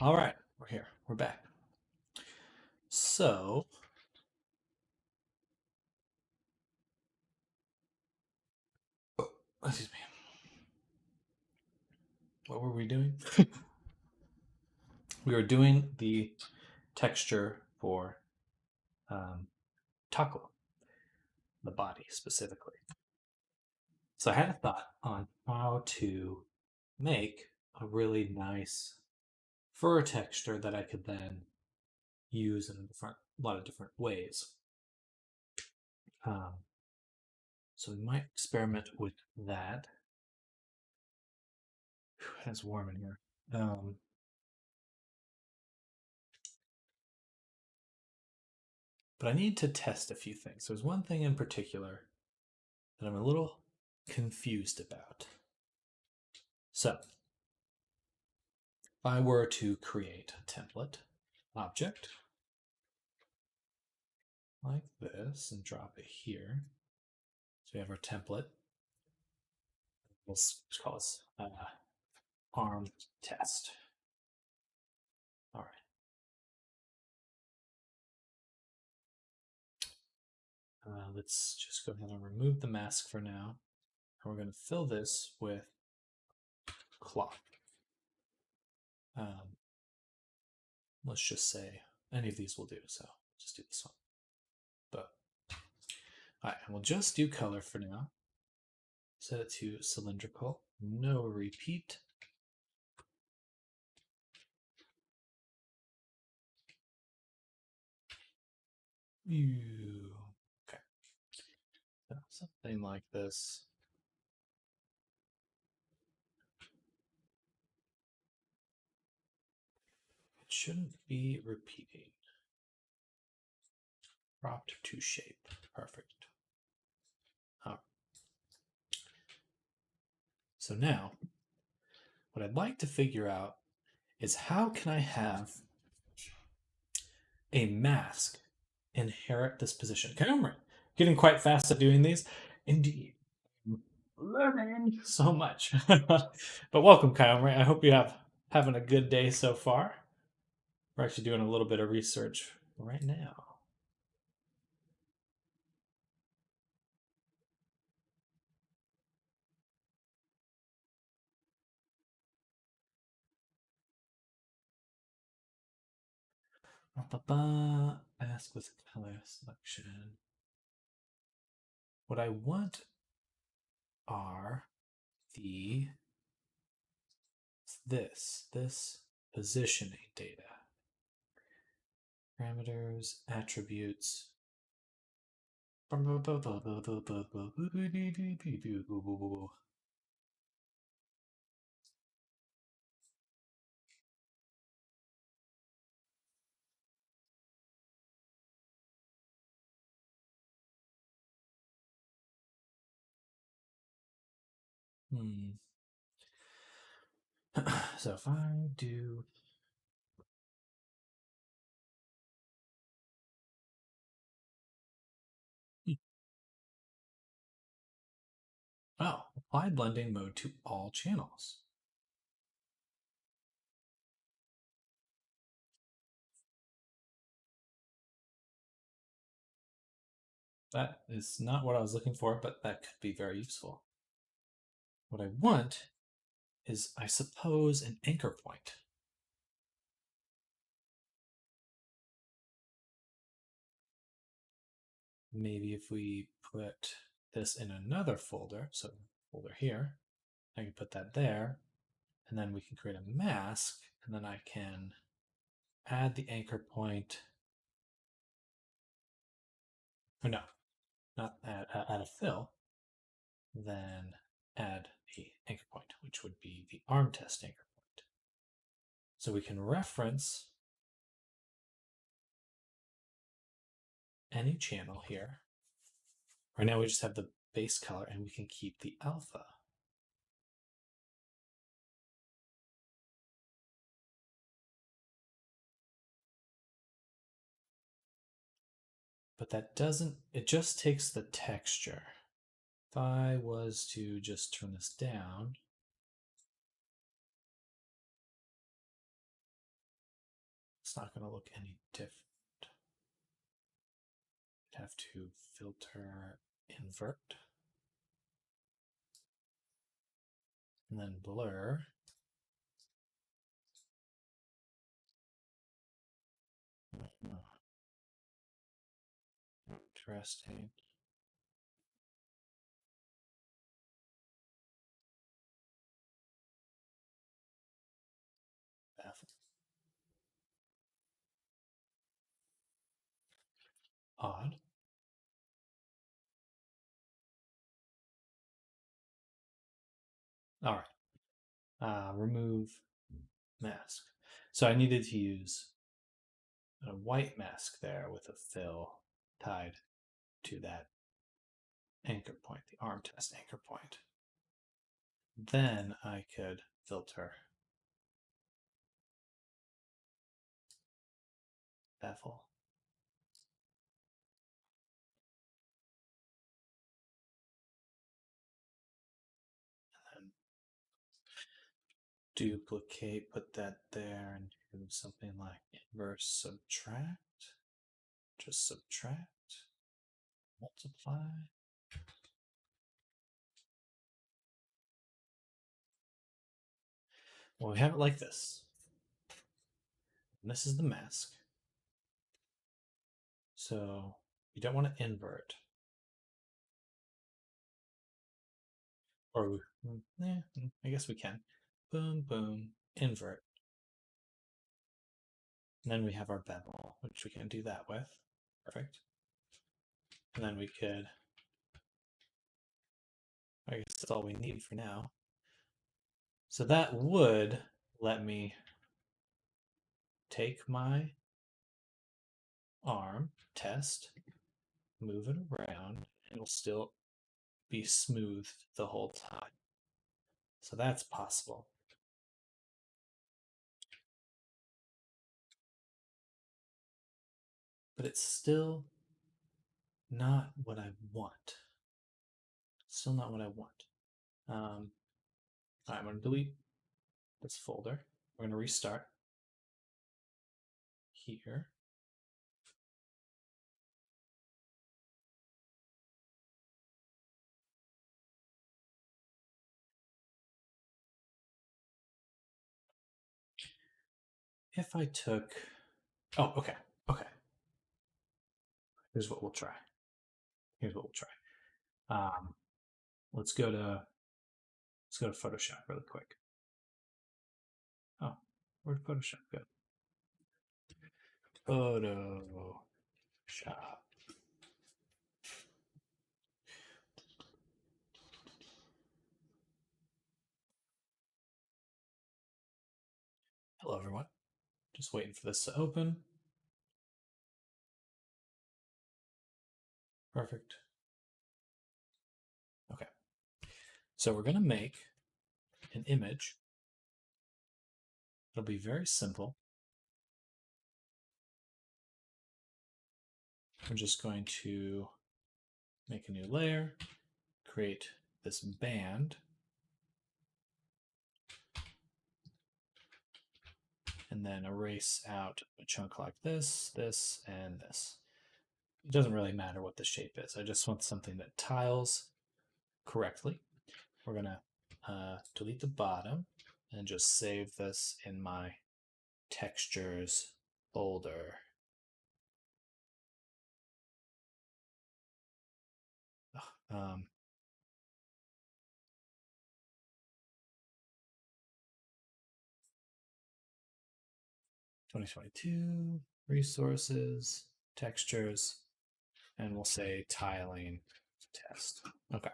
All right, we're here. We're back. So, excuse me. What were we doing? We were doing the texture for Toklo, the body specifically. So I had a thought on how to make a really nice fur texture that I could then use in a lot of different ways. Um, so we might experiment with that. It's warm in here. But I need to test a few things. There's one thing in particular that I'm a little confused about. So, if I were to create a template object like this and drop it here, so we have our template. We'll call this arm test. All right. Let's just go ahead and remove the mask for now. And we're going to fill this with cloth. Let's just say any of these will do, so just do this one. But, all right, and we'll just do color for now. Set it to cylindrical, no repeat. Okay. So something like this. It shouldn't be repeating. Cropped to shape. Perfect. So now, what I'd like to figure out is how can I have a mask inherit this position? Okay, I'm getting quite fast at doing these. Indeed. Learning so much. But welcome, Kyle. I hope you having a good day so far. We're actually doing a little bit of research right now. Mask with color selection. What I want are the this positioning data. Parameters, attributes. So if I do apply blending mode to all channels. That is not what I was looking for, but that could be very useful. What I want is, I suppose, an anchor point. Maybe if we put this in another folder, so folder here, I can put that there, and then we can create a mask, and then I can add the anchor point. Or no, not add a fill, then add the anchor point, which would be the arm test anchor point. So we can reference any channel here. Right now we just have the base color and we can keep the alpha. But that doesn't, it just takes the texture. If I was to just turn this down, It's not going to look any different. I'd have to filter invert and then blur. Interesting. Baffle. Odd. All right. Remove mask. So I needed to use a white mask there with a fill tied to that anchor point, the arm test anchor point. Then I could filter bevel. And duplicate, put that there, and do something like inverse subtract. Just subtract, multiply. Well, we have it like this. And this is the mask. So you don't want to invert. Or, I guess we can. Boom, boom, invert. And then we have our bevel, which we can do that with. Perfect. And then we could, I guess that's all we need for now. So that would let me take my arm, test, move it around, and it'll still be smooth the whole time. So that's possible. But it's still not what I want. Still not what I want. I'm going to delete this folder. We're going to restart here. If I took, oh, okay. Here's what we'll try. Let's go to Photoshop really quick. Oh, where'd Photoshop go? Photoshop. Hello, everyone. Just waiting for this to open. Perfect. Okay. So we're going to make an image. It'll be very simple. I'm just going to make a new layer, create this band, and then erase out a chunk like this, this, and this. It doesn't really matter what the shape is. I just want something that tiles correctly. We're going to delete the bottom and just save this in my textures folder. 2022, resources, textures, and we'll say tiling test. Okay.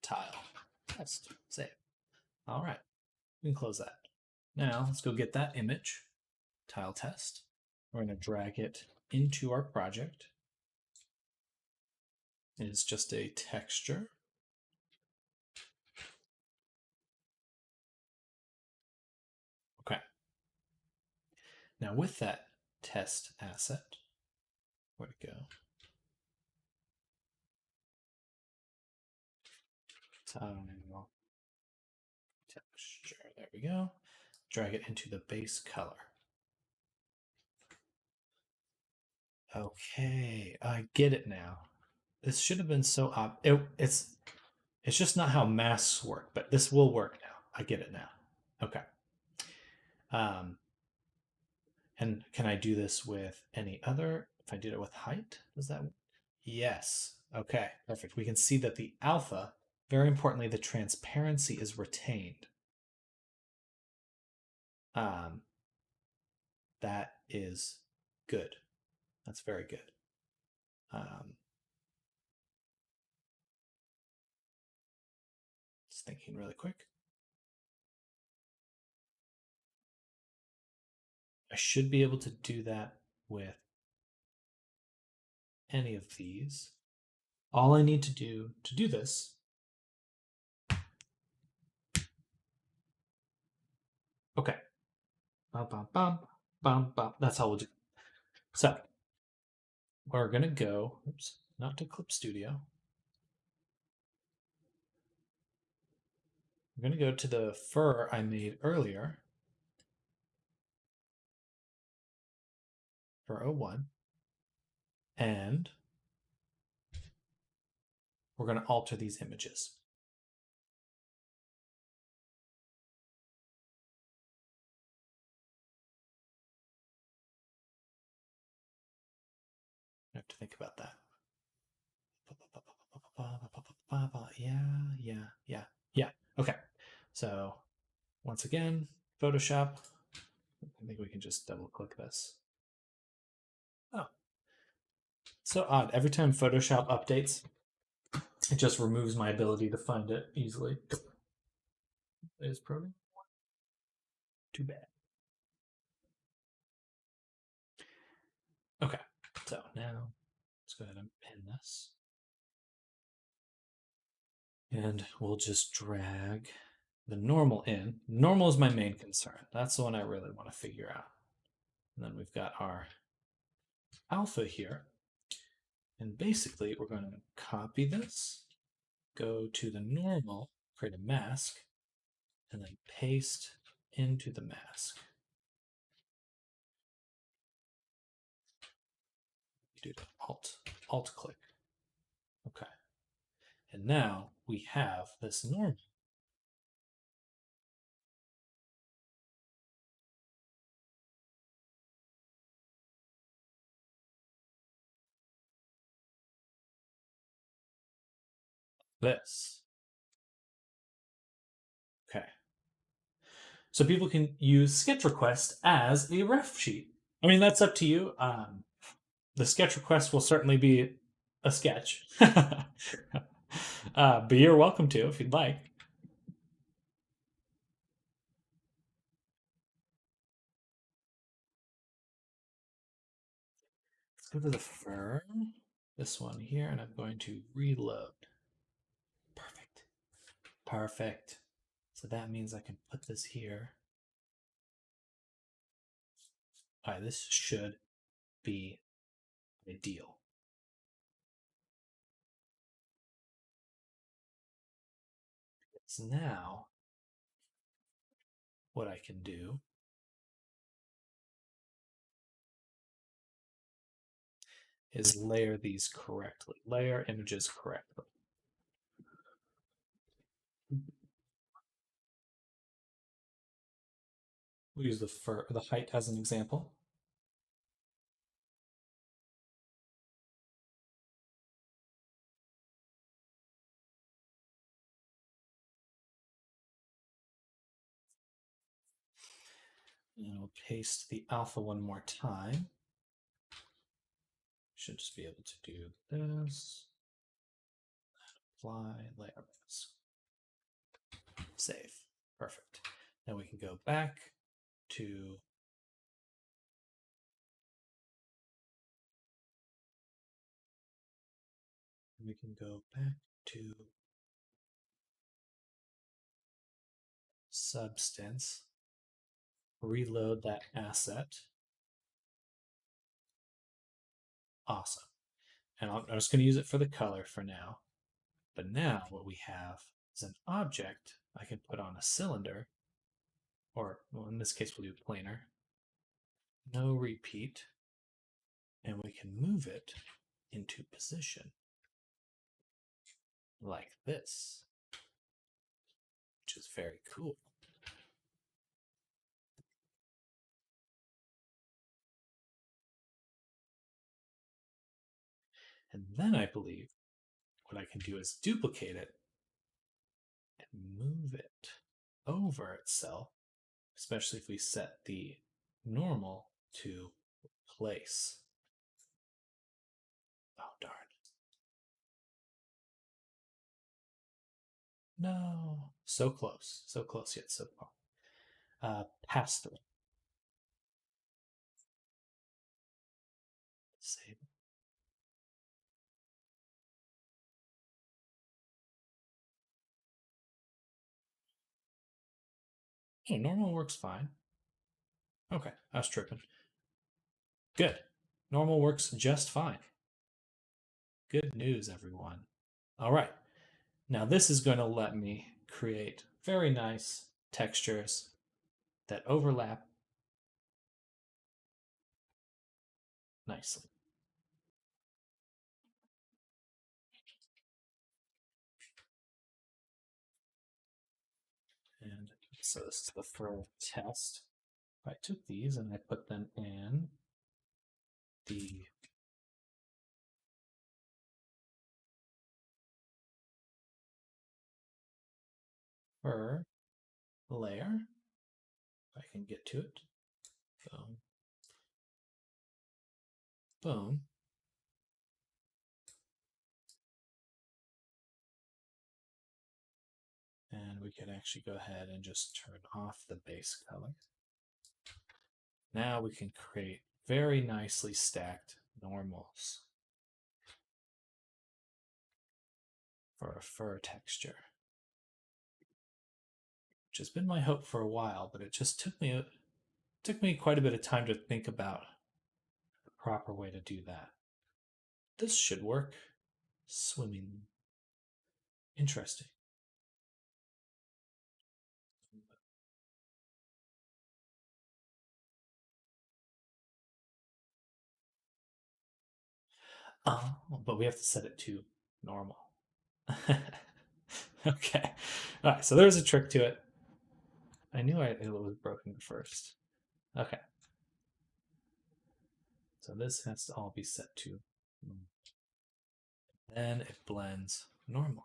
Tile test. Save. All right. We can close that. Now let's go get that image, tile test. We're going to drag it into our project. It is just a texture. Okay. Now with that test asset, where'd it go? Tile texture. There we go. Drag it into the base color. Okay, I get it now. This should have been so it's just not how masks work, but this will work now. I get it now. Okay. Um, and can I do this with any other? If I did it with height, does that? Yes. Okay, perfect. We can see that the alpha, very importantly, the transparency is retained. Um, that is good. That's very good. Um, just thinking really quick. I should be able to do that with any of these. All I need to do this, okay. Bum, bum, bum, bum, bum. That's how we'll do. So we're gonna go, oops, not to Clip Studio. We're gonna go to the fur I made earlier, for 01, and we're gonna alter these images. I have to think about that. Yeah. Okay. So once again, Photoshop. I think we can just double click this. Oh, so odd. Every time Photoshop updates, it just removes my ability to find it easily. Is program? Too bad. Okay, so now let's go ahead and pin this. And we'll just drag the normal in. Normal is my main concern. That's the one I really want to figure out. And then we've got our alpha here. And basically, we're going to copy this, go to the normal, create a mask, and then paste into the mask. Do the alt click. Okay. And now we have this normal. This. Okay. So people can use sketch request as a ref sheet. I mean, that's up to you. The sketch request will certainly be a sketch, but you're welcome to if you'd like. Let's go to the firm, this one here, and I'm going to reload. Perfect. Perfect. So that means I can put this here. All right, this should be ideal. So now, what I can do is layer these correctly, layer images correctly. We'll use the height as an example. And we'll paste the alpha one more time. Should just be able to do this. Apply layer mask. Save. Perfect. Now we can go back to substance, reload that asset. Awesome. And I'm just going to use it for the color for now. But now what we have is an object I can put on a cylinder, or well, in this case we'll do planar. No repeat. And we can move it into position like this, which is very cool. And then I believe what I can do is duplicate it and move it over itself, especially if we set the normal to place. Oh, darn. No. So close. So close yet so far. Pass through. Save. Oh, normal works fine. Okay, I was tripping. Good. Normal works just fine. Good news, everyone. All right. Now this is going to let me create very nice textures that overlap nicely. And so this is the fur test. I took these and I put them in the fur layer. If I can get to it. Boom. Boom. And we can actually go ahead and just turn off the base color. Now we can create very nicely stacked normals for a fur texture, which has been my hope for a while, but it just took me quite a bit of time to think about the proper way to do that. This should work. Swimming. Interesting. Oh, but we have to set it to normal. Okay. All right, so there's a trick to it. I knew it was broken first. Okay. So this has to all be set to. Then it blends normally.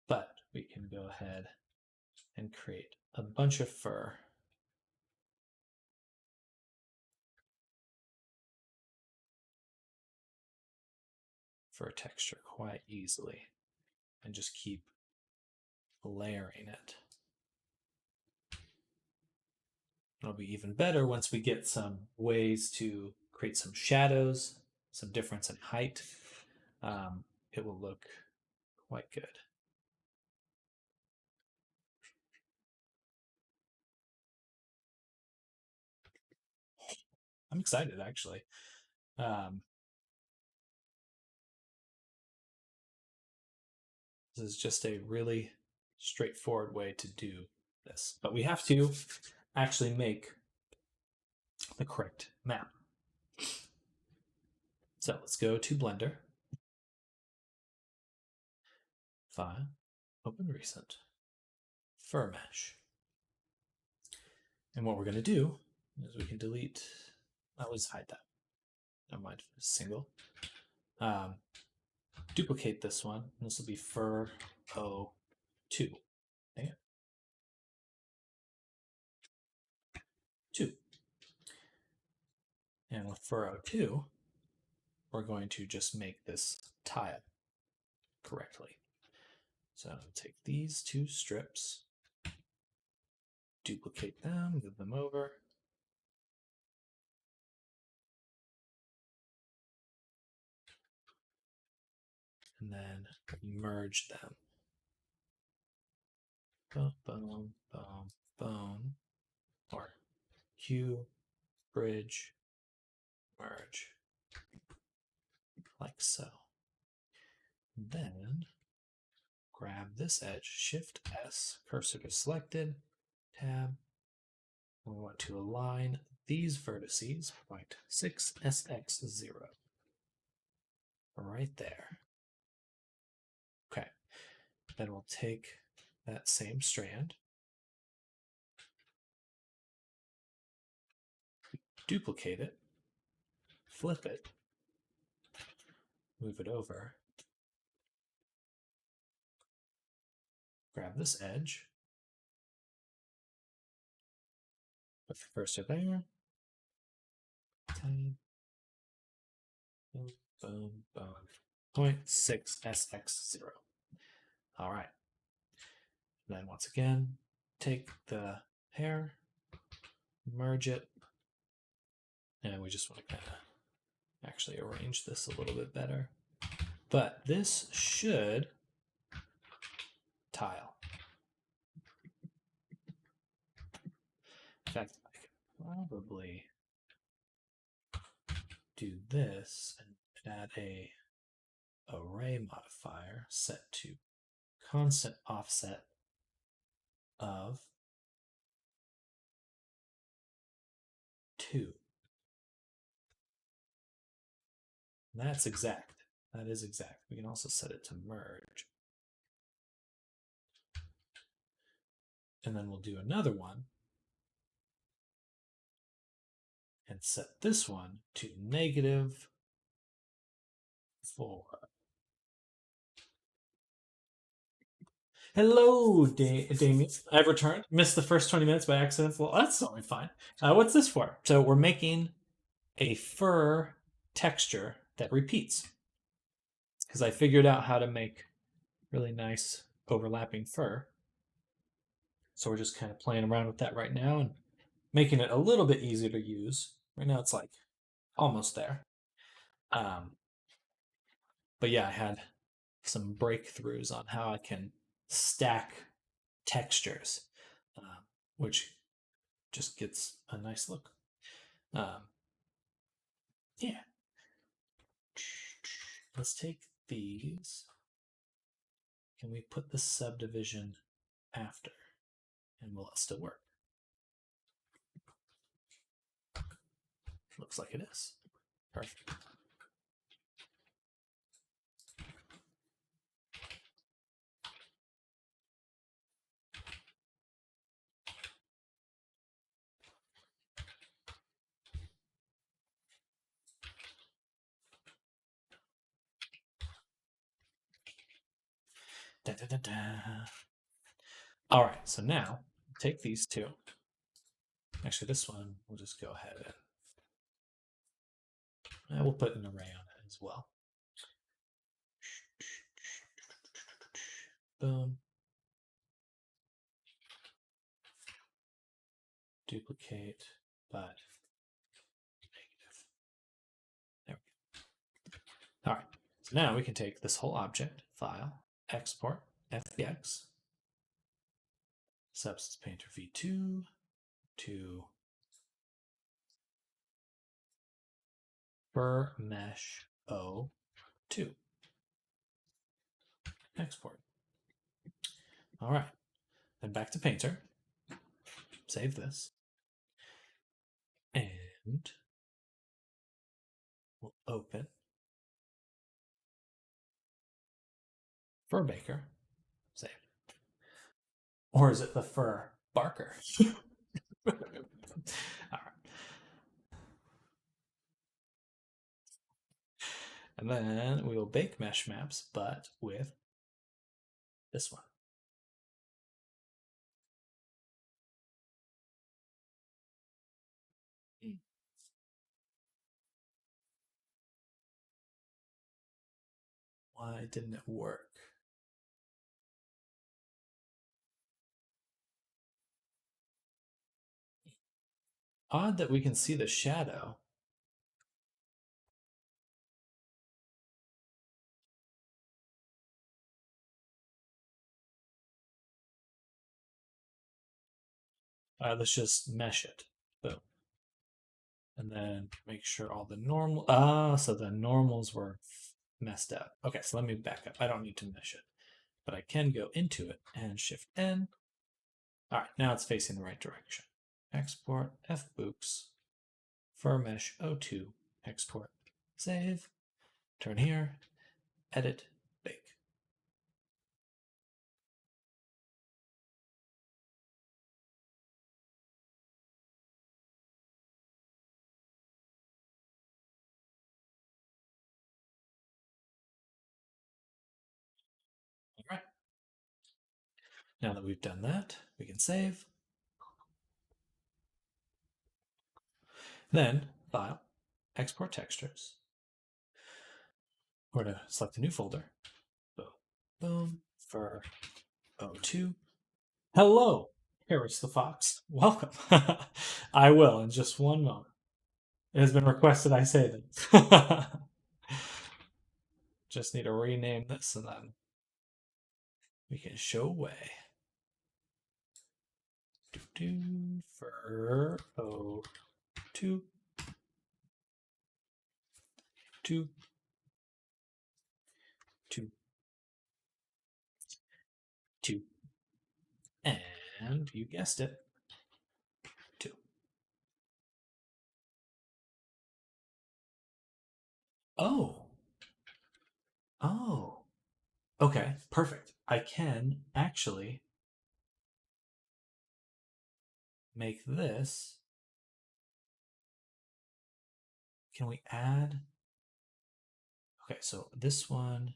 But we can go ahead and create a bunch of fur. Fur texture quite easily and just keep layering it. It'll be even better once we get some ways to create some shadows, some difference in height. It will look quite good. I'm excited, actually. This is just a really straightforward way to do this. But we have to actually make the correct map. So let's go to Blender. File, open recent, fur mesh. And what we're going to do is we can delete, let's hide that. Never mind, single. Duplicate this one. This will be fur 02. Okay. 2. And with fur 02, we're going to just make this tile correctly. So take these 2 strips, duplicate them, move them over. And then merge them. Boom, boom, boom, boom. Or hue, bridge, merge. Like so. Then grab this edge, Shift S, cursor is selected, tab. And we want to align these vertices, point 6 SX0. Right there. Okay. Then we'll take that same strand, duplicate it, flip it, move it over, grab this edge, put the cursor there, 10, boom, boom, boom, 0.6 SX0. All right. And then once again, take the hair, merge it, and we just want to kind of actually arrange this a little bit better. But this should tile. In fact, I could probably do this and add a array modifier set to constant offset of 2. And that's exact. That is exact. We can also set it to merge. And then we'll do another one and set this one to -4. Hello, Damien. I've returned. Missed the first 20 minutes by accident. Well, that's totally fine. What's this for? So we're making a fur texture that repeats. Because I figured out how to make really nice overlapping fur. So we're just kind of playing around with that right now and making it a little bit easier to use. Right now it's like almost there. But yeah, I had some breakthroughs on how I can stack textures, which just gets a nice look. Yeah. Let's take these. Can we put the subdivision after? And will it still work? Looks like it is. Perfect. Da, da, da, da. All right, so now take these two. Actually, this one, we'll just go ahead and we'll put an array on it as well. Boom. Duplicate, but negative. There we go. All right, so now we can take this whole object, file, export, FBX, Substance Painter v2 to Fur Mesh 02. Export. All right, then back to Painter. Save this. And we'll open Fur Baker. Save. Or is it the Fur Barker? All right. And then we will bake mesh maps, but with this one. Why didn't it work? Odd that we can see the shadow. Let's just mesh it. Boom. And then make sure all the normal. So the normals were messed up. Okay, so let me back up. I don't need to mesh it, but I can go into it and Shift N. All right, now it's facing the right direction. Export fbooks fur mesh 02. Export. Save. Turn here. Edit. Bake. All right. Now that we've done that, we can save. Then, File, Export Textures. We're going to select a new folder. Boom, boom, for 02. Hello, Harris the Fox. Welcome. I will in just one moment. It has been requested I say that. Just need to rename this and then we can show away. For 02. 2. 2. 2. And you guessed it, 2. Oh. Oh. Okay, perfect. I can actually make this. Can we add? Okay, so this one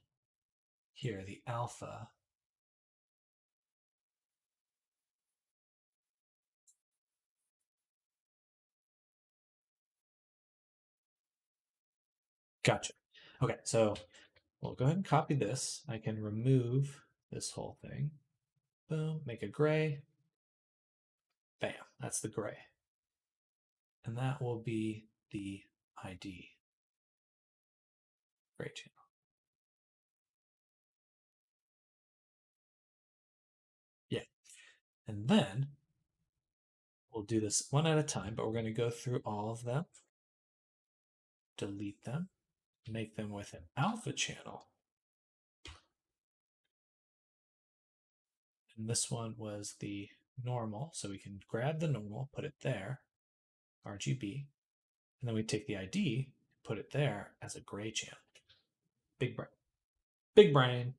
here, the alpha. Gotcha. Okay, so we'll go ahead and copy this. I can remove this whole thing. Boom, make a gray. Bam, that's the gray. And that will be the ID. Gray channel. Yeah. And then we'll do this one at a time, but we're going to go through all of them, delete them, make them with an alpha channel. And this one was the normal, so we can grab the normal, put it there, RGB, and then we take the ID, put it there as a gray channel. Big brain. Big brain.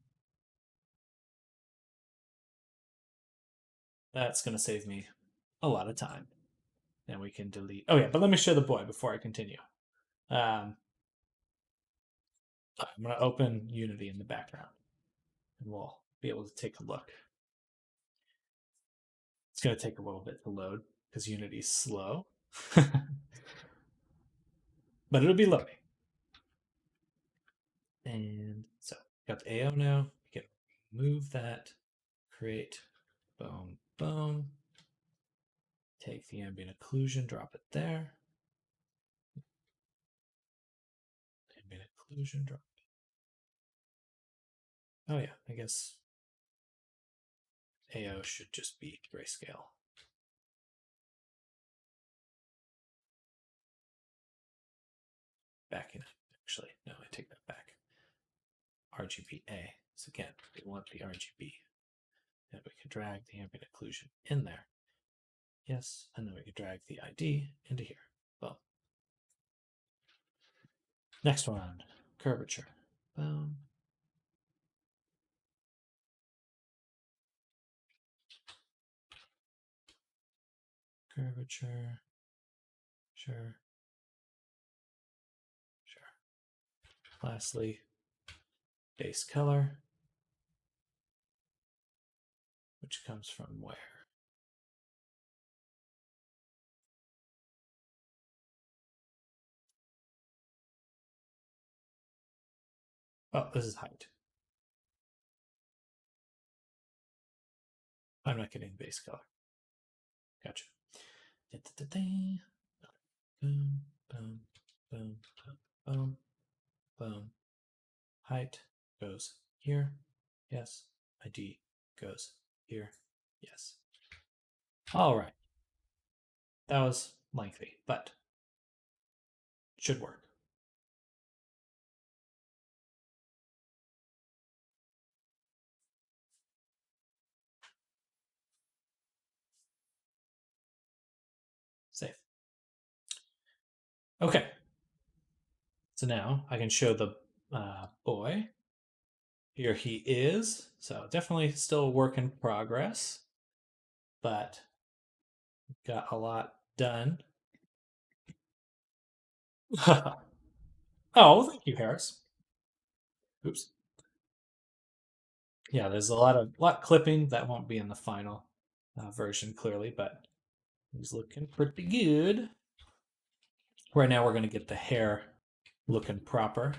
That's going to save me a lot of time. And we can delete. Oh, yeah, but let me show the boy before I continue. I'm going to open Unity in the background, and we'll be able to take a look. It's going to take a little bit to load because Unity's slow. But it'll be loading. And so got the AO now. We can move that, create, boom, boom. Take the ambient occlusion, drop it there. Ambient occlusion, drop it. Oh yeah, I guess AO should just be grayscale. Backing it. Actually, no, I take that back. RGBA. So again, we want the RGB. And we can drag the ambient occlusion in there. Yes, and then we can drag the ID into here. Boom. Next one, curvature. Boom. Curvature. Sure. Lastly, base color, which comes from where? Oh, this is height. I'm not getting base color. Gotcha. Boom, boom, boom, boom, boom, boom. Height goes here. Yes. ID goes here. Yes. All right. That was lengthy, but should work. Okay, so now I can show the boy. Here he is. So definitely still a work in progress, but got a lot done. Oh, thank you, Harris. Oops. Yeah, there's a lot clipping that won't be in the final version clearly, but he's looking pretty good. Right now, we're going to get the hair looking proper.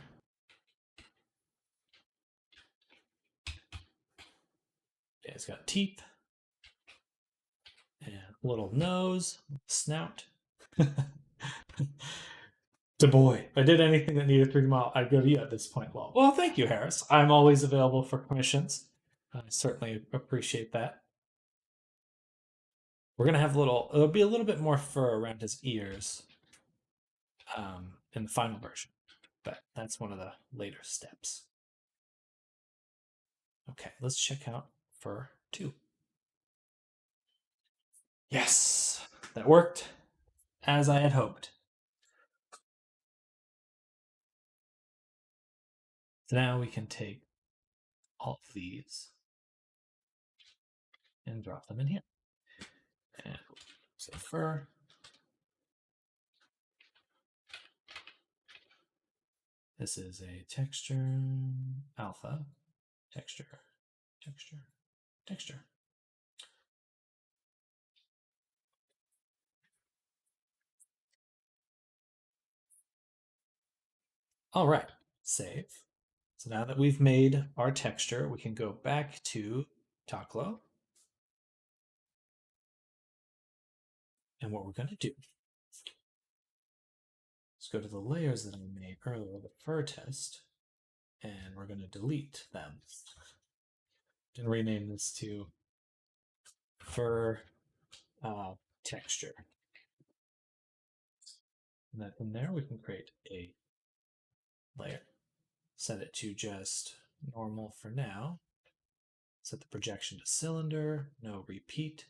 Yeah, he's got teeth and a little nose, snout. The boy. If I did anything that needed 3D model, I'd go to you at this point. Well, thank you, Harris. I'm always available for commissions. I certainly appreciate that. We're gonna have it'll be a little bit more fur around his ears in the final version, but that's one of the later steps. Okay, let's check out fur 2. Yes, that worked as I had hoped. So now we can take all of these and drop them in here. And so fur. This is a texture alpha. Texture, texture, texture. All right, save. So now that we've made our texture, we can go back to Toklo. And what we're going to do is go to the layers that I made earlier, the fur test, and we're going to delete them and rename this to fur texture. And then from there, we can create a layer. Set it to just normal for now. Set the projection to cylinder, no repeat.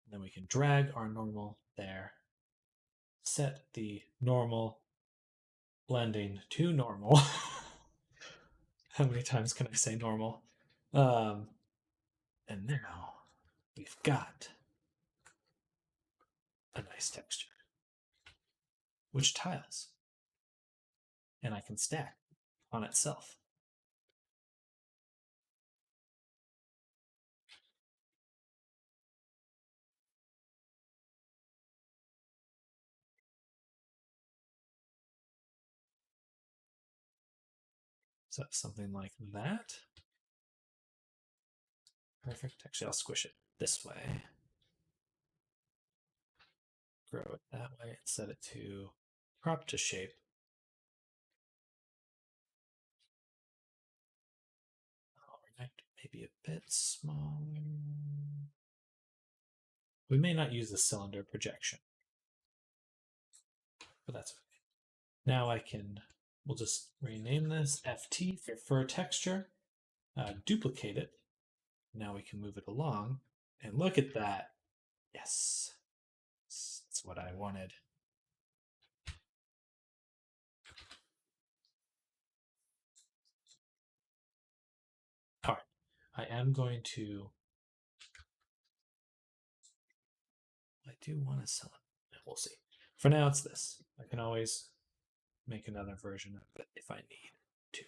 And then we can drag our normal there. Set the normal blending to normal. How many times can I say normal? And now we've got a nice texture, which tiles, and I can stack on itself. So something like that. Perfect. Actually, I'll squish it this way. Grow it that way and set it to crop to shape. All right, maybe a bit smaller. We may not use the cylinder projection, but that's okay. Now we'll just rename this FT for fur texture, duplicate it. Now we can move it along, and look at that. Yes, that's what I wanted. All right, I am going to. I do want to sell it. We'll see. For now, it's this. I can always make another version of it if I need to.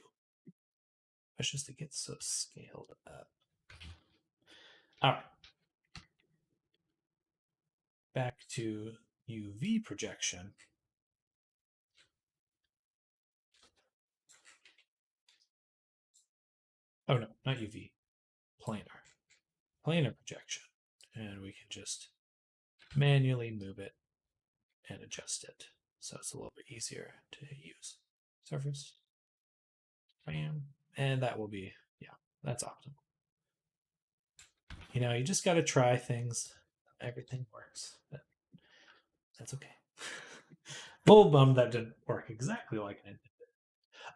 It's just it gets so scaled up. All right. Back to UV projection. Oh no, not UV. Planar. Planar projection. And we can just manually move it and adjust it so it's a little bit easier to use. Surface. Bam. And that will be, yeah, that's optimal. You know, you just got to try things. Everything works. But that's okay. A little bummed that didn't work exactly like I did.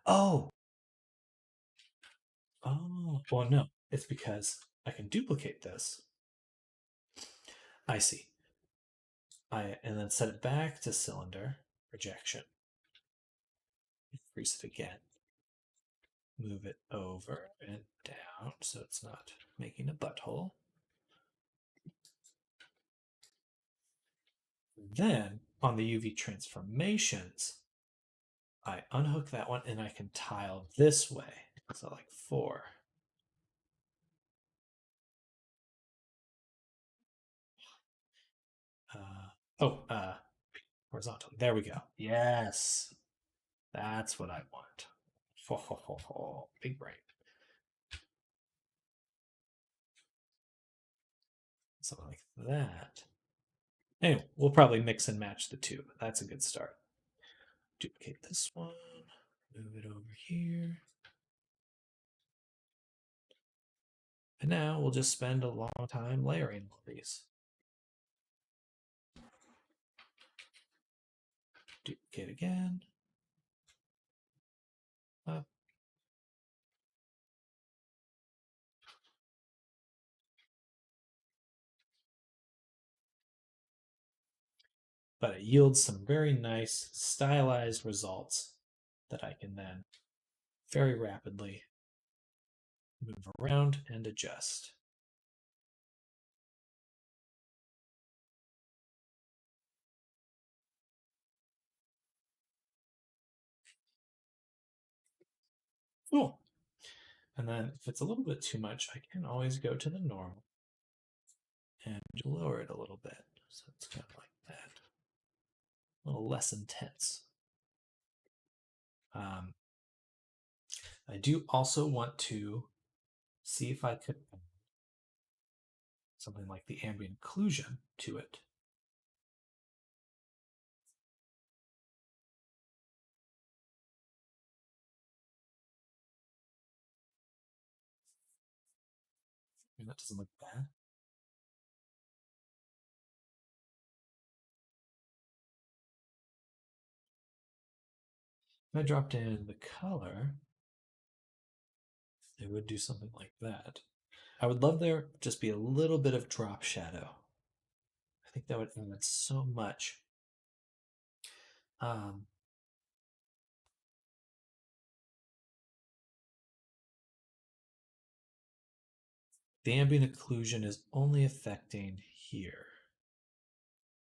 Oh. Oh. Well, no. It's because I can duplicate this. I see. And then set it back to cylinder projection. increase it again. Move it over and down so it's not making a butthole. Then on the UV transformations, I unhook that one and I can tile this way. So like 4. Horizontally. There we go. Yes. That's what I want. Ho, ho, ho, ho. Big brain. Something like that. Anyway, we'll probably mix and match the two. That's a good start. Duplicate this one. Move it over here. And now we'll just spend a long time layering all these. Duplicate again. Up. But it yields some very nice stylized results that I can then very rapidly move around and adjust. Cool. And then if it's a little bit too much, I can always go to the normal and lower it a little bit. So it's kind of like that. A little less intense. I do also want to see if I could add something like the ambient occlusion to it. I mean, that doesn't look bad. If I dropped in the color, it would do something like that. I would love there just be a little bit of drop shadow. I think that would add so much. The ambient occlusion is only affecting here.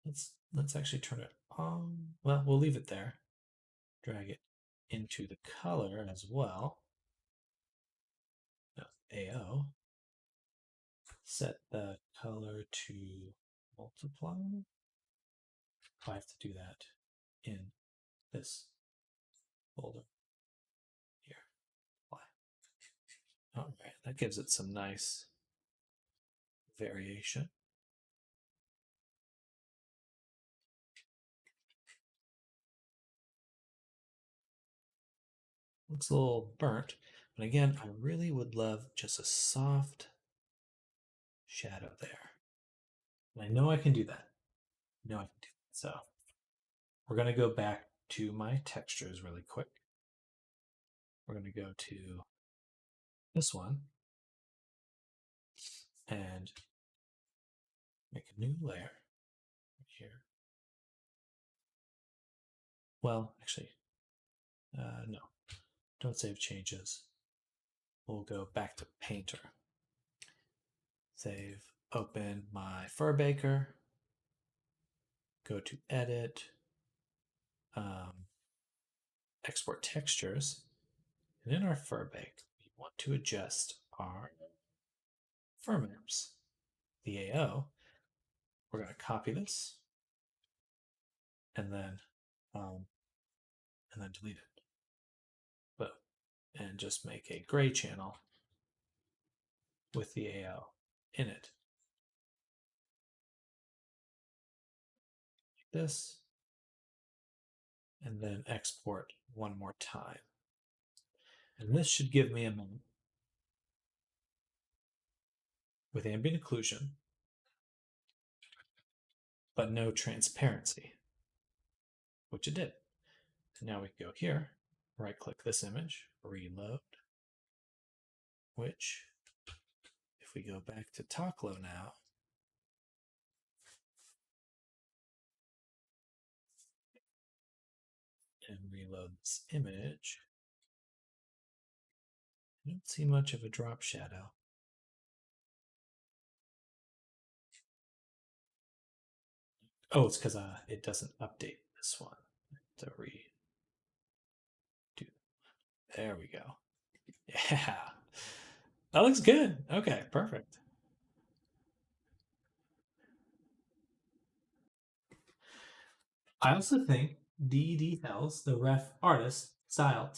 Let's actually turn it on. Well, we'll leave it there. Drag it into the color as well. No, AO. Set the color to multiply. I have to do that in this folder here. Apply. All right, that gives it some nice variation. Looks a little burnt, but again, I really would love just a soft shadow there. And I know I can do that. I know I can do that. So we're going to go back to my textures really quick. We're going to go to this one and make a new layer right here. Well, actually, no, don't save changes. We'll go back to Painter. Save, open my fur baker, go to Edit, export textures, and in our fur bake, we want to adjust our fur maps. The AO, we're going to copy this and then delete it. Boom. And just make a gray channel with the AO in it. Like this. And then export one more time. And this should give me a map with ambient occlusion, but no transparency, which it did. And now we can go here, right click this image, reload, which if we go back to Toklo now, and reload this image. I don't see much of a drop shadow. Oh, it's because it doesn't update this one. To redo. There we go. Yeah, that looks good. Okay, perfect. I also think D.D. Hell's the ref artist style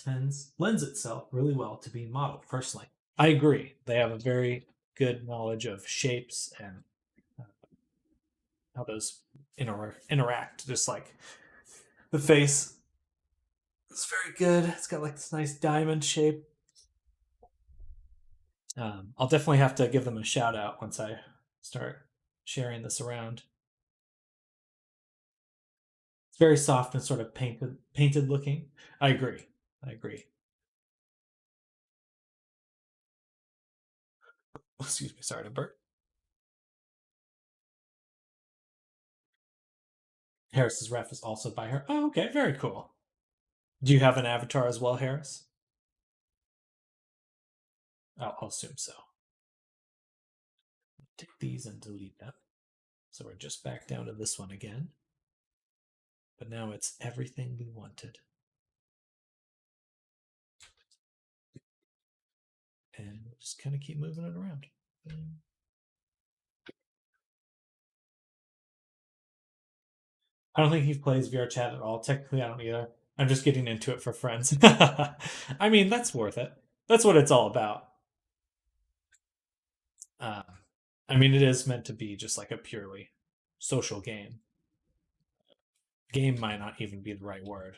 lends itself really well to being modeled. Personally, I agree. They have a very good knowledge of shapes and uh, how those interact. Just like the face is very good. It's got like this nice diamond shape. I'll definitely have to give them a shout out once I start sharing this around. It's very soft and sort of painted looking. I agree. I agree. Excuse me. Sorry to burp. Harris's ref is also by her. Oh, okay. Very cool. Do you have an avatar as well, Harris? I'll assume so. Take these and delete them. So we're just back down to this one again. But now it's everything we wanted. And we'll just kind of keep moving it around. I don't think he plays VR chat at all. Technically, I don't either. I'm just getting into it for friends. I mean, that's worth it. That's what it's all about. Um, I mean, it is meant to be just like a purely social game. Game might not even be the right word.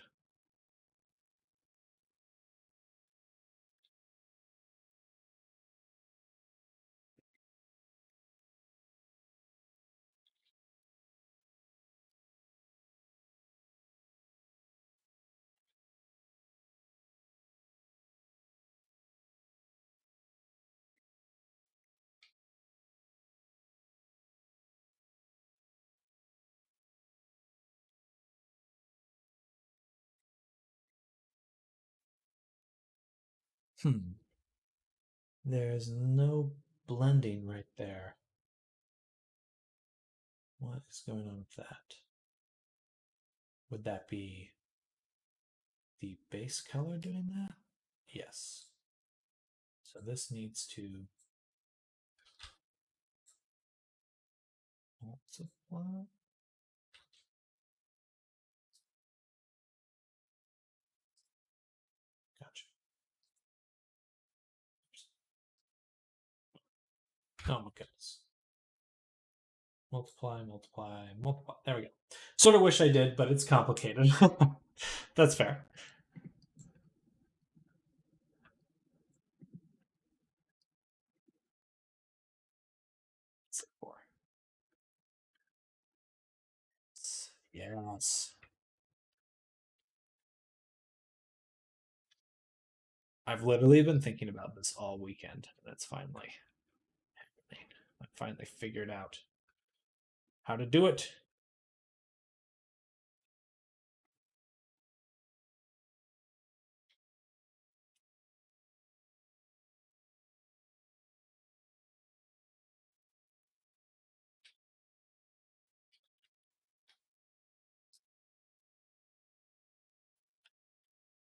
Hmm. There's no blending right there. What is going on with that? Would that be the base color doing that? Yes. So this needs to multiply. Gotcha. Oh my goodness. Multiply, multiply, multiply. There we go. Sort of wish I did, but it's complicated. That's fair. Four. Yes. I've literally been thinking about this all weekend. That's finally happening. I finally figured out how to do it.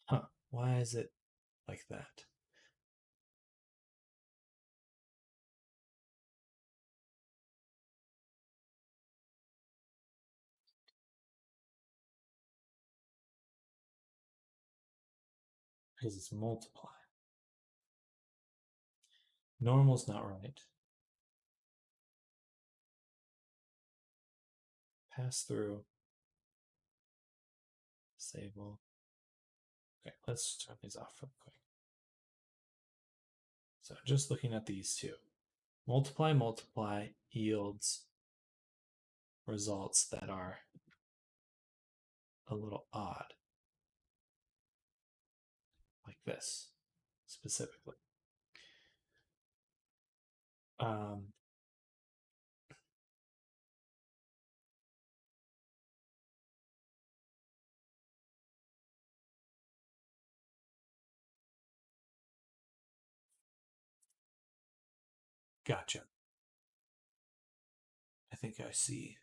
Huh. Why is it like that? Because it's multiply. Normal's not right. Pass through. Disable. Okay, let's turn these off real quick. So just looking at these two. Multiply, multiply yields results that are a little odd. Like this, specifically. Um, Gotcha. I think I see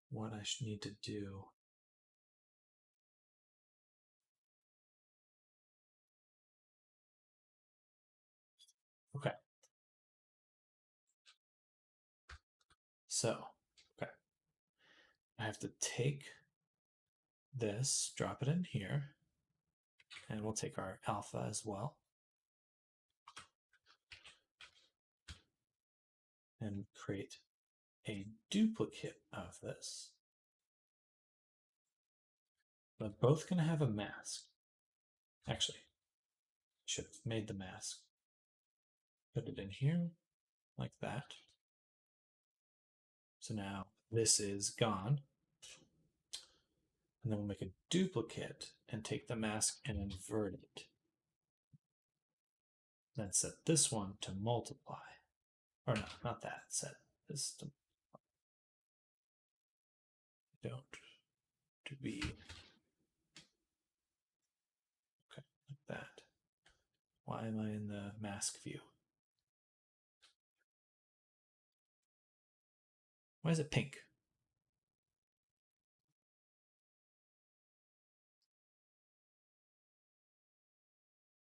what I need to do. Okay. So, okay. I have to take this, drop it in here, and we'll take our alpha as well. And create a duplicate of this. But both going to have a mask. Actually, should have made the mask. Put it in here, like that. So now this is gone. And then we'll make a duplicate and take the mask and invert it. Then set this one to multiply. Or no, not that. Set this to don't to be okay, like that. Why am I in the mask view? Why is it pink?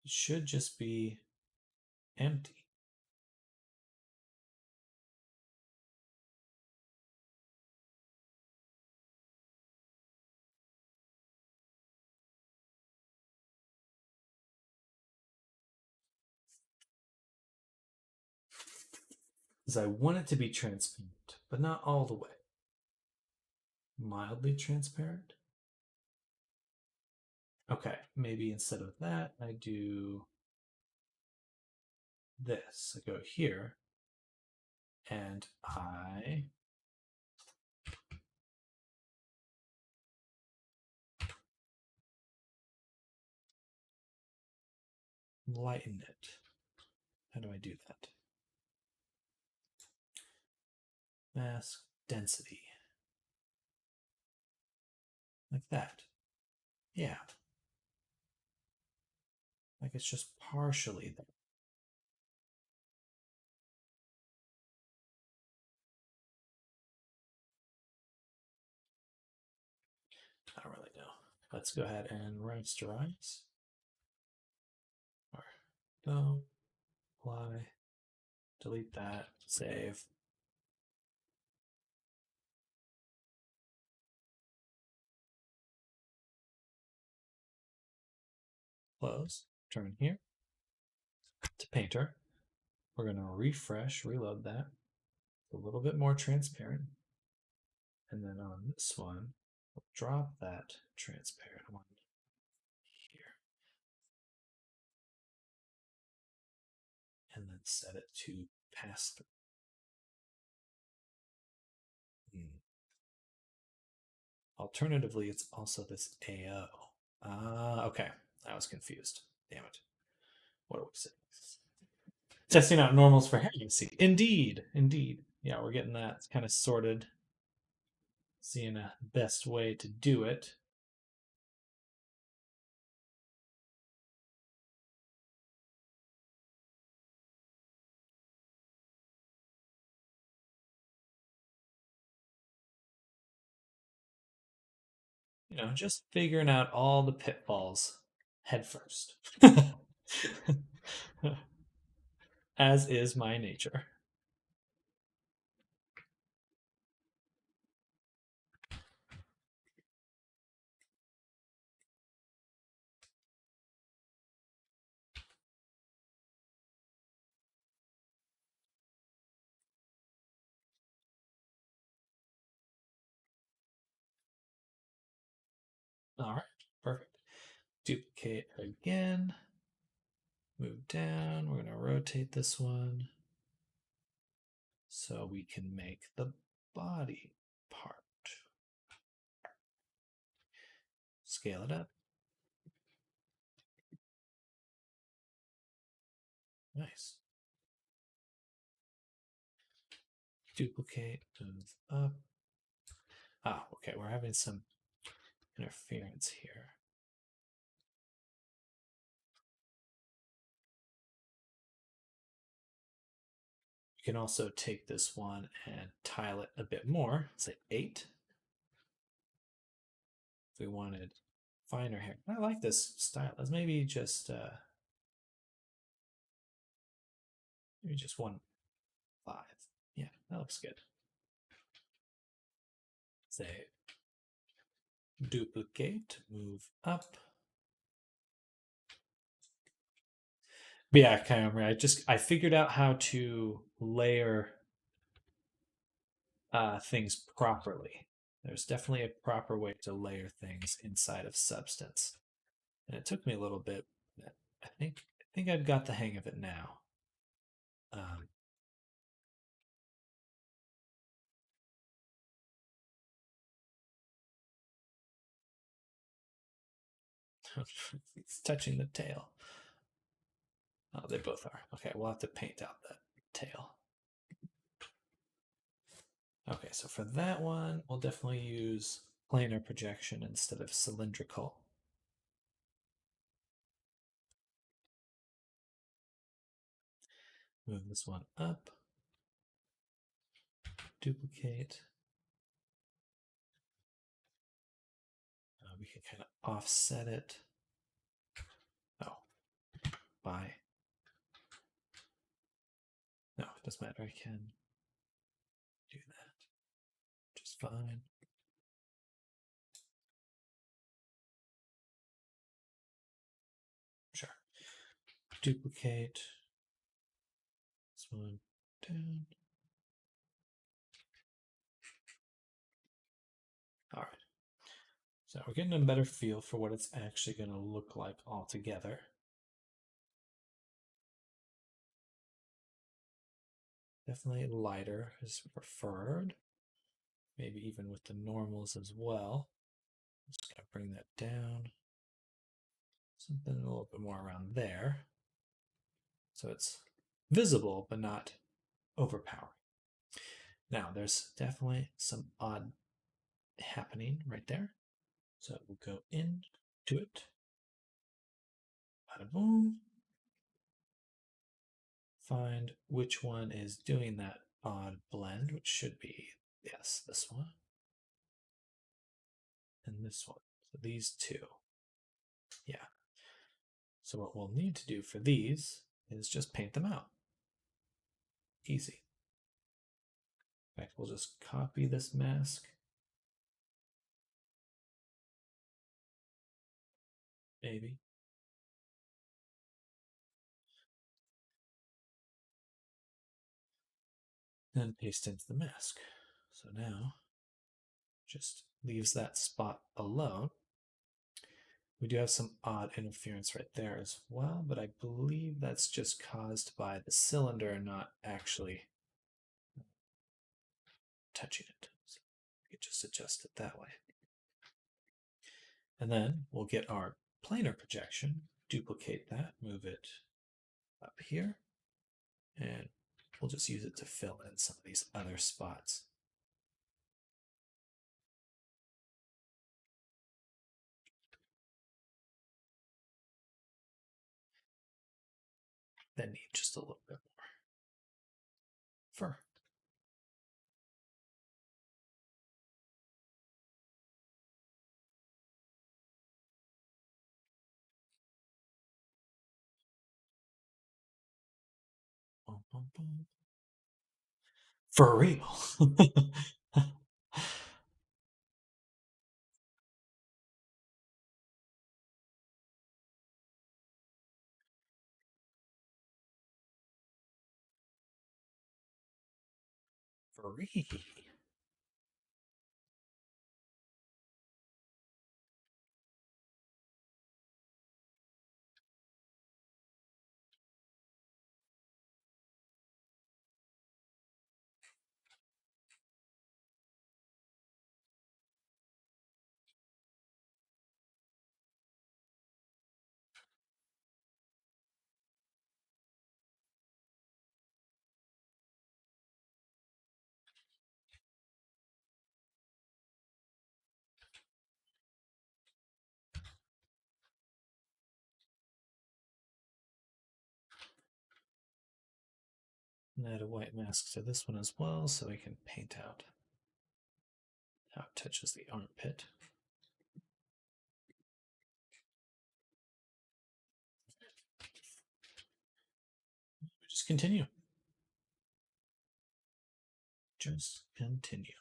It should just be empty. Because I want it to be transparent, but not all the way. Mildly transparent. Okay, maybe instead of that, I do this. I go here, and I lighten it. How do I do that? Mask density. Like that. Yeah. Like it's just partially there. I don't really know. Let's go ahead and rasterize. Or go, apply, delete that, save. Close, turn here to painter. We're going to refresh, reload that. A little bit more transparent. And then on this one, we'll drop that transparent one here. And then set it to pass through. Alternatively, it's also this AO. Okay. I was confused. Damn it. What are we saying? Testing out normals for heresy. Indeed. Indeed. Yeah, we're getting that kind of sorted. Seeing a best way to do it. You know, just figuring out all the pitfalls head first. As is my nature. All right, perfect. Duplicate again. Move down. We're going to rotate this one so we can make the body part. Scale it up. Nice. Duplicate, move up. Ah, okay, we're having some interference here. You can also take this one and tile it a bit more, say 8. If we wanted finer hair. I like this style. Let's maybe just maybe just 1.5. Yeah, that looks good. Say duplicate, move up. But yeah, kind of right. I figured out how to layer things properly. There's definitely a proper way to layer things inside of Substance, and it took me a little bit. I think I've got the hang of it now. Um, it's touching the tail. Oh, they both are. Okay, we'll have to paint out that tail. Okay, so for that one, we'll definitely use planar projection instead of cylindrical. Move this one up. Duplicate. We can kind of offset it. Oh, by. No, it doesn't matter. I can do that just fine. Sure. Duplicate. This one down. All right. So we're getting a better feel for what it's actually going to look like all together. Definitely lighter is preferred. Maybe even with the normals as well. Just going to bring that down. Something a little bit more around there. So it's visible, but not overpowering. Now, there's definitely some odd happening right there. So we'll go into it. Bada boom. Find which one is doing that odd blend, which should be, yes, this one. And this one. So these two. Yeah. So what we'll need to do for these is just paint them out. Easy. In fact, we'll just copy this mask. Maybe. And paste into the mask. So now, just leaves that spot alone. We do have some odd interference right there as well, but I believe that's just caused by the cylinder not actually touching it. So we can just adjust it that way. And then we'll get our planar projection, duplicate that, move it up here, and we'll just use it to fill in some of these other spots. That need just a little bit more fur. Boom, boom, boom. For real. Free. And add a white mask to this one as well so we can paint out how it touches the armpit. Just continue. Just continue.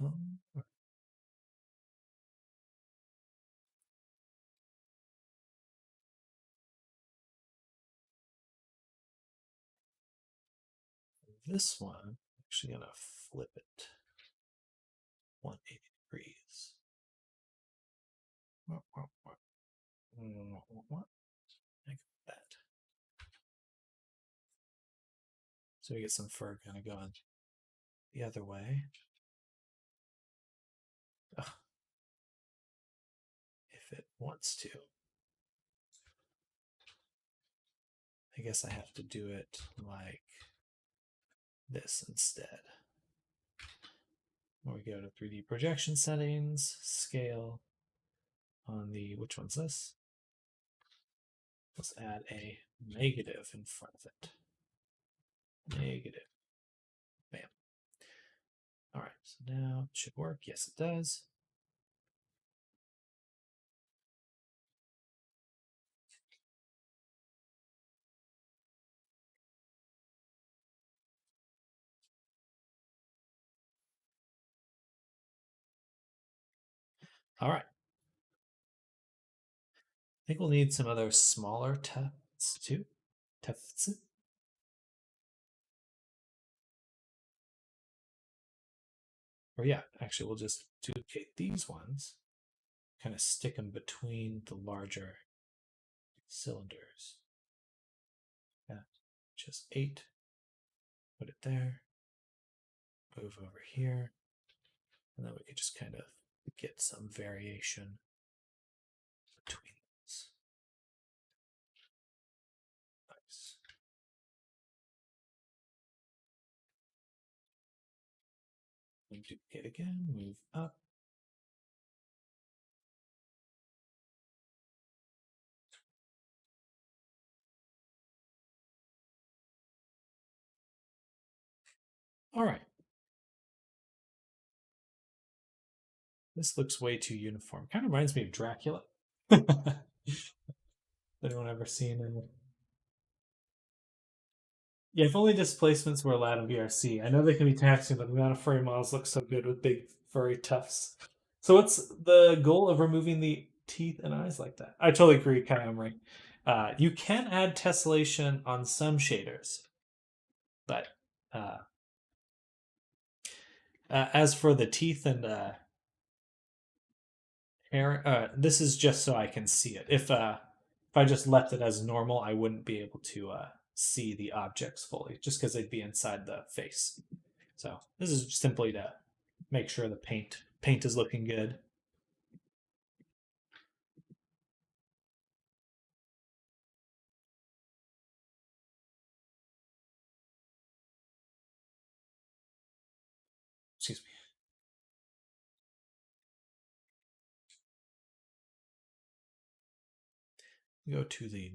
Um, this one, I'm actually going to flip it 180 degrees. Like that. So we get some fur kind of going the other way. Ugh. If it wants to. I guess I have to do it like this instead. Where we go to 3D projection settings, scale on the, which one's this? Let's add a negative in front of it. Negative. Bam. All right, so now it should work. Yes, it does. All right. I think we'll need some other smaller tufts too. Tufts. Or yeah, actually we'll just duplicate these ones, kind of stick them between the larger cylinders. Yeah, just 8. Put it there. Move over here. And then we could just kind of get some variation between these. Nice. And duplicate again, move up. All right. This looks way too uniform. Kind of reminds me of Dracula. Anyone ever seen it? Yeah, if only displacements were allowed in VRC. I know they can be taxing, but the amount of furry models look so good with big furry tufts. So what's the goal of removing the teeth and eyes like that? I totally agree, Kayamri. You can add tessellation on some shaders, but uh, as for the teeth and hair, this is just so I can see it. If I just left it as normal, I wouldn't be able to see the objects fully, just because they'd be inside the face. So this is simply to make sure the paint is looking good. Excuse me. Go to the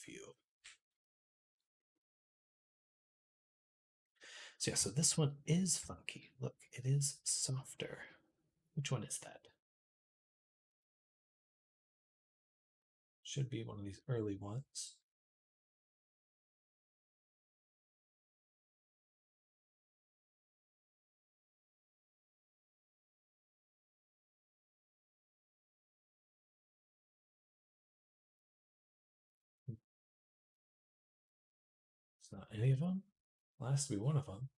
view. So yeah, so this one is funky. Look, it is softer. Which one is that? Should be one of these early ones. It's not any of them. Well, it has to be one of them.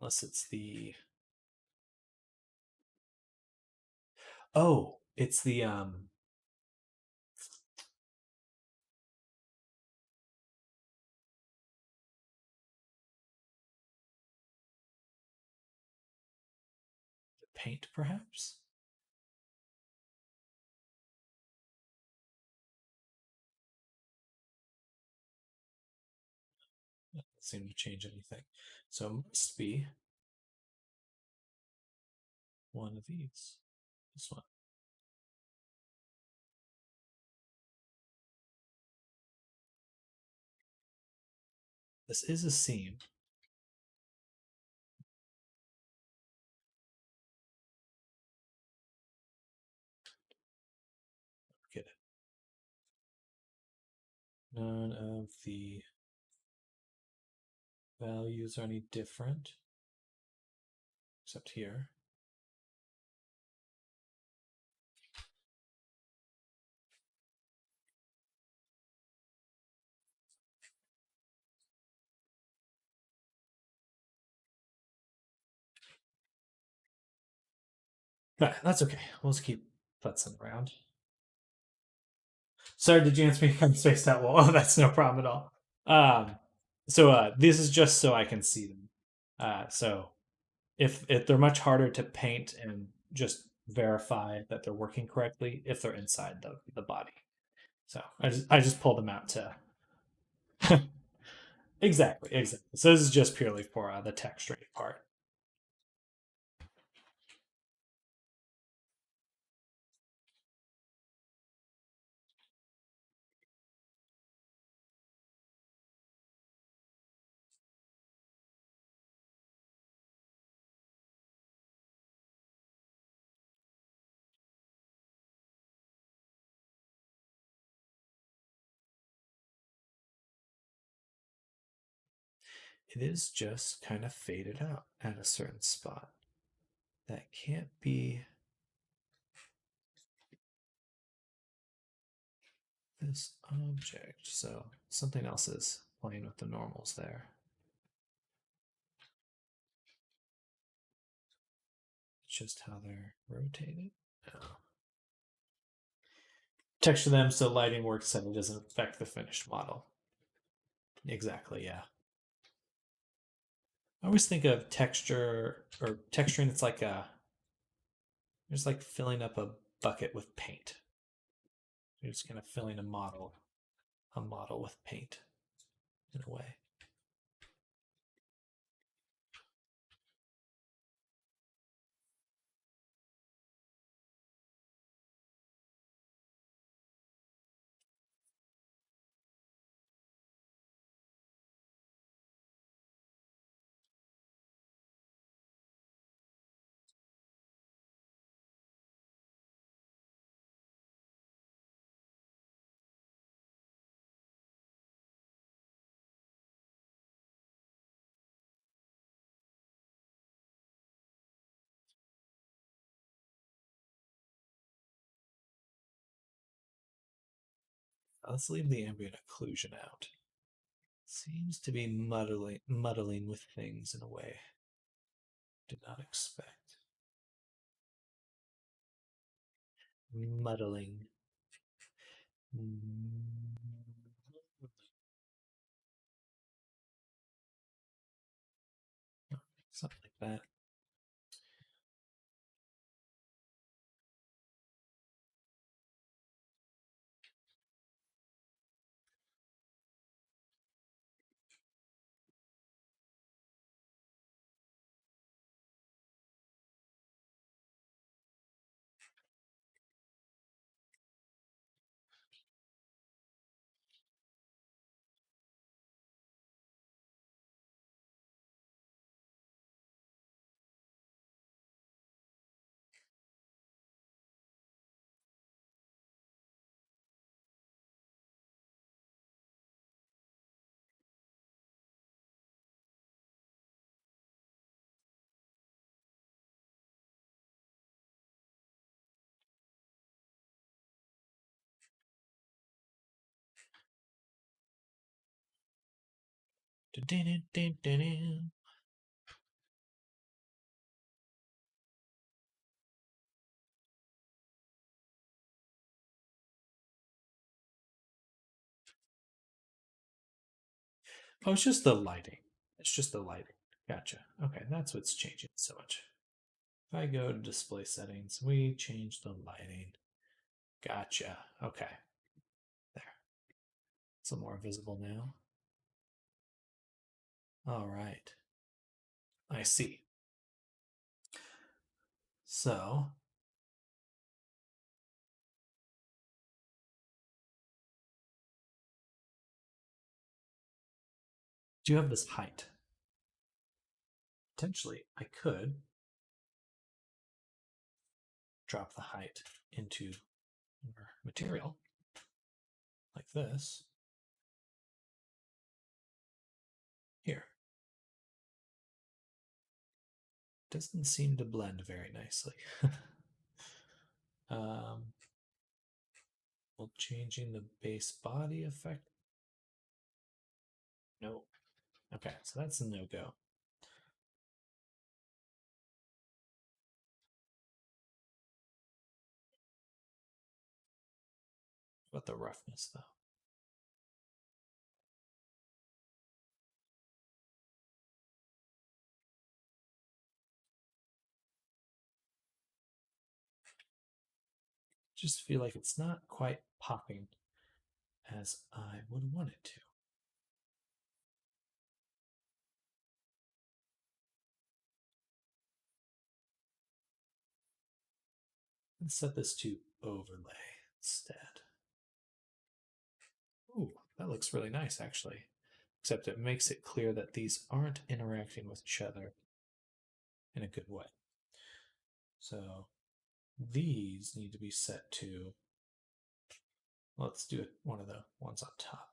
Unless it's the. Oh, it's paint, perhaps? That doesn't seem to change anything. So it must be one of these. This one. This is a seam. Get it. None of the values are any different, except here. But that's okay. We'll just keep futzing around. Sorry, did you answer me? I'm spaced out. Well, oh, that's no problem at all. This is just so I can see them. So if they're much harder to paint and just verify that they're working correctly if they're inside the body. So I just pulled them out to exactly. So this is just purely for the texturing part. It is just kind of faded out at a certain spot. That can't be this object. So something else is playing with the normals there. It's just how they're rotated. Oh. Texture them so lighting works and it doesn't affect the finished model. Exactly, yeah. I always think of texture or texturing. It's like it's like filling up a bucket with paint. You're just kind of filling a model with paint in a way. Let's leave the ambient occlusion out. Seems to be muddling with things in a way did not expect. Muddling. Something like that. Oh, it's just the lighting. It's just the lighting. Gotcha. Okay, that's what's changing so much. If I go to display settings, we change the lighting. Gotcha. Okay. There. It's a little more visible now. All right. I see. So, do you have this height? Potentially, I could drop the height into our material like this. Here. Doesn't seem to blend very nicely. um, well, changing the base body effect. No. Okay, so that's a no-go. What about the roughness, though? Just feel like it's not quite popping as I would want it to. Let's set this to overlay instead. Ooh, that looks really nice, actually. Except it makes it clear that these aren't interacting with each other in a good way. So these need to be set to, let's do it one of the ones on top.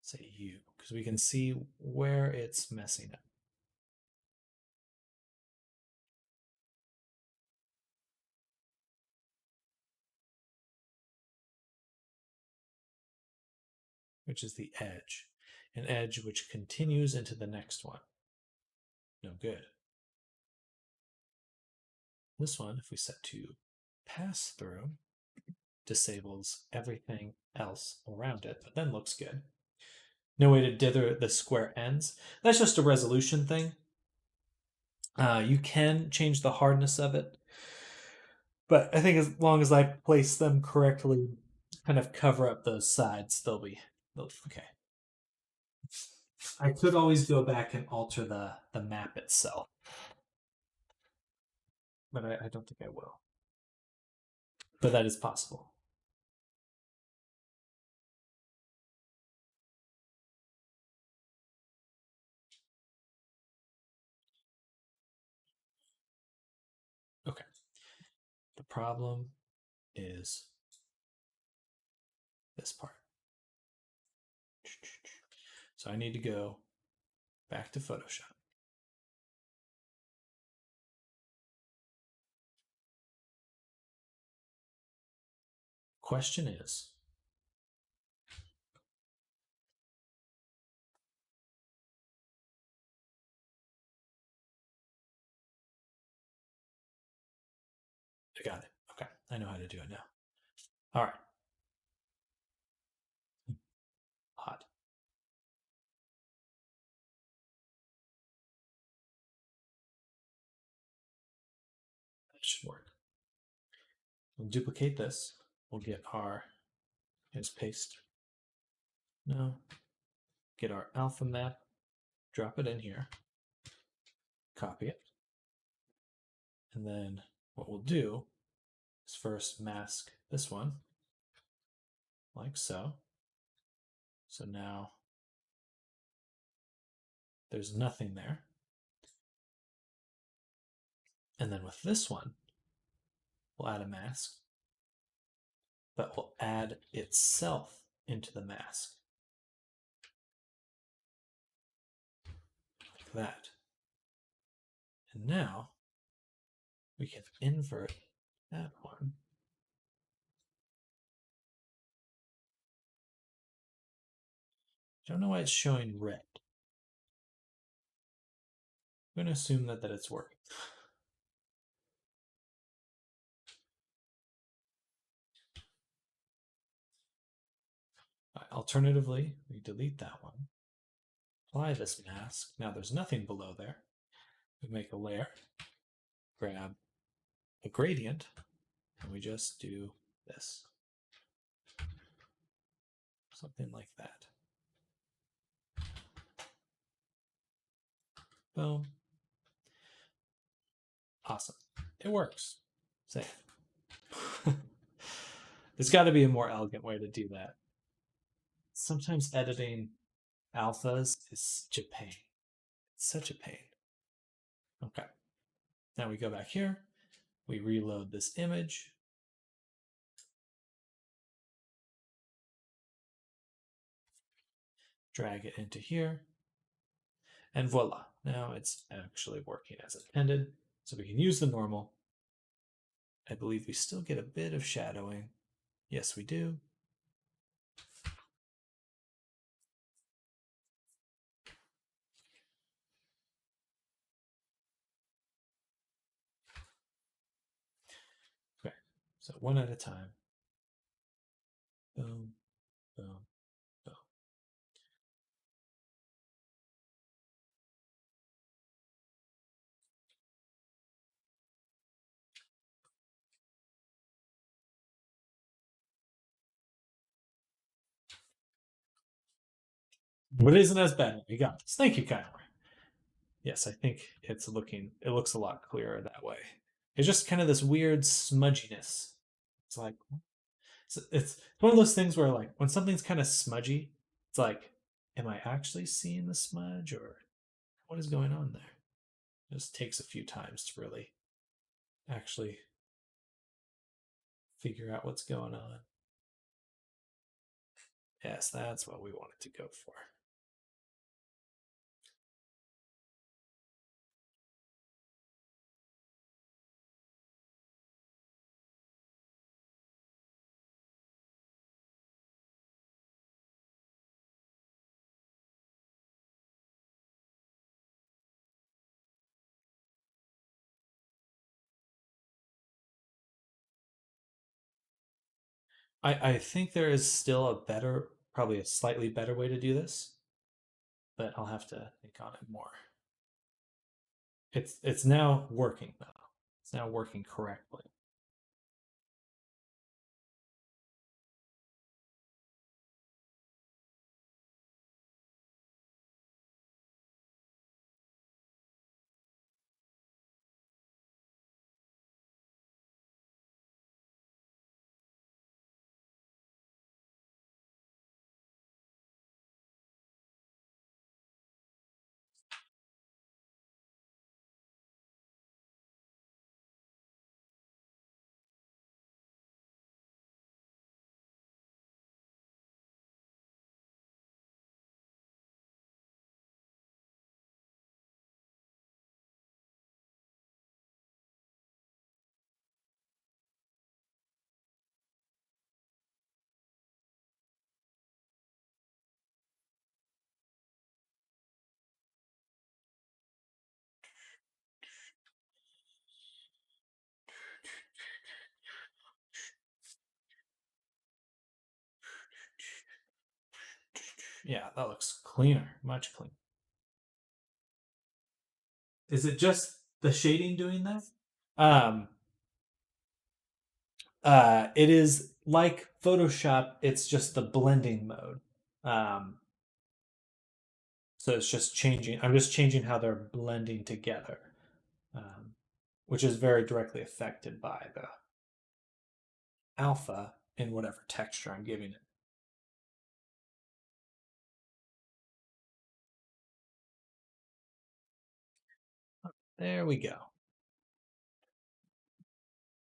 Say U, because we can see where it's messing up. Which is the edge. An edge which continues into the next one. No good. This one, if we set to pass through, disables everything else around it, but then looks good. No way to dither the square ends. That's just a resolution thing. You can change the hardness of it, but I think as long as I place them correctly, kind of cover up those sides, they'll be okay. I could always go back and alter the map itself, but I don't think I will. But that is possible. Okay. The problem is this part. So I need to go back to Photoshop. Question is, I got it. Okay, I know how to do it now. All right. Hot. That should work. We'll duplicate this. We'll get our, here's paste. No. Get our alpha map, drop it in here, copy it. And then what we'll do is first mask this one, like so. So now there's nothing there. And then with this one, we'll add a mask, but we'll add itself into the mask. Like that. And now we can invert that one. I don't know why it's showing red. I'm going to assume that it's working. Alternatively, we delete that one. Apply this mask. Now there's nothing below there. We make a layer, grab a gradient, and we just do this. Something like that. Boom. Awesome. It works. Save. There's got to be a more elegant way to do that. Sometimes editing alphas is such a pain. It's such a pain. Okay. Now we go back here. We reload this image. Drag it into here. And voila. Now it's actually working as intended. So we can use the normal. I believe we still get a bit of shadowing. Yes, we do. Okay, so one at a time. Boom, boom, boom. But it isn't as bad. We got this. Thank you, Kyle. Yes, I think it looks a lot clearer that way. It's just kind of this weird smudginess. It's like, it's one of those things where, like, when something's kind of smudgy, it's like, am I actually seeing the smudge, or what is going on there? It just takes a few times to really actually figure out what's going on. Yes, that's what we wanted to go for. I think there is still a better, probably a slightly better way to do this, but I'll have to think on it more. It's now working though. It's now working correctly. Yeah, that looks cleaner, much cleaner. Is it just the shading doing that? Um, it is like Photoshop. It's just the blending mode. Um, so it's just changing. I'm just changing how they're blending together, um, which is very directly affected by the alpha in whatever texture I'm giving it. There we go.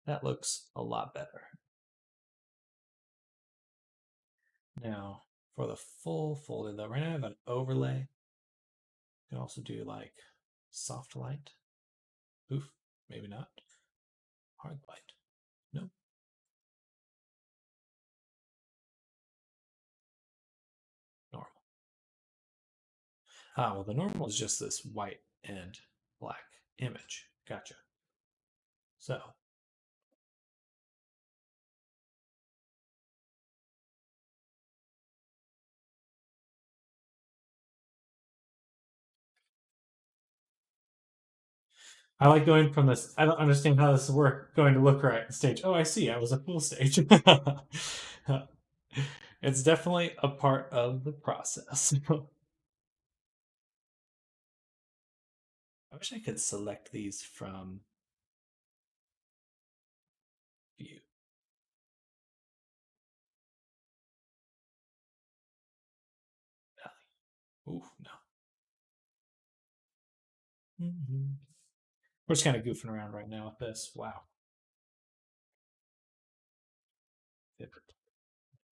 That looks a lot better. Now, for the full folder, though, right now I have an overlay. You can also do like soft light. Oof, maybe not. Hard light. Nope. Normal. Ah, well, the normal is just this white and black image. Gotcha. So I like going from this. I don't understand how this is going to look right stage. Oh, I see. I was a full stage. It's definitely a part of the process. I wish I could select these from view. Ooh, no. We're just kind of goofing around right now with this. Wow.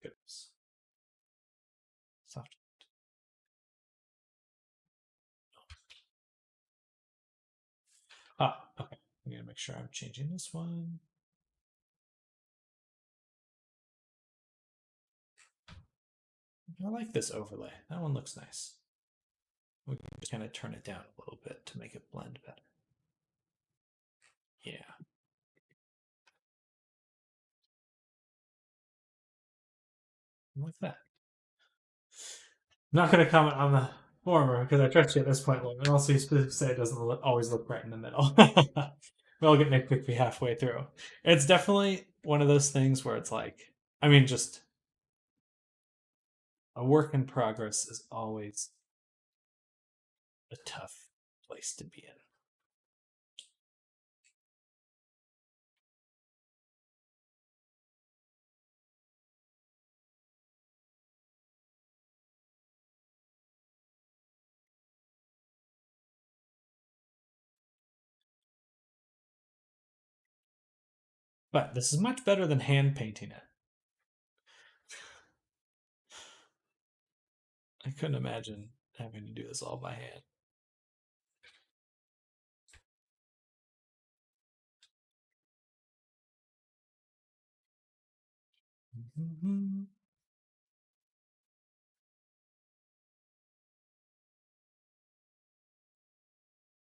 Goodness. Soft. Ah, okay. I'm gonna make sure I'm changing this one. I like this overlay. That one looks nice. We can just kind of turn it down a little bit to make it blend better. Yeah. Like that. I'm not going to comment on the former because I trust you at this point, and also you specifically say it doesn't always look right in the middle. We all get nitpicky halfway through. It's definitely one of those things where it's like, I mean, just a work in progress is always a tough place to be in. But this is much better than hand painting it. I couldn't imagine having to do this all by hand.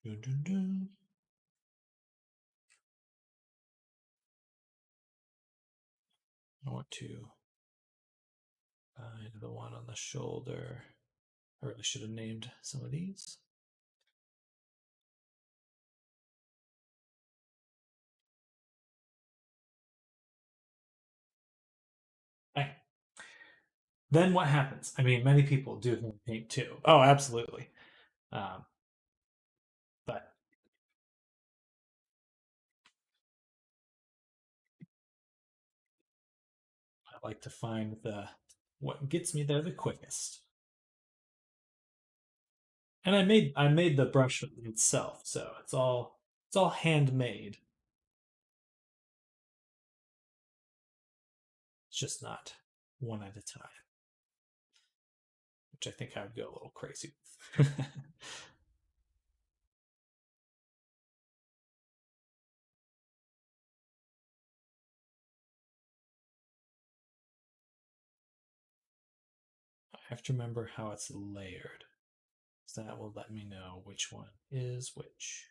Dun, dun, dun. I want to find the one on the shoulder. I really should have named some of these. Okay. Then what happens? I mean, many people do hand paint too. Oh, absolutely. Um, but I like to find the what gets me there the quickest. And I made the brush itself, so it's all handmade. It's just not one at a time, which I think I would go a little crazy with. I have to remember how it's layered. So that will let me know which one is which.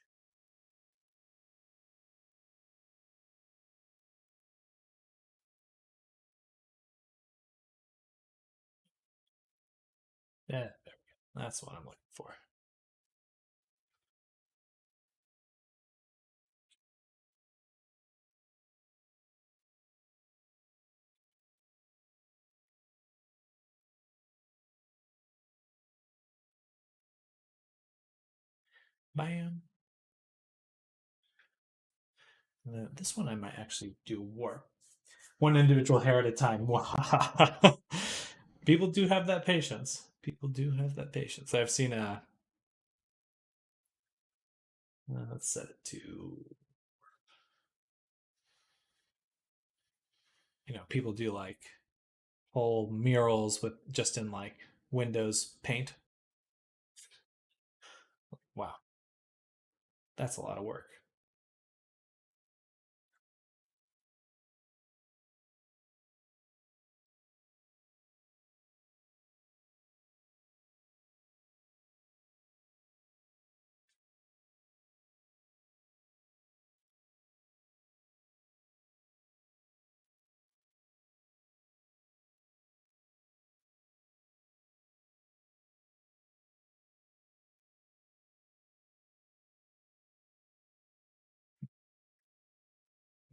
Yeah, there we go. That's what I'm looking for. Bam. This one I might actually do warp. One individual hair at a time. People do have that patience. People do have that patience. I've seen let's set it to, people do like whole murals with just in like Windows Paint. Wow, that's a lot of work.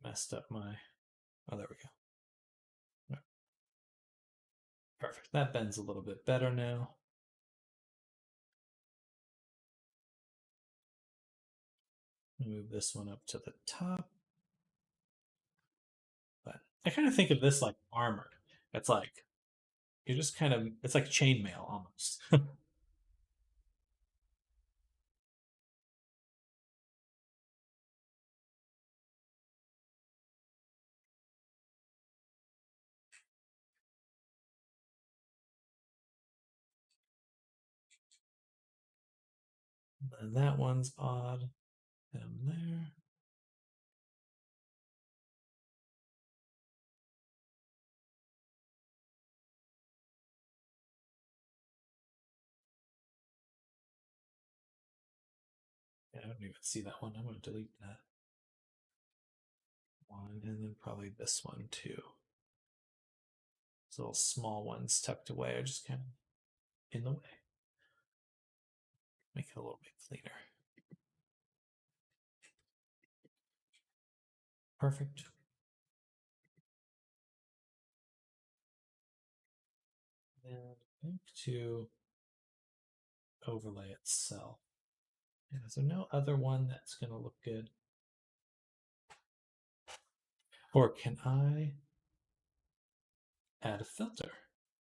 Messed up my. Oh, there we go. Perfect. That bends a little bit better now. Move this one up to the top. But I kind of think of this like armor. It's like you just kind of it's like chainmail almost. And that one's odd. Them there. Yeah, I don't even see that one. I'm going to delete that one, and then probably this one too. Those little small ones tucked away are just kind of in the way. Make it a little bit cleaner. Perfect. Then back to overlay itself. Yeah, is there no other one that's going to look good? Or can I add a filter?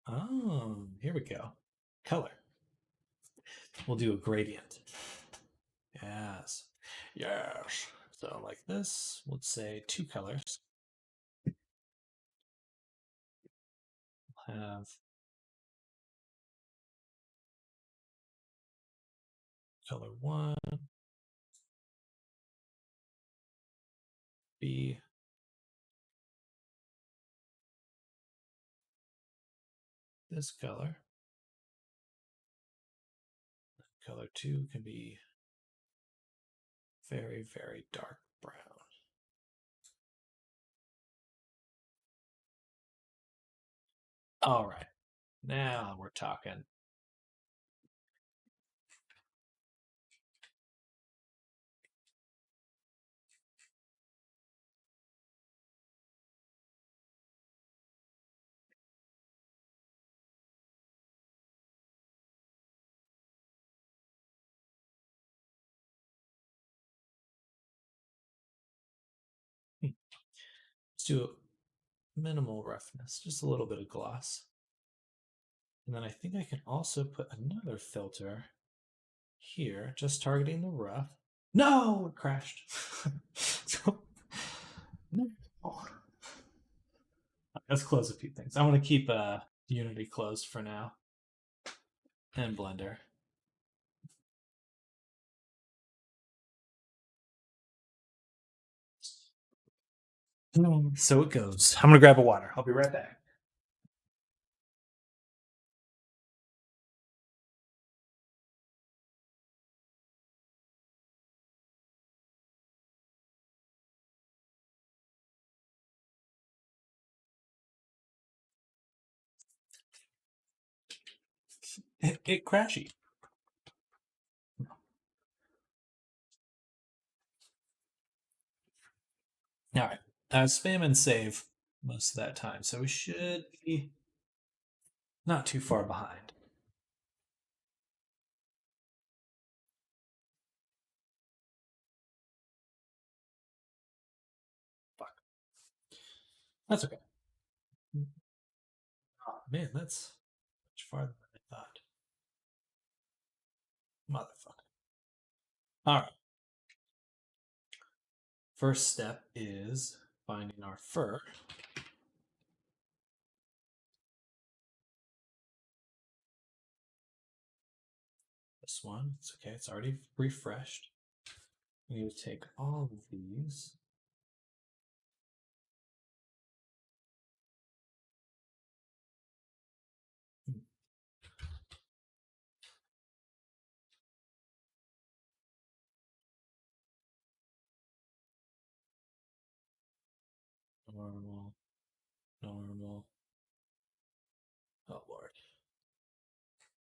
Oh, here we go. Color. We'll do a gradient. Yes. Yes. So like this, let's say two colors. Have color one, be this color. Color two can be very, very dark brown. All right. Now we're talking. Let's do minimal roughness, just a little bit of gloss. And then I think I can also put another filter here, just targeting the rough. No, it crashed. No. Let's close a few things. I want to keep Unity closed for now, and Blender. So it goes. I'm gonna grab a water. I'll be right back. It crashy. All right. Spam and save most of that time, so we should be not too far behind. Fuck. That's okay. Oh, man, that's much farther than I thought. Motherfucker. All right. First step is finding our fur. This one. It's okay. It's already refreshed. We need to take all of these. Normal. Normal. Oh, Lord.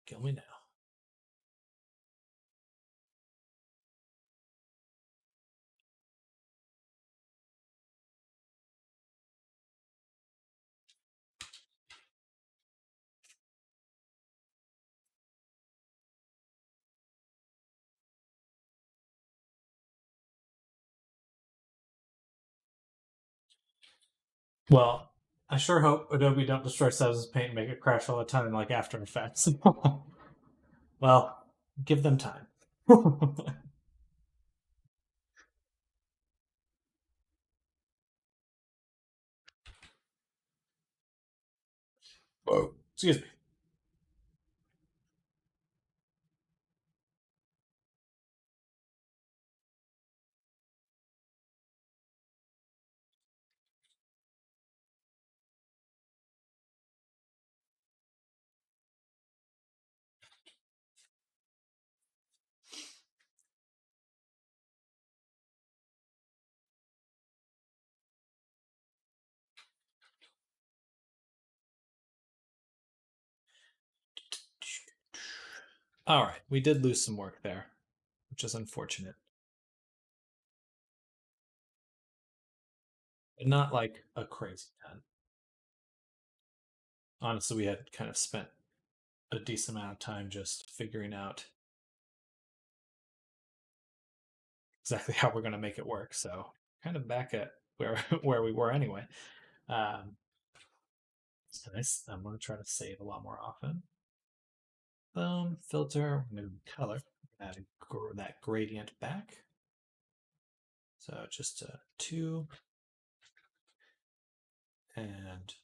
Kill me now. Well, I sure hope Adobe don't destroy Substance Paint and make it crash all the time like After Effects. Well, give them time. Whoa. Excuse me. All right, we did lose some work there, which is unfortunate. But not like a crazy ton. Honestly, we had kind of spent a decent amount of time just figuring out exactly how we're going to make it work. So kind of back at where where we were anyway. Um, it's nice. I'm going to try to save a lot more often. Boom, filter, new color. Add that gradient back. So just two, and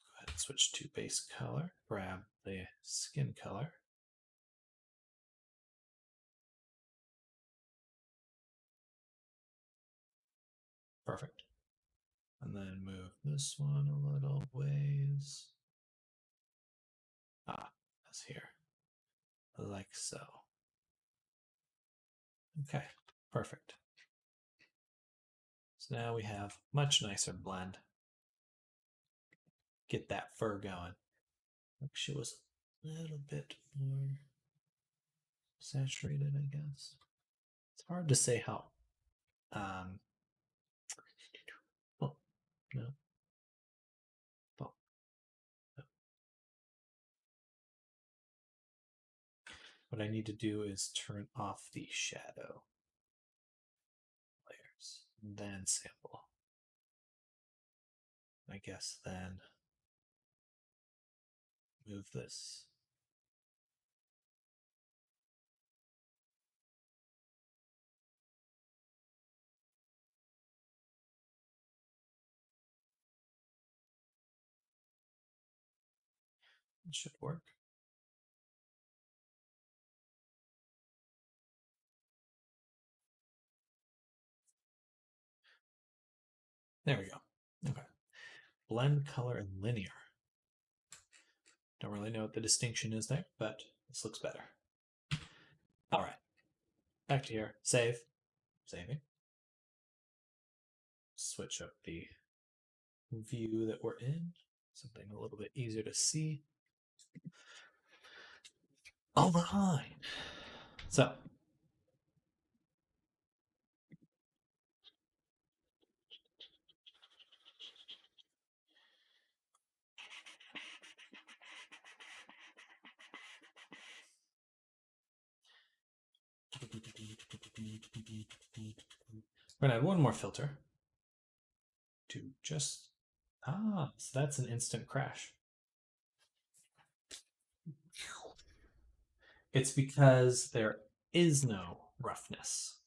go ahead and switch to base color. Grab the skin color. Perfect. And then move this one a little ways. That's here. Like so. Okay, perfect. So now we have much nicer blend. Get that fur going. Wish it was a little bit more saturated, I guess. It's hard to say how. Um, oh, no. Oh, no. What I need to do is turn off the shadow layers, then sample. I guess then move this. It should work. There we go. Okay. Blend, color, and linear. Don't really know what the distinction is there, but this looks better. All right. Back to here. Save. Saving. Switch up the view that we're in. Something a little bit easier to see. All right. So, we're gonna add one more filter to just so that's an instant crash. It's because there is no roughness.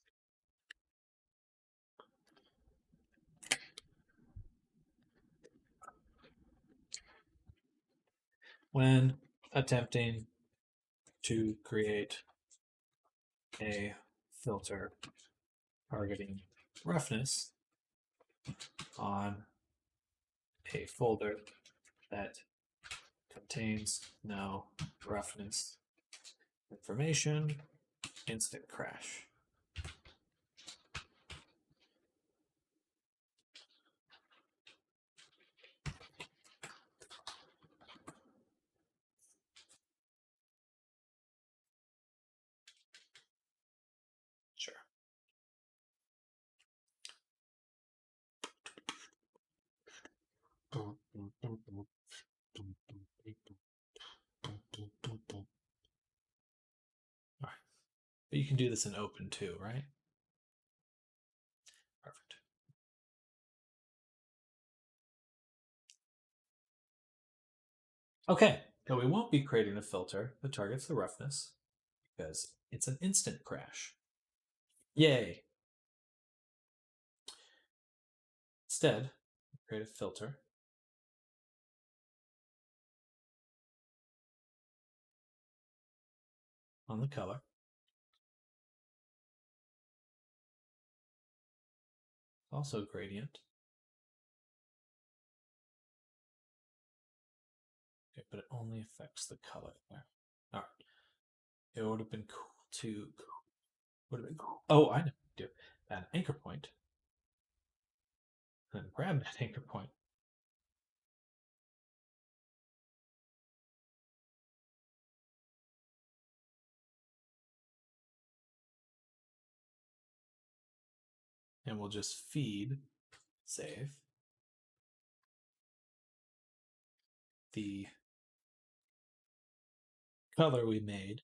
When attempting to create a filter targeting roughness on a folder that contains no roughness information, instant crash. Sure. All right. But you can do this in open too, right? Perfect. Okay, now we won't be creating a filter that targets the roughness because it's an instant crash. Yay! Instead, create a filter on the color. Also gradient. Okay, but it only affects the color there. All right. It would have been cool to. Would have been cool. Oh, I know. Do add an anchor point. And grab that anchor point. And we'll just feed, save, the color we made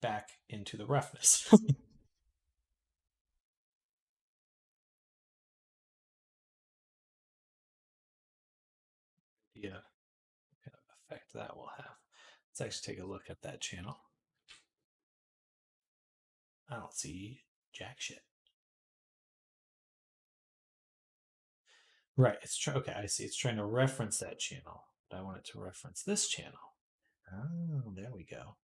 back into the roughness. The kind of effect that will have. Let's actually take a look at that channel. I don't see jack shit. Right, it's okay, I see. It's trying to reference that channel, but I want it to reference this channel. Oh, there we go.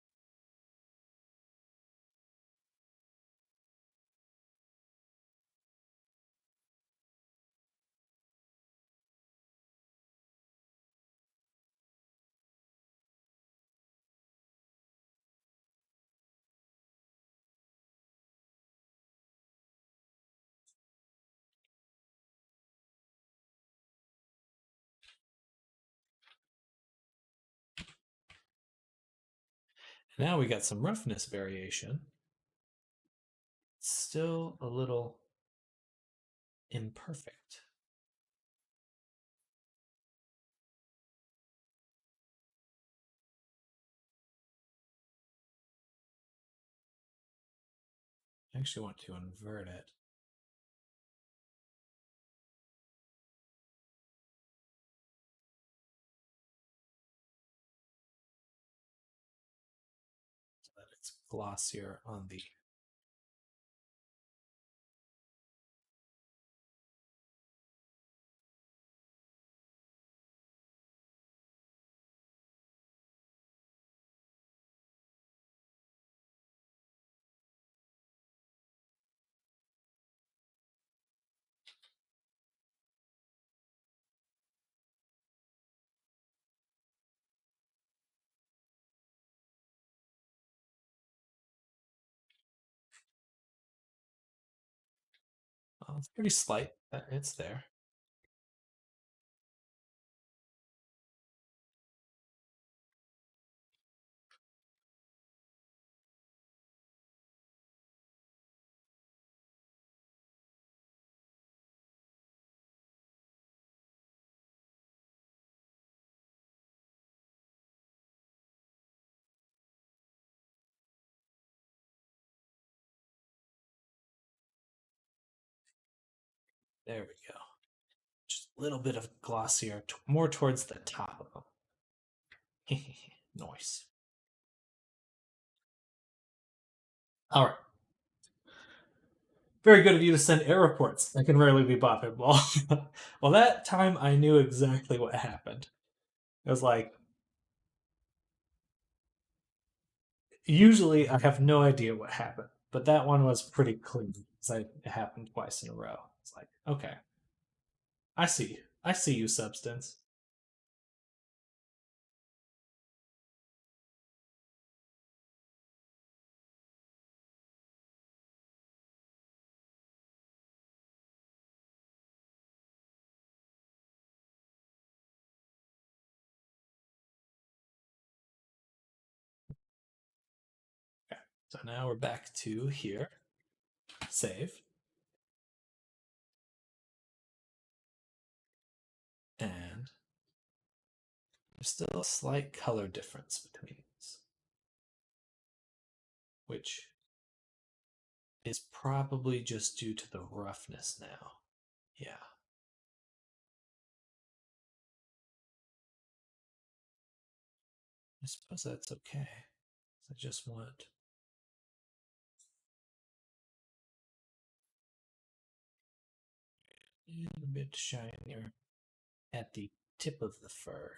Now we got some roughness variation. Still a little imperfect. I actually want to invert it. So that it's glossier on the it's pretty slight, but it's there. There we go. Just a little bit of glossier, more towards the top of them. Nice. All right. Very good of you to send error reports. That can rarely be bothered. Well, that time I knew exactly what happened. It was like, usually I have no idea what happened, but that one was pretty clean because it happened twice in a row. It's like, okay, I see. I see you, substance. Okay, so now we're back to here. Save. And there's still a slight color difference between these, which is probably just due to the roughness now. Yeah. I suppose that's okay. I just want a little bit shinier at the tip of the fur.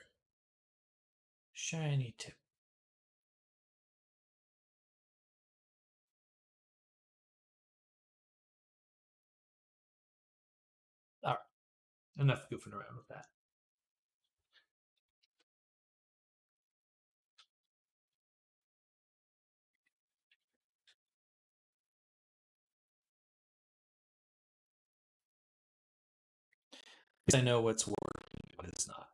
Shiny tip. All right, enough goofing around with that. Because I know what's working, what it's not.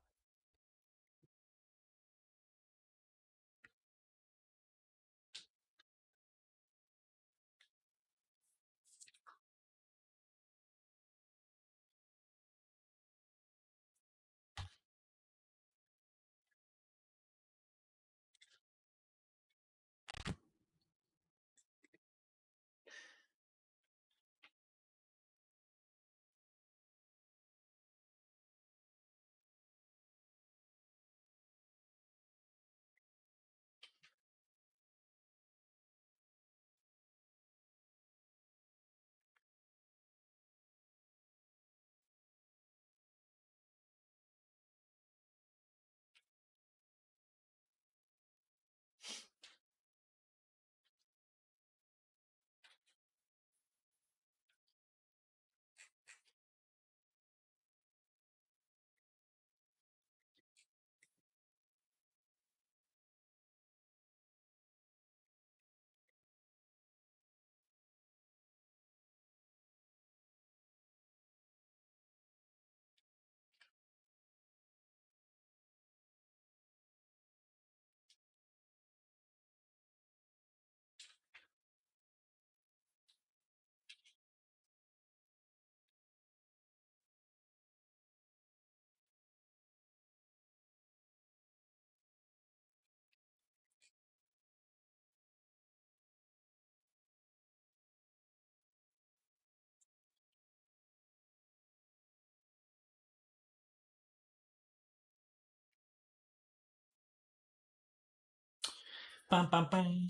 Bum, bum, bum.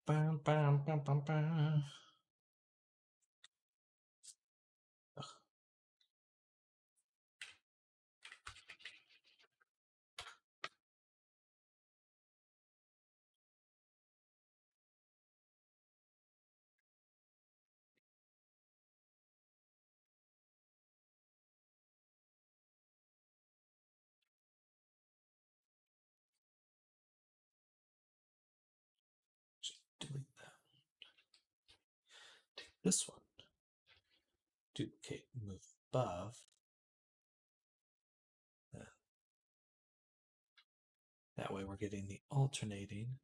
Bum, bum, bum, bum, bum. Just delete that. Take this one. Duplicate, move above. That way we're getting the alternating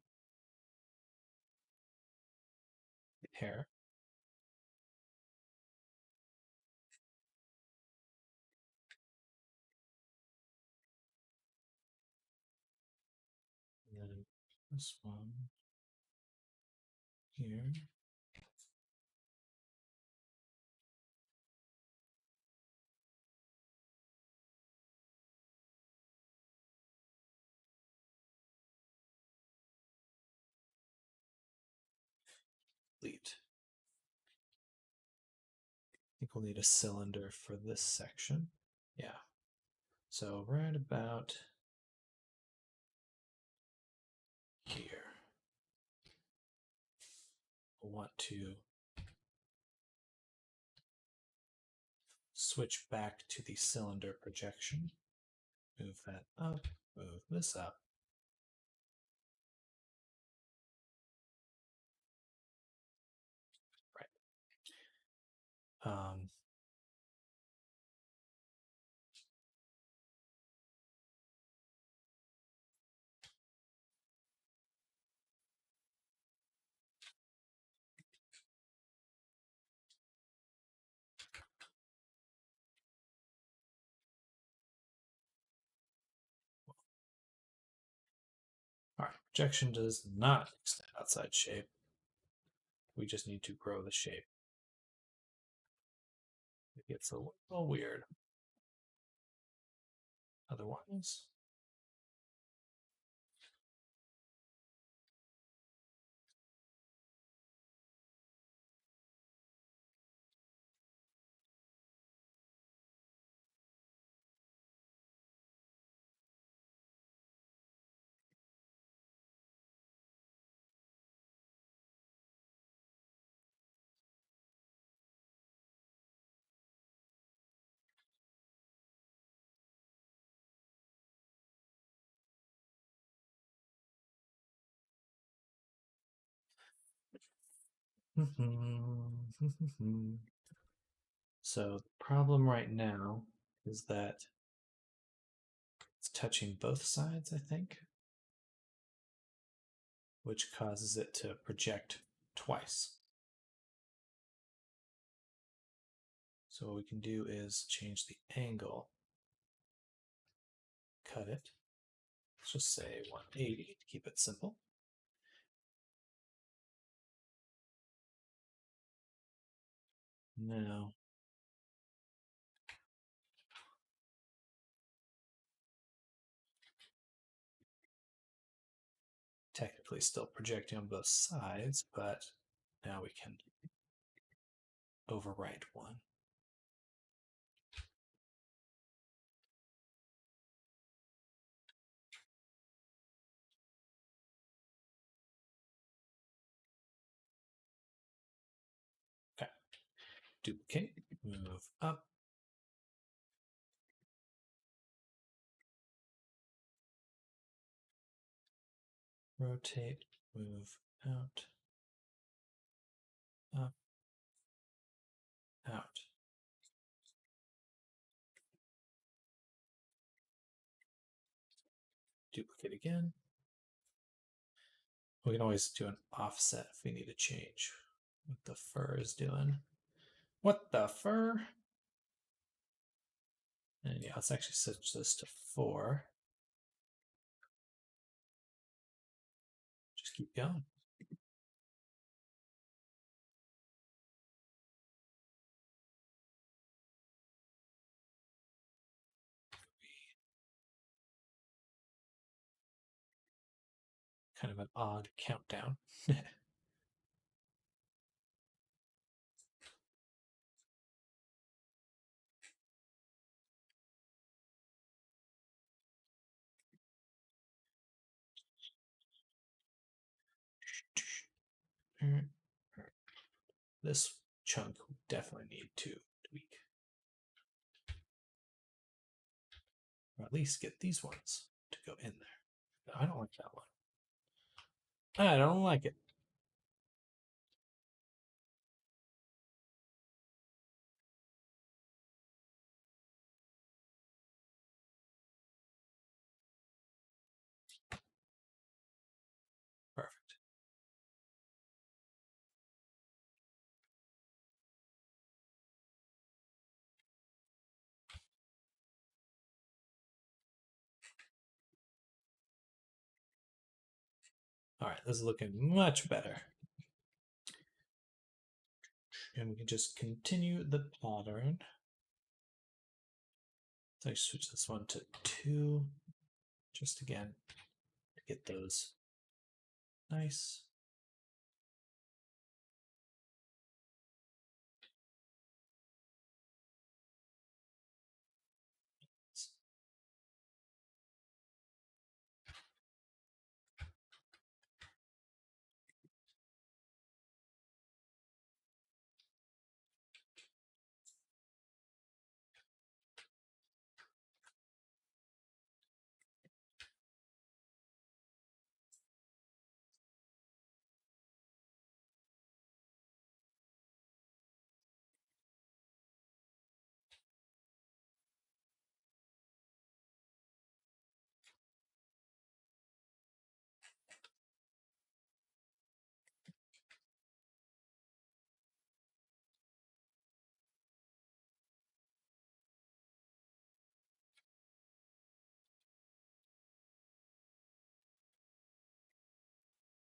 hair. And then this one here. Delete. I think we'll need a cylinder for this section. Yeah. So right about here, we'll want to switch back to the cylinder projection. Move that up, move this up. Right. All right, projection does not extend outside shape. We just need to grow the shape. It gets a little weird. Otherwise, So the problem right now is that it's touching both sides, I think, which causes it to project twice. So what we can do is change the angle, cut it. Let's just say 180 to keep it simple. Now, technically still projecting on both sides, but now we can overwrite one. Okay. Duplicate, move up. Rotate, move out, up, out. Duplicate again. We can always do an offset if we need to change what the fur is doing. What the fur? And yeah, let's actually switch this to 4. Just keep going. Kind of an odd countdown. This chunk we definitely need to tweak. Or at least get these ones to go in there. I don't like that one. I don't like it. Perfect. All right, this is looking much better. And we can just continue the pattern. So I switch this one to 2, just again to get those nice.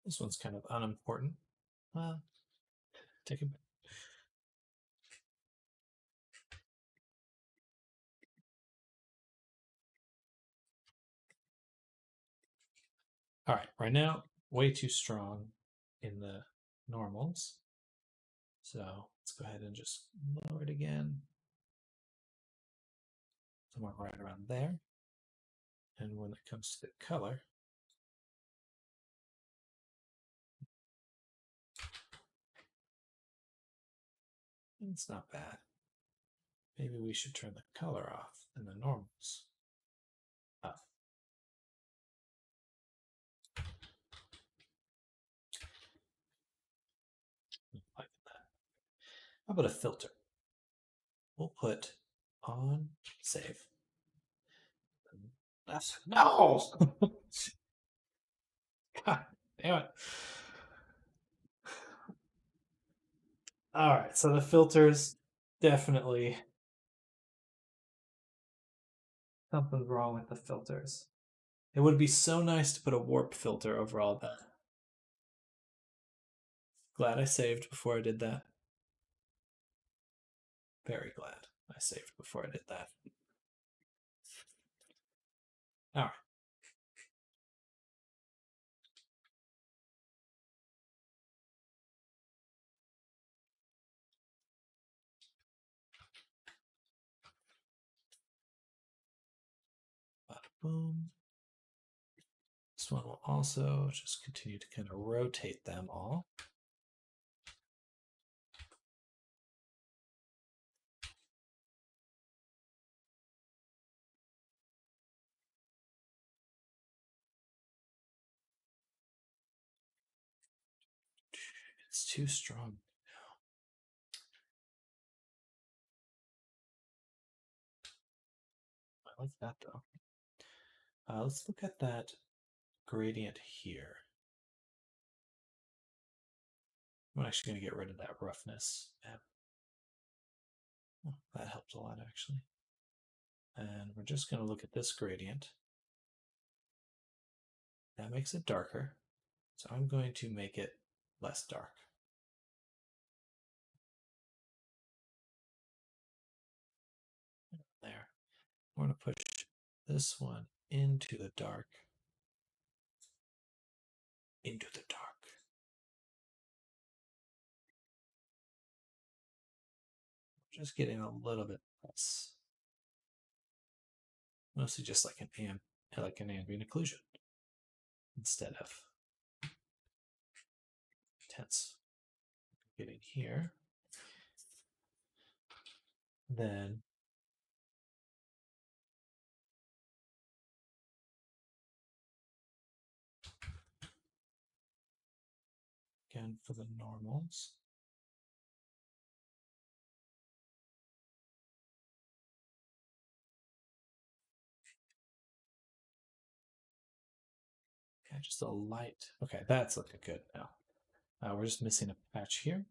This one's kind of unimportant. Well, take it back. All right, right now, way too strong in the normals. So let's go ahead and just lower it again. Somewhere right around there. And when it comes to the color, it's not bad. Maybe we should turn the color off in the normals. Up. How about a filter? We'll put on save. No! God damn it. All right, so the filters definitely something's wrong with the filters. It would be so nice to put a warp filter over all that. Glad I saved before I did that. Very glad I saved before I did that. All right. Boom. This one will also just continue to kind of rotate them all. It's too strong. I like that though. Let's look at that gradient here. I'm actually going to get rid of that roughness. Oh, that helps a lot actually. And we're just going to look at this gradient. That makes it darker. So I'm going to make it less dark. There. We're going to push this one into the dark. Into the dark. Just getting a little bit less. Mostly just like an ambient occlusion instead of intense. Getting here. Then again for the normals. Okay, just a light. Okay, that's looking good now. We're just missing a patch here.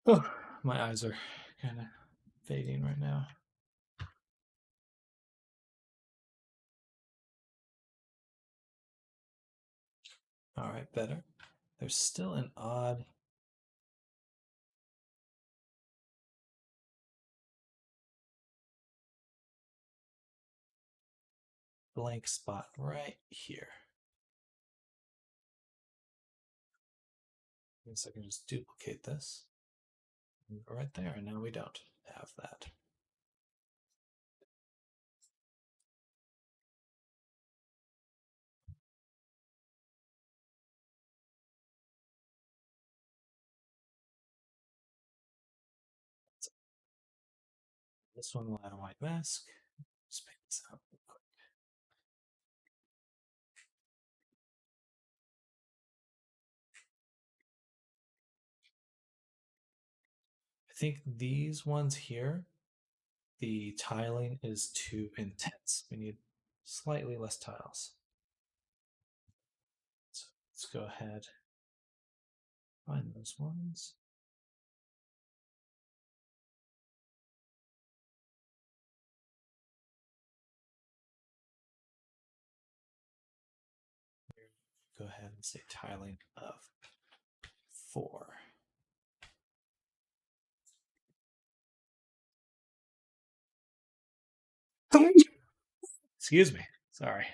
Oh, my eyes are kind of fading right now. All right, better. There's still an odd blank spot right here. So I can just duplicate this right there, and now we don't have that. This one will add a white mask. Just pick this out real quick. I think these ones here, the tiling is too intense. We need slightly less tiles. So let's go ahead, find those ones. Go ahead and say tiling of 4. Excuse me. Sorry.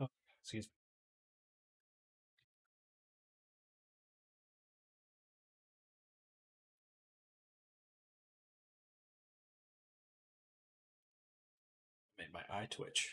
Oh, excuse me. Made my eye twitch.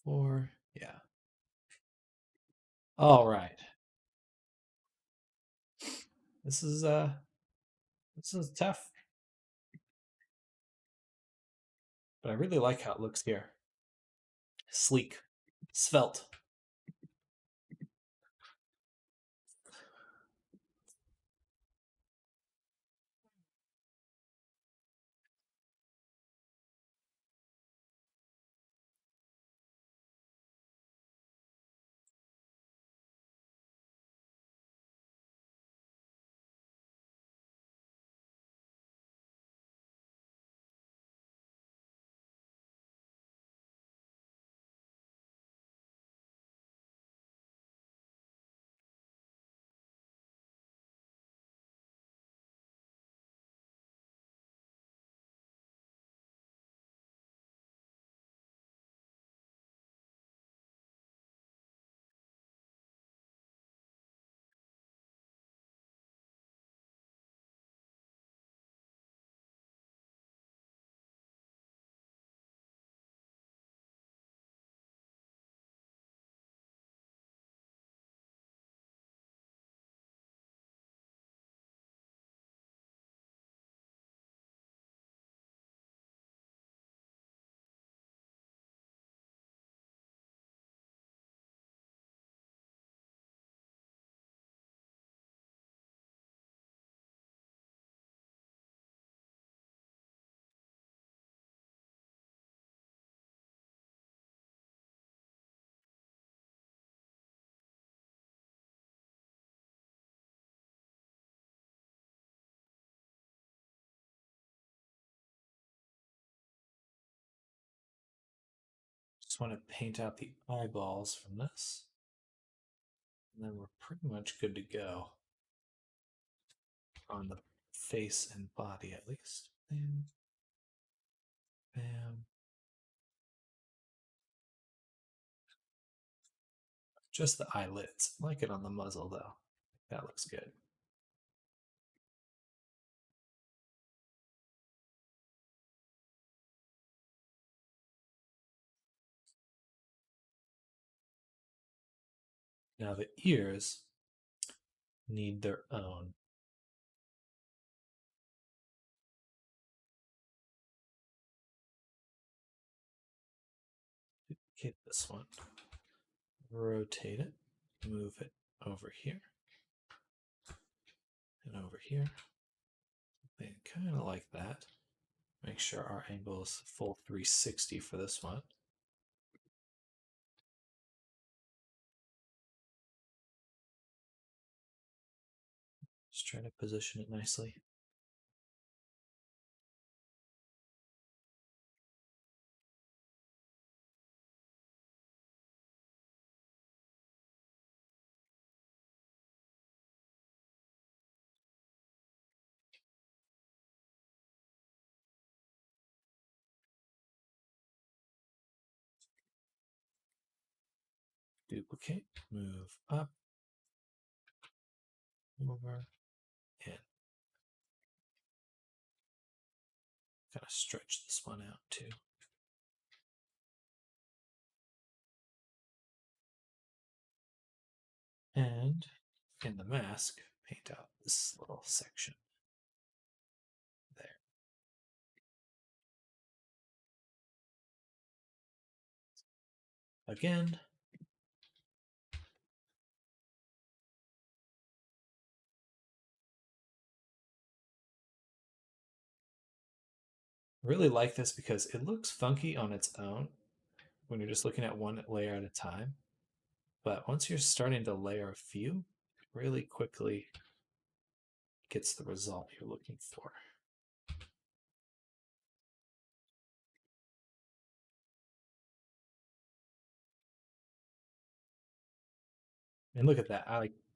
Four. Yeah. All right. This is tough. But I really like how it looks here. Sleek. Svelte. Just want to paint out the eyeballs from this. And then we're pretty much good to go on the face and body at least. Bam. Bam. Just the eyelids. I like it on the muzzle though. That looks good. Now the ears need their own. Hit this one. Rotate it. Move it over here. And over here. And kind of like that. Make sure our angle is full 360 for this one. Just try to position it nicely. Duplicate, move up, over, and kind of stretch this one out too. And in the mask, paint out this little section there. Again. I really like this because it looks funky on its own when you're just looking at one layer at a time. But once you're starting to layer a few, it really quickly gets the result you're looking for. And look at that.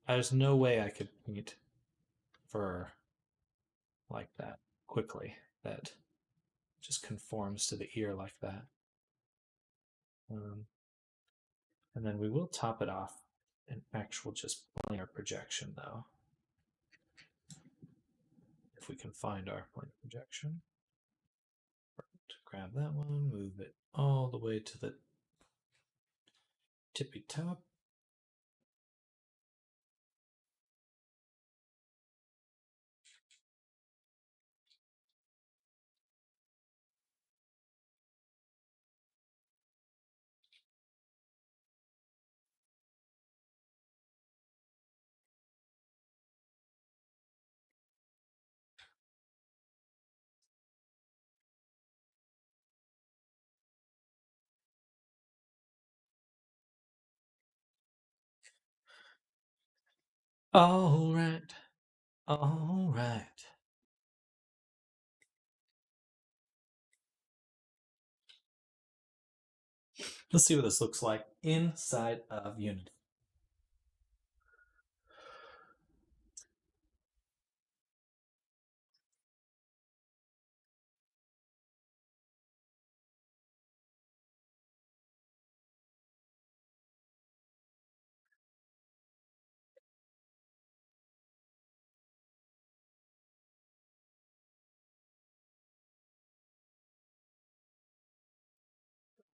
There's no way I could paint fur like that quickly. That just conforms to the ear like that. And then we will top it off an actual just planar projection though. If we can find our planar projection. Grab that one, move it all the way to the tippy top. All right. All right. Let's see what this looks like inside of Unity.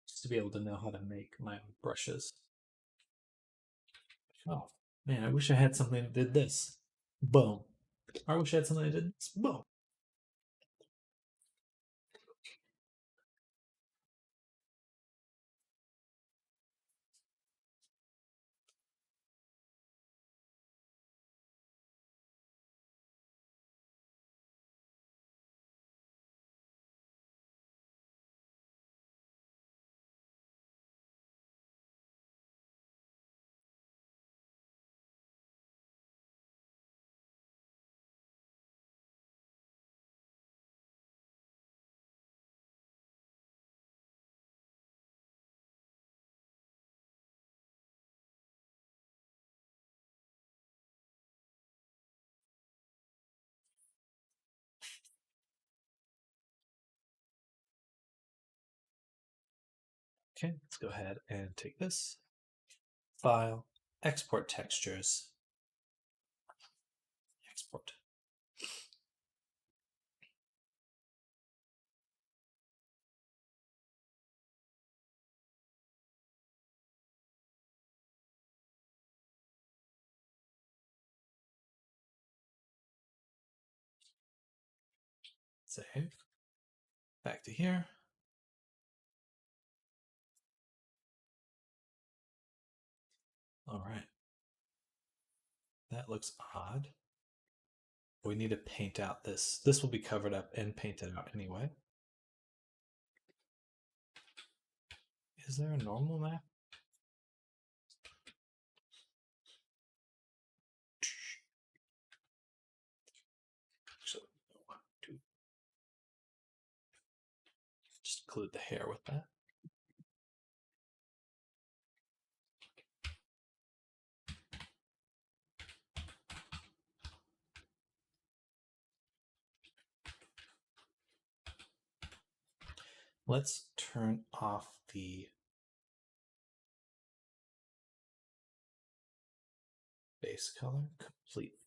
Just to be able to know how to make my own brushes. Oh, man, I wish I had something that did this. Boom. Or I wish I had something that did this. Boom. Okay, let's go ahead and take this. File, export textures. Export. Save. Back to here. All right. That looks odd. We need to paint out this. This will be covered up and painted out anyway. Is there a normal map? Actually, one, two. Just include the hair with that. Let's turn off the base color completely.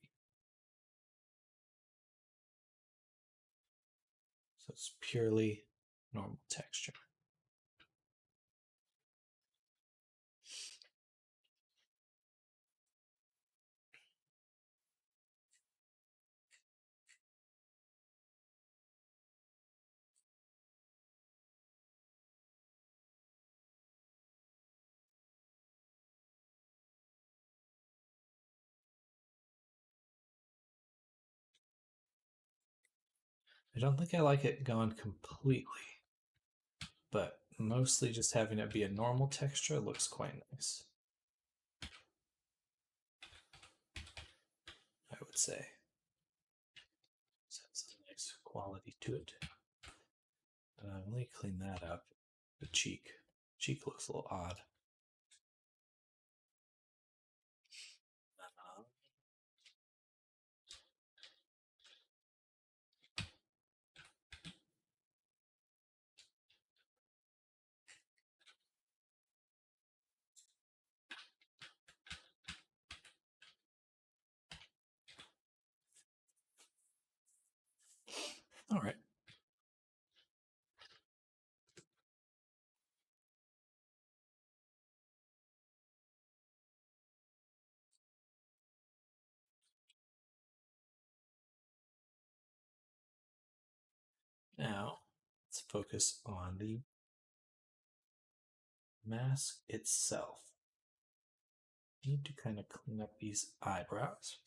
So it's purely normal texture. I don't think I like it gone completely, but mostly just having it be a normal texture looks quite nice, I would say. So it's a nice quality to it. Let me clean that up. The cheek looks a little odd. All right. Now, let's focus on the mask itself. Need to kind of clean up these eyebrows.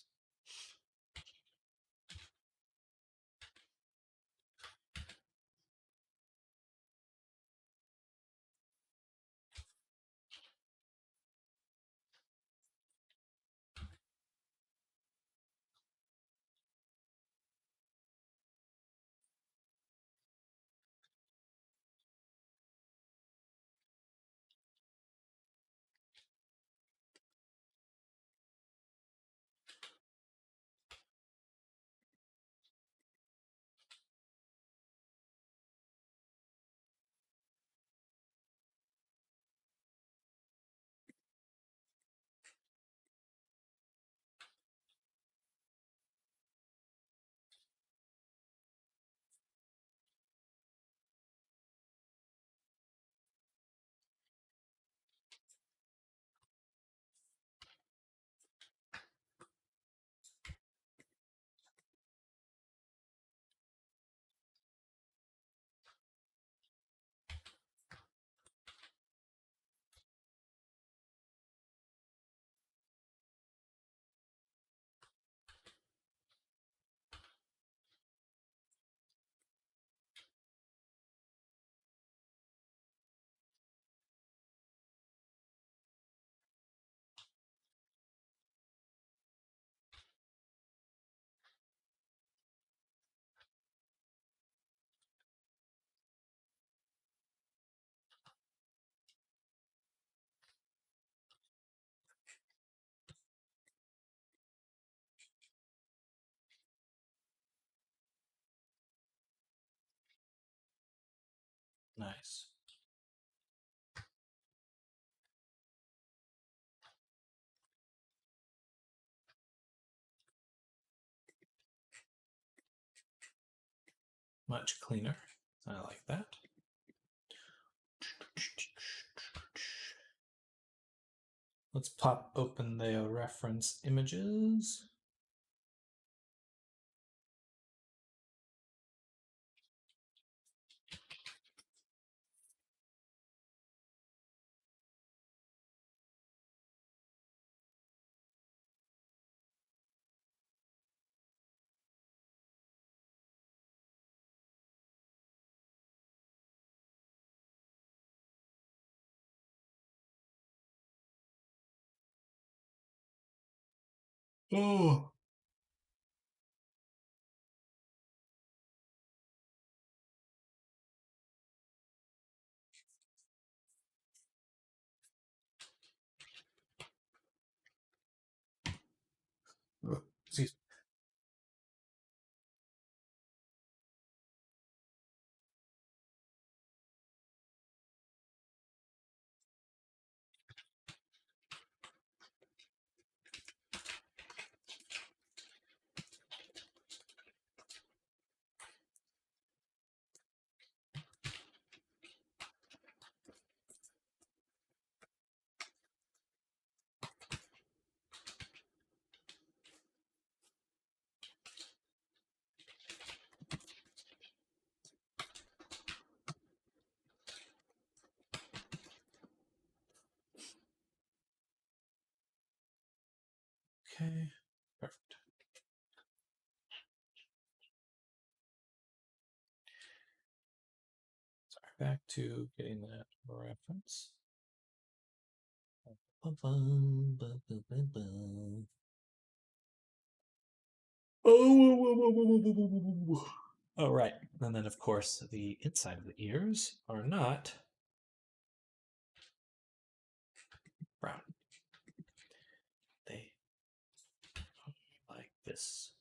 Nice. Much cleaner. I like that. Let's pop open the reference images. Oh. Excuse me. Perfect. Sorry, back to getting that reference. Oh, right. And then, of course, the inside of the ears are not brown. They are like this.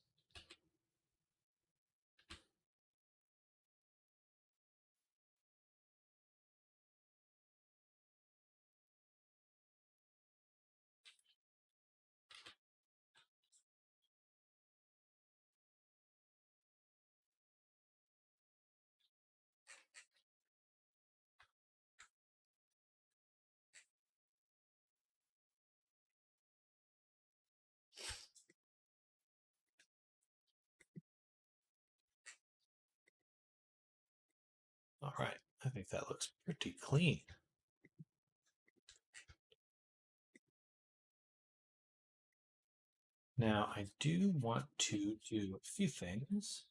All right. I think that looks pretty clean. Now, I do want to do a few things.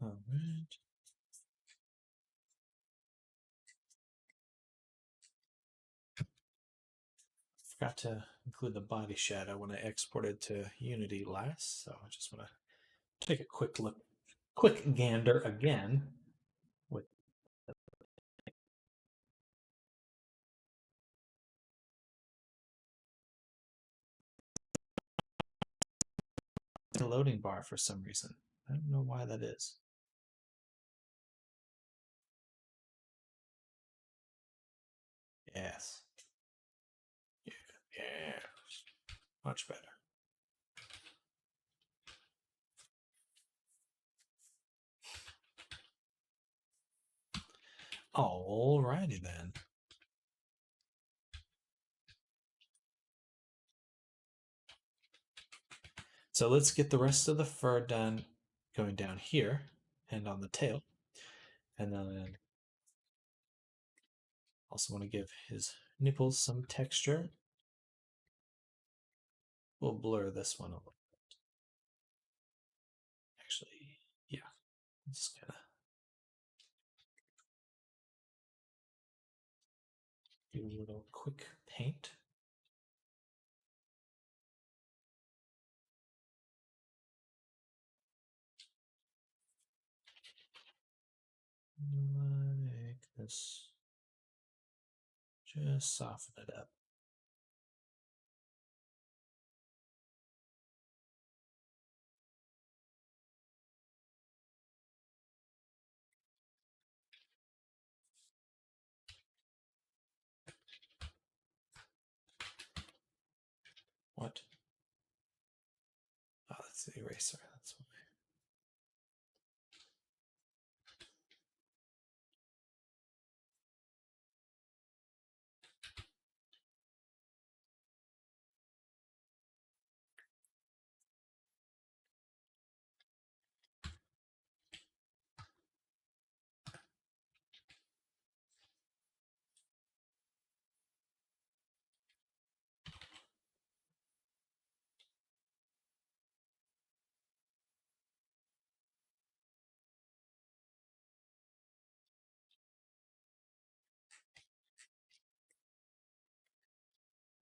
All right. Forgot to include the body shadow when I exported to Unity last, so I just want to take a quick look, quick gander again with the loading bar for some reason. I don't know why that is. Yes. Yeah. Yeah. Much better. Alrighty then. So let's get the rest of the fur done going down here and on the tail. And then also want to give his nipples some texture. We'll blur this one a little bit. Actually, yeah. Just kind of do a little quick paint. Like this. Just soften it up. What? Oh, that's the eraser. That's why.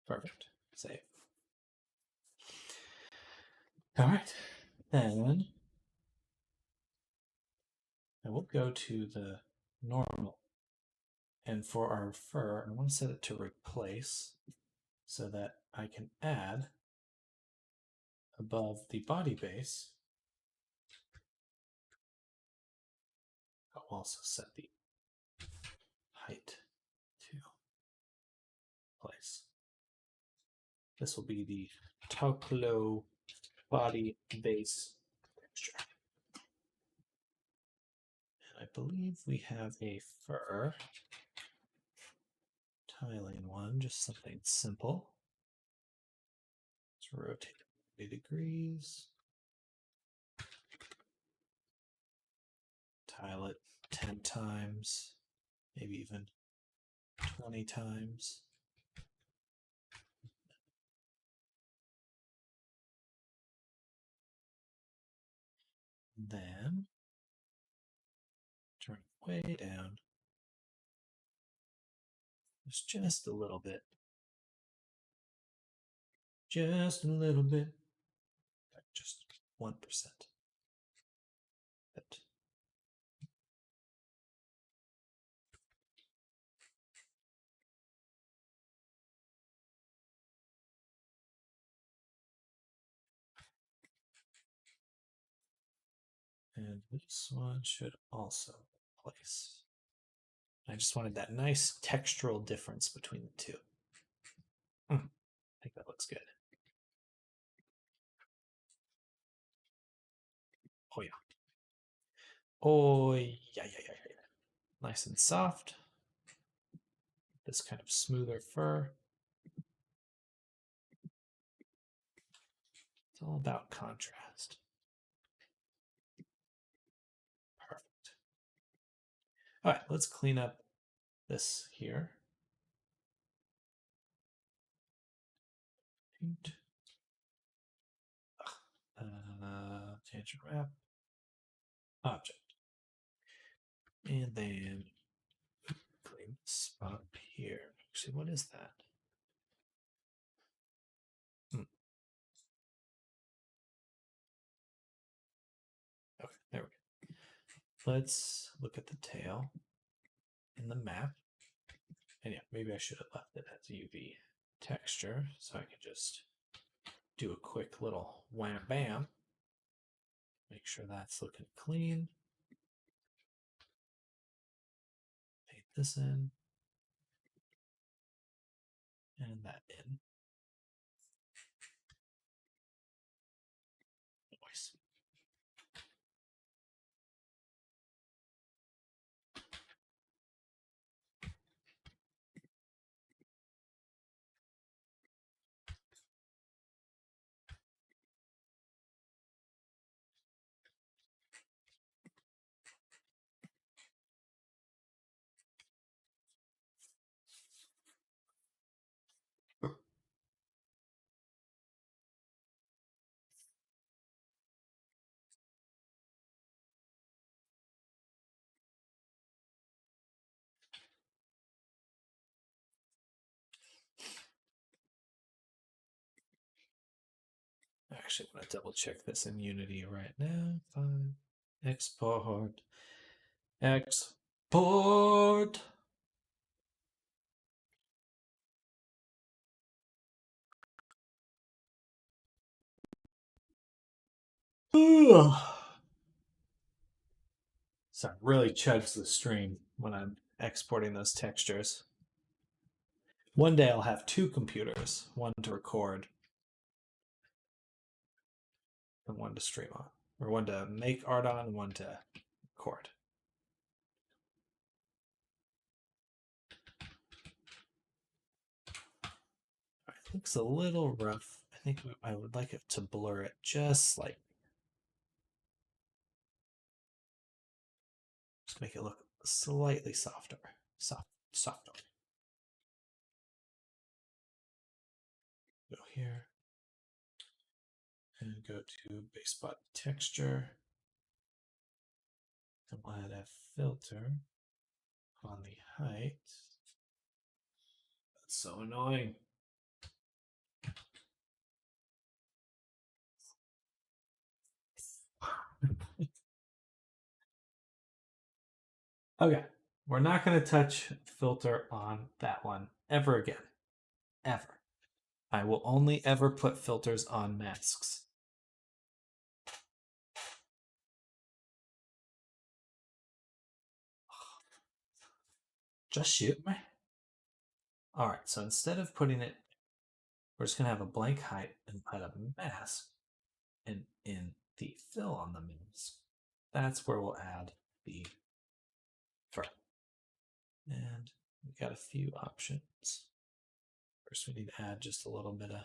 Perfect. Save. All right. Then I will go to the normal. And for our fur, I want to set it to replace so that I can add above the body base. I'll also set the height to place. This will be the Toklo body base texture. And I believe we have a fur tiling one, just something simple. Let's rotate it 80 degrees. Tile it 10 times, maybe even 20 times. Then turn it way down. Just a little bit. Just a little bit. Just 1%. But and this one should also place. I just wanted that nice textural difference between the two. I think that looks good. Oh yeah. Oh yeah. Nice and soft. This kind of smoother fur. It's all about contrast. Perfect. All right, let's clean up this here. Paint. Tangent wrap. Object. And then clean this up here. Actually, what is that? Okay, there we go. Let's look at the tail in the map. And yeah, maybe I should have left it as UV texture so I could just do a quick little wham bam. Make sure that's looking clean. Paint this in. And that in. Nice. I actually want to double check this in Unity right now. Fine. Export. Export. So it really chugs the stream when I'm exporting those textures. One day I'll have two computers, one to record and one to stream on, or one to make art on and one to record. All right, looks a little rough. I think I would like it to blur it just slightly. Just make it look slightly softer. Softer. Go here and go to base body texture. And we'll add a filter on the height. That's so annoying. Okay, we're not going to touch filter on that one ever again. Ever. I will only ever put filters on masks. Just shoot me. All right, so instead of putting it, we're just going to have a blank height and put a mask in the fill on the mask. That's where we'll add the fur. And we got a few options. First, we need to add just a little bit of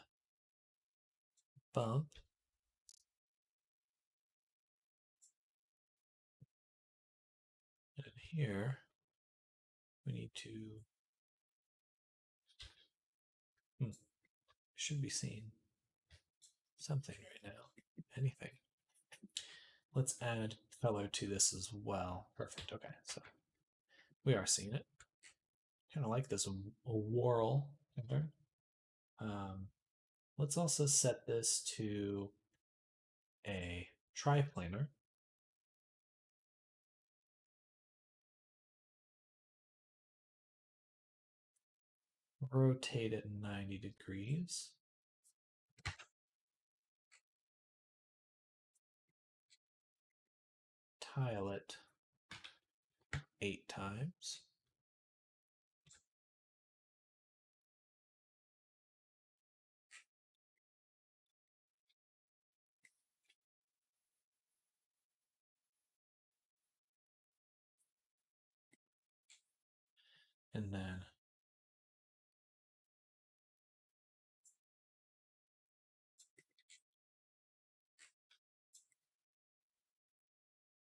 bump. And here, we need to, should be seeing something right now. Anything. Let's add color to this as well. Perfect. Okay, so we are seeing it. Kind of like this a whorl. Let's also set this to a triplanar. Rotate it 90 degrees. Tile it 8 times. And then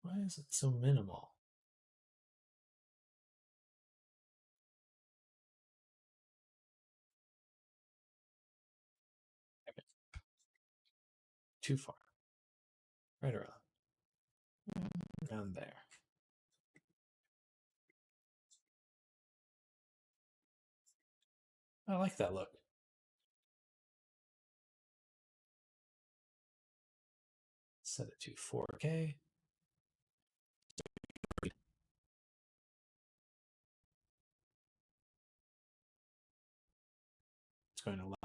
why is it so minimal? Too far. Right around there. I like that look. Set it to 4K. It's going to allow.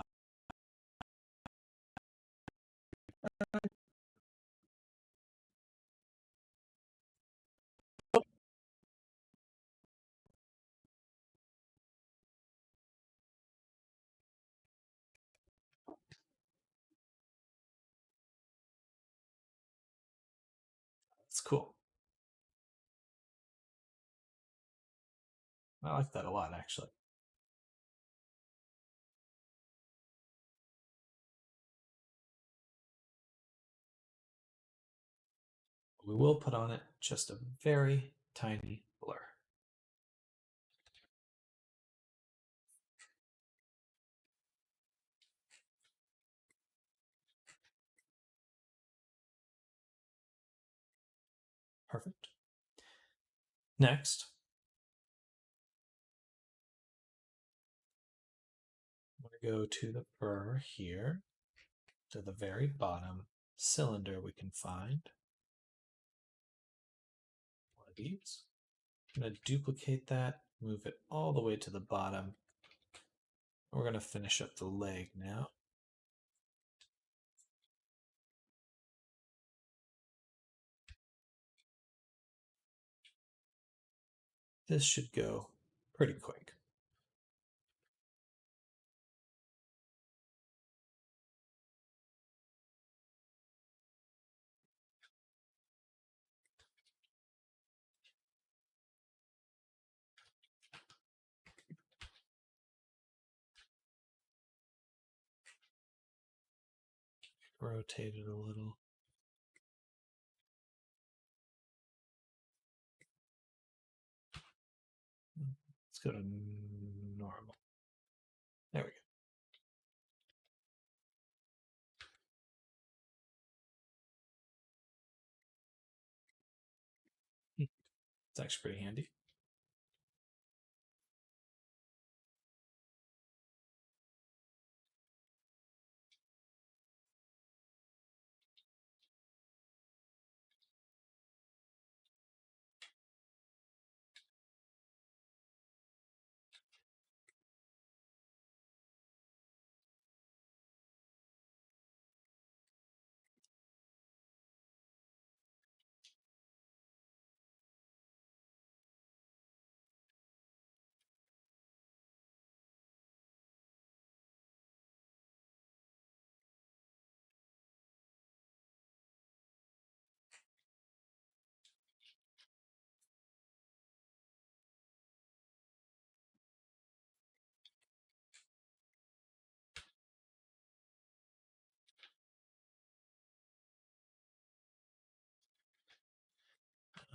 It's cool. I like that a lot, actually. We will put on it just a very tiny blur. Perfect. Next, I'm going to go to the fur here, to the very bottom cylinder we can find. One of these. I'm going to duplicate that, move it all the way to the bottom. We're going to finish up the leg now. This should go pretty quick. Rotate it a little. Let's go to normal. There we go. It's actually pretty handy.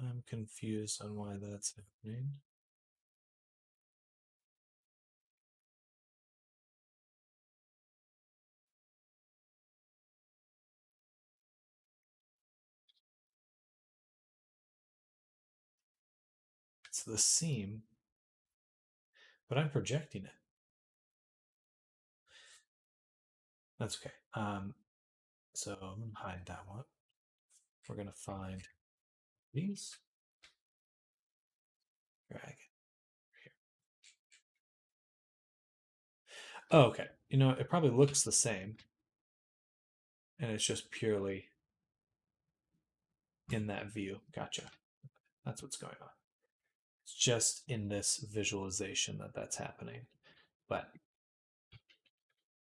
I'm confused on why that's happening. It's the seam, but I'm projecting it. That's okay. So I'm gonna hide that one. We're gonna find these, drag it here. Oh, okay. You know, it probably looks the same, and it's just purely in that view. Gotcha. That's what's going on. It's just in this visualization that that's happening, but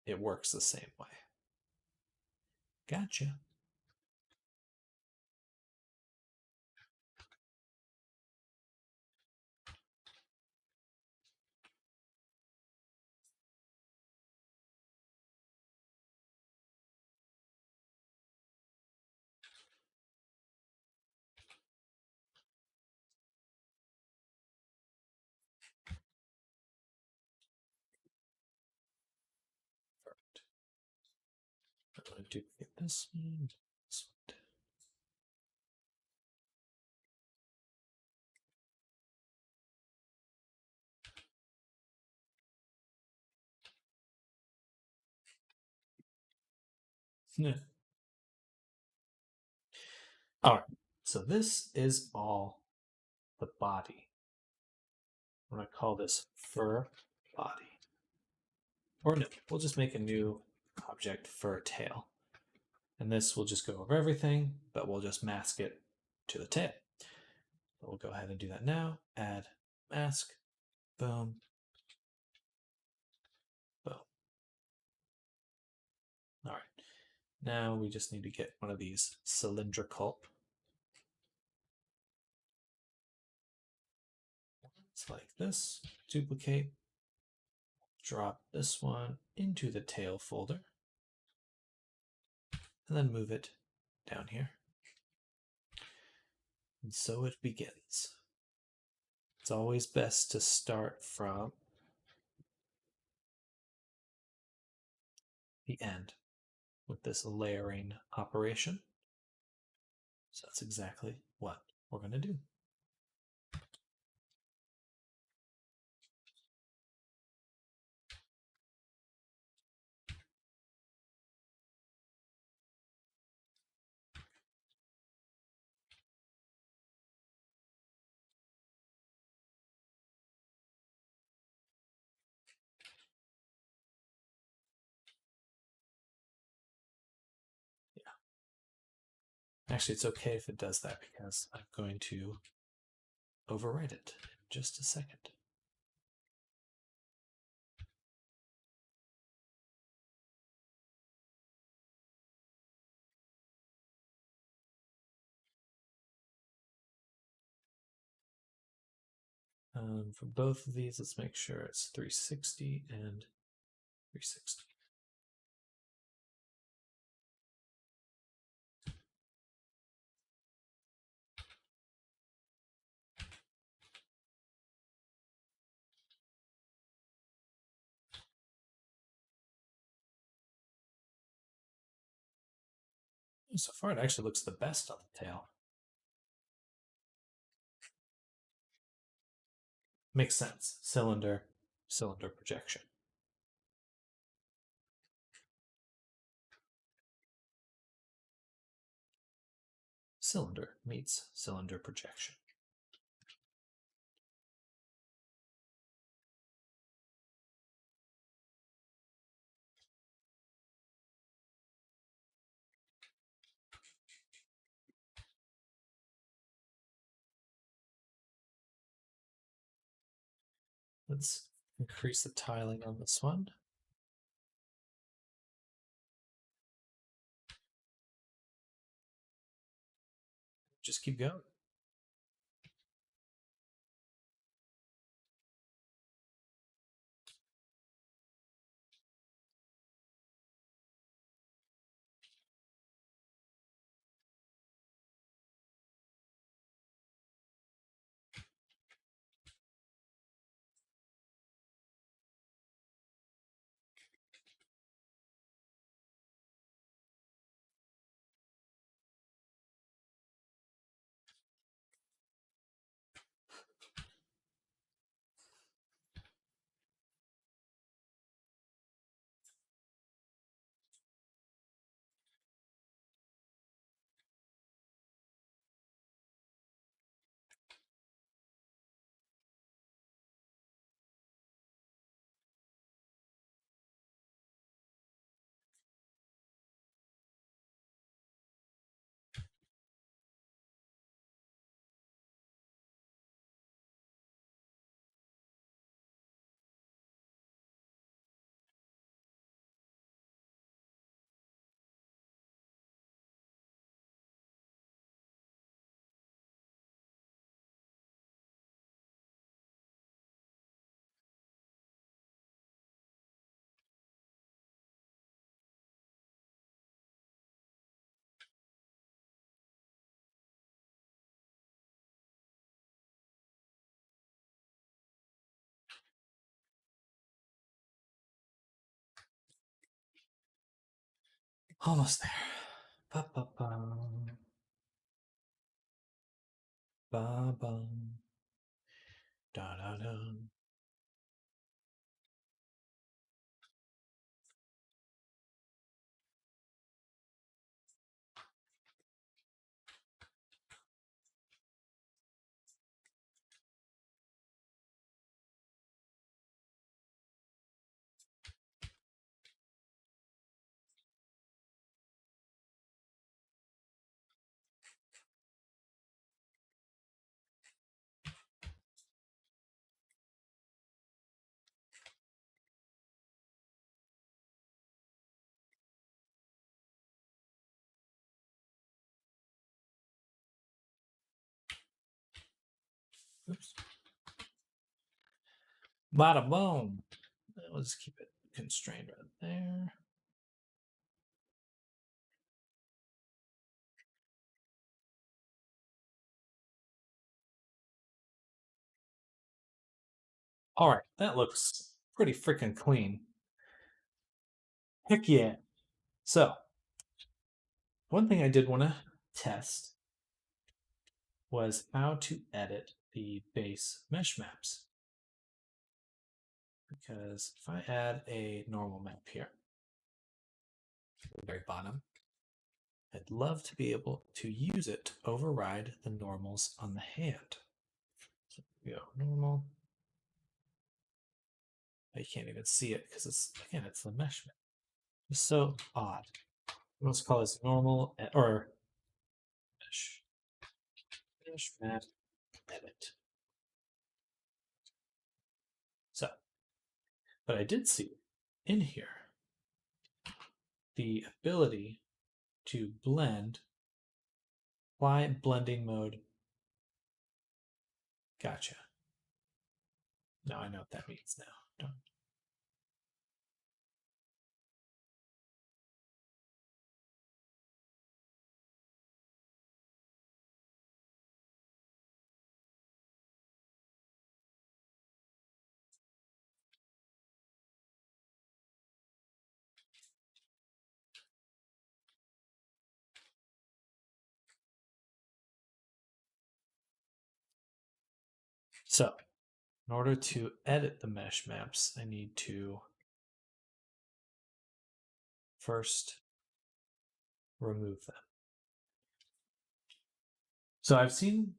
it works the same way. Gotcha. Perfect. I'm going to duplicate this one. This one. Yeah. All right. So this is all the body. I'm going to call this fur body. Or no, we'll just make a new object fur tail. And this will just go over everything, but we'll just mask it to the tail. So we'll go ahead and do that now. Add mask. Boom. Boom. All right. Now we just need to get one of these cylindrical. It's like this. Duplicate. Drop this one into the tail folder. And then move it down here. And so it begins. It's always best to start from the end with this layering operation. So that's exactly what we're going to do. Actually, it's okay if it does that because I'm going to overwrite it in just a second. For both of these, let's make sure it's 360 and 360. So far, it actually looks the best on the tail. Makes sense. Cylinder, cylinder projection. Cylinder meets cylinder projection. Let's increase the tiling on this one. Just keep going. Almost there. Ba ba ba. Ba ba. Da da da. Oops. Bada boom. Let's keep it constrained right there. All right, that looks pretty freaking clean. Heck yeah. So, one thing I did want to test was how to edit the base mesh maps. Because if I add a normal map here, at the very bottom, I'd love to be able to use it to override the normals on the hand. So we go normal. You can't even see it because it's the mesh map. It's so odd. Let's call this normal or mesh map edit. So, but I did see in here the ability to blend, apply blending mode. Gotcha. Now I know what that means now. Don't. So, in order to edit the mesh maps, I need to first remove them. So I've seen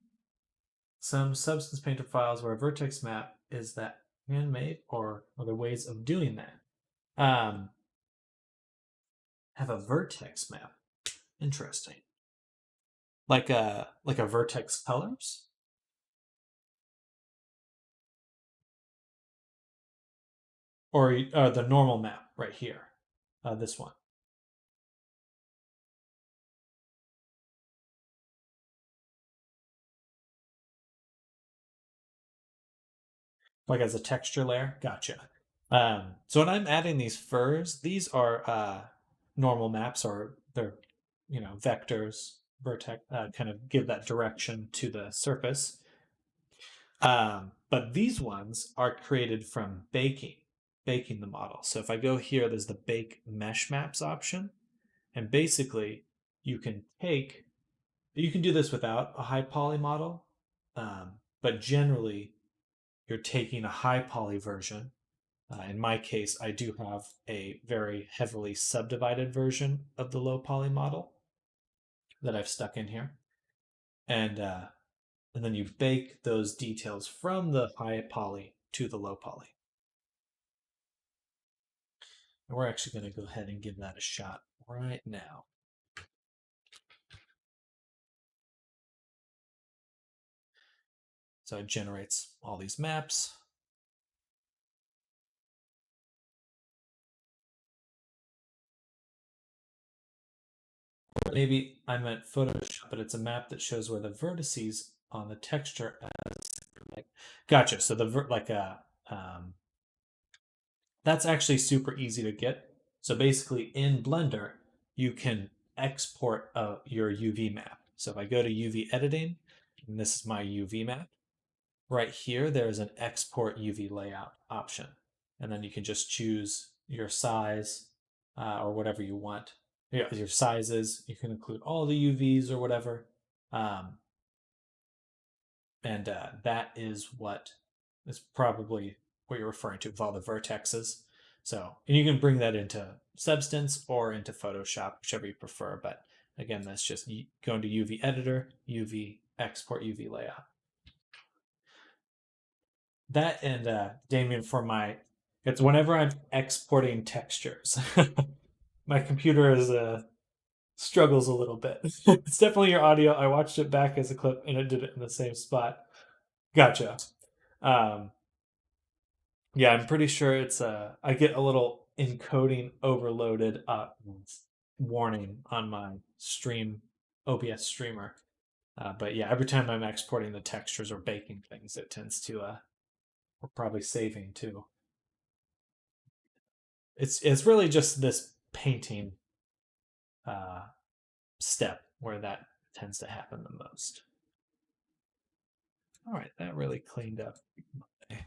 some Substance Painter files where a vertex map is that handmade or other ways of doing that. Have a vertex map. Interesting. Like a vertex colors? Or the normal map right here. This one. Like as a texture layer? Gotcha. So when I'm adding these furs, these are normal maps, or they're vectors, vertex, kind of give that direction to the surface. But these ones are created from baking the model. So if I go here, there's the bake mesh maps option, and basically you can do this without a high poly model, but generally you're taking a high poly version. In my case, I do have a very heavily subdivided version of the low poly model that I've stuck in here. And then you bake those details from the high poly to the low poly. And we're actually going to go ahead and give that a shot right now. So it generates all these maps. Maybe I meant Photoshop, but it's a map that shows where the vertices on the texture as gotcha. So that's actually super easy to get. So basically in Blender, you can export your UV map. So if I go to UV editing, and this is my UV map, right here, there's an export UV layout option. And then you can just choose your size or whatever you want. your sizes. You can include all the UVs or whatever. Um, and that is what is probably what you're referring to with all the vertexes. So, and you can bring that into Substance or into Photoshop, whichever you prefer. But again, that's just going to UV editor, UV export, UV layout. That and Damien for it's whenever I'm exporting textures. My computer is struggles a little bit. It's definitely your audio. I watched it back as a clip and it did it in the same spot. Gotcha. Um, yeah, I'm pretty sure it's I get a little encoding overloaded warning on my stream OBS streamer. But yeah, every time I'm exporting the textures or baking things, it tends to or probably saving too. It's really just this painting uh, step where that tends to happen the most. All right, that really cleaned up my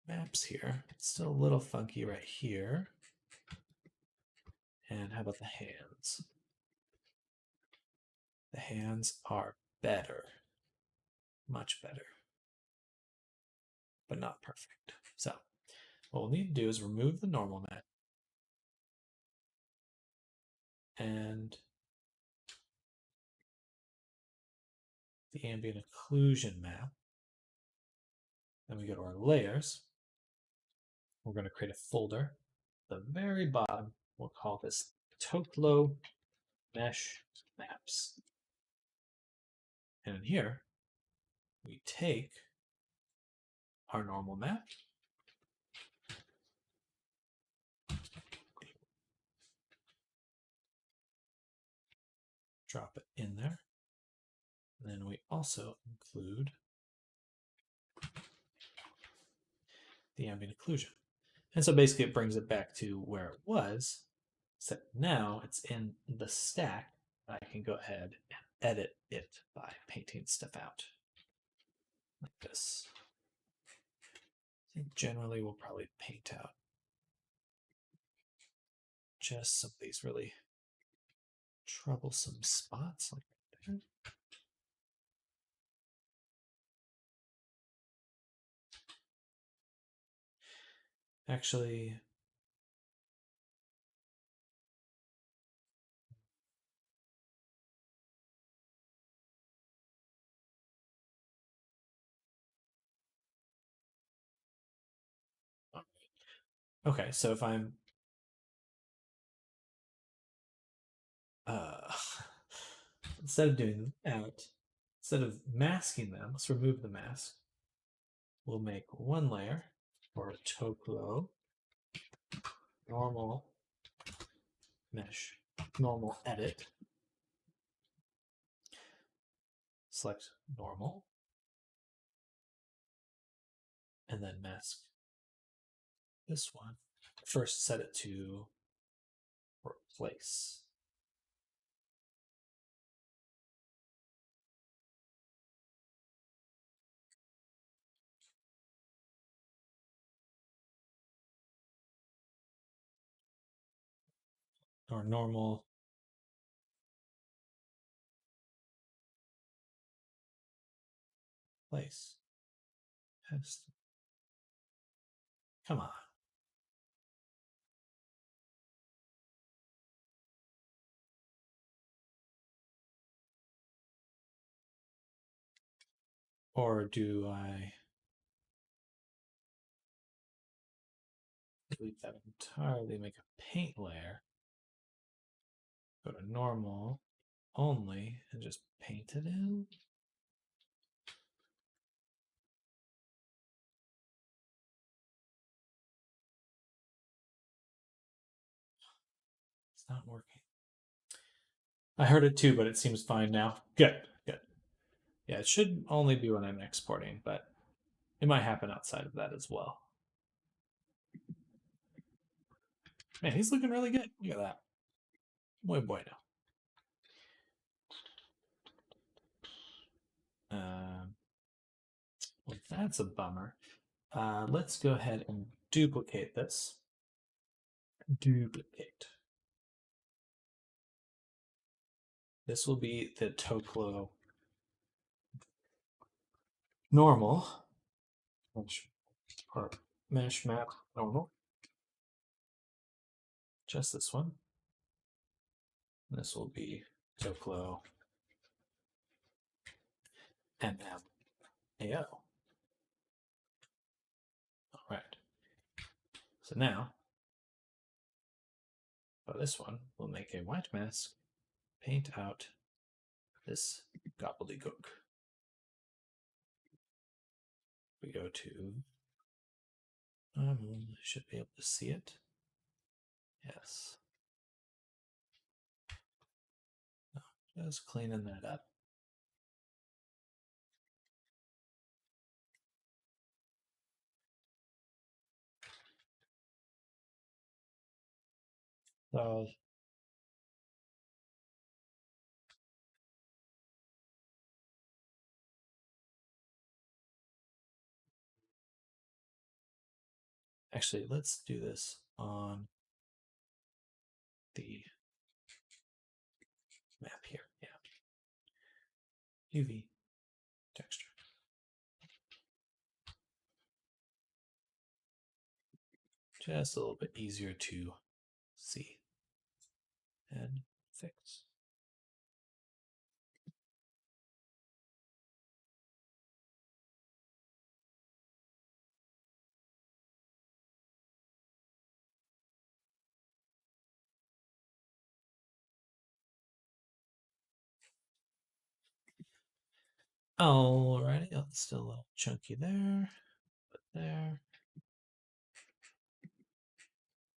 maps here. It's still a little funky right here. And how about the hands? The hands are better, much better, but not perfect. So what we'll need to do is remove the normal map and the ambient occlusion map. Then we go to our layers. We're going to create a folder. At the very bottom, we'll call this Toklo Mesh Maps. And in here, we take our normal map, drop it in there. And then we also include the ambient occlusion. And so basically it brings it back to where it was, except now it's in the stack. I can go ahead and edit it by painting stuff out like this. I think generally we'll probably paint out just some of these really troublesome spots like right there. Actually, okay, so if I'm uh, instead of doing that, instead of masking them, let's remove the mask. We'll make one layer for Toklo, normal mesh, normal edit. Select normal, and then mask this one. First, set it to replace. Or normal. Place. Paste. Come on. Or do I delete that entirely, make a paint layer, go to normal only, and just paint it in? It's not working. I heard it too, but it seems fine now. Good, good. Yeah, it should only be when I'm exporting, but it might happen outside of that as well. Man, he's looking really good. Look at that. Muy bueno. Well, that's a bummer. Let's go ahead and duplicate this. Duplicate. This will be the Toklo normal or mesh map normal. Just this one. This will be Toklo MMAO. All right. So now, for this one, we'll make a white mask, paint out this gobbledygook. We go to, should be able to see it. Yes. Just cleaning that up. So actually, let's do this on the map here. Yeah. UV texture. Just a little bit easier to see and fix. Alrighty, oh, it's still a little chunky there, but there.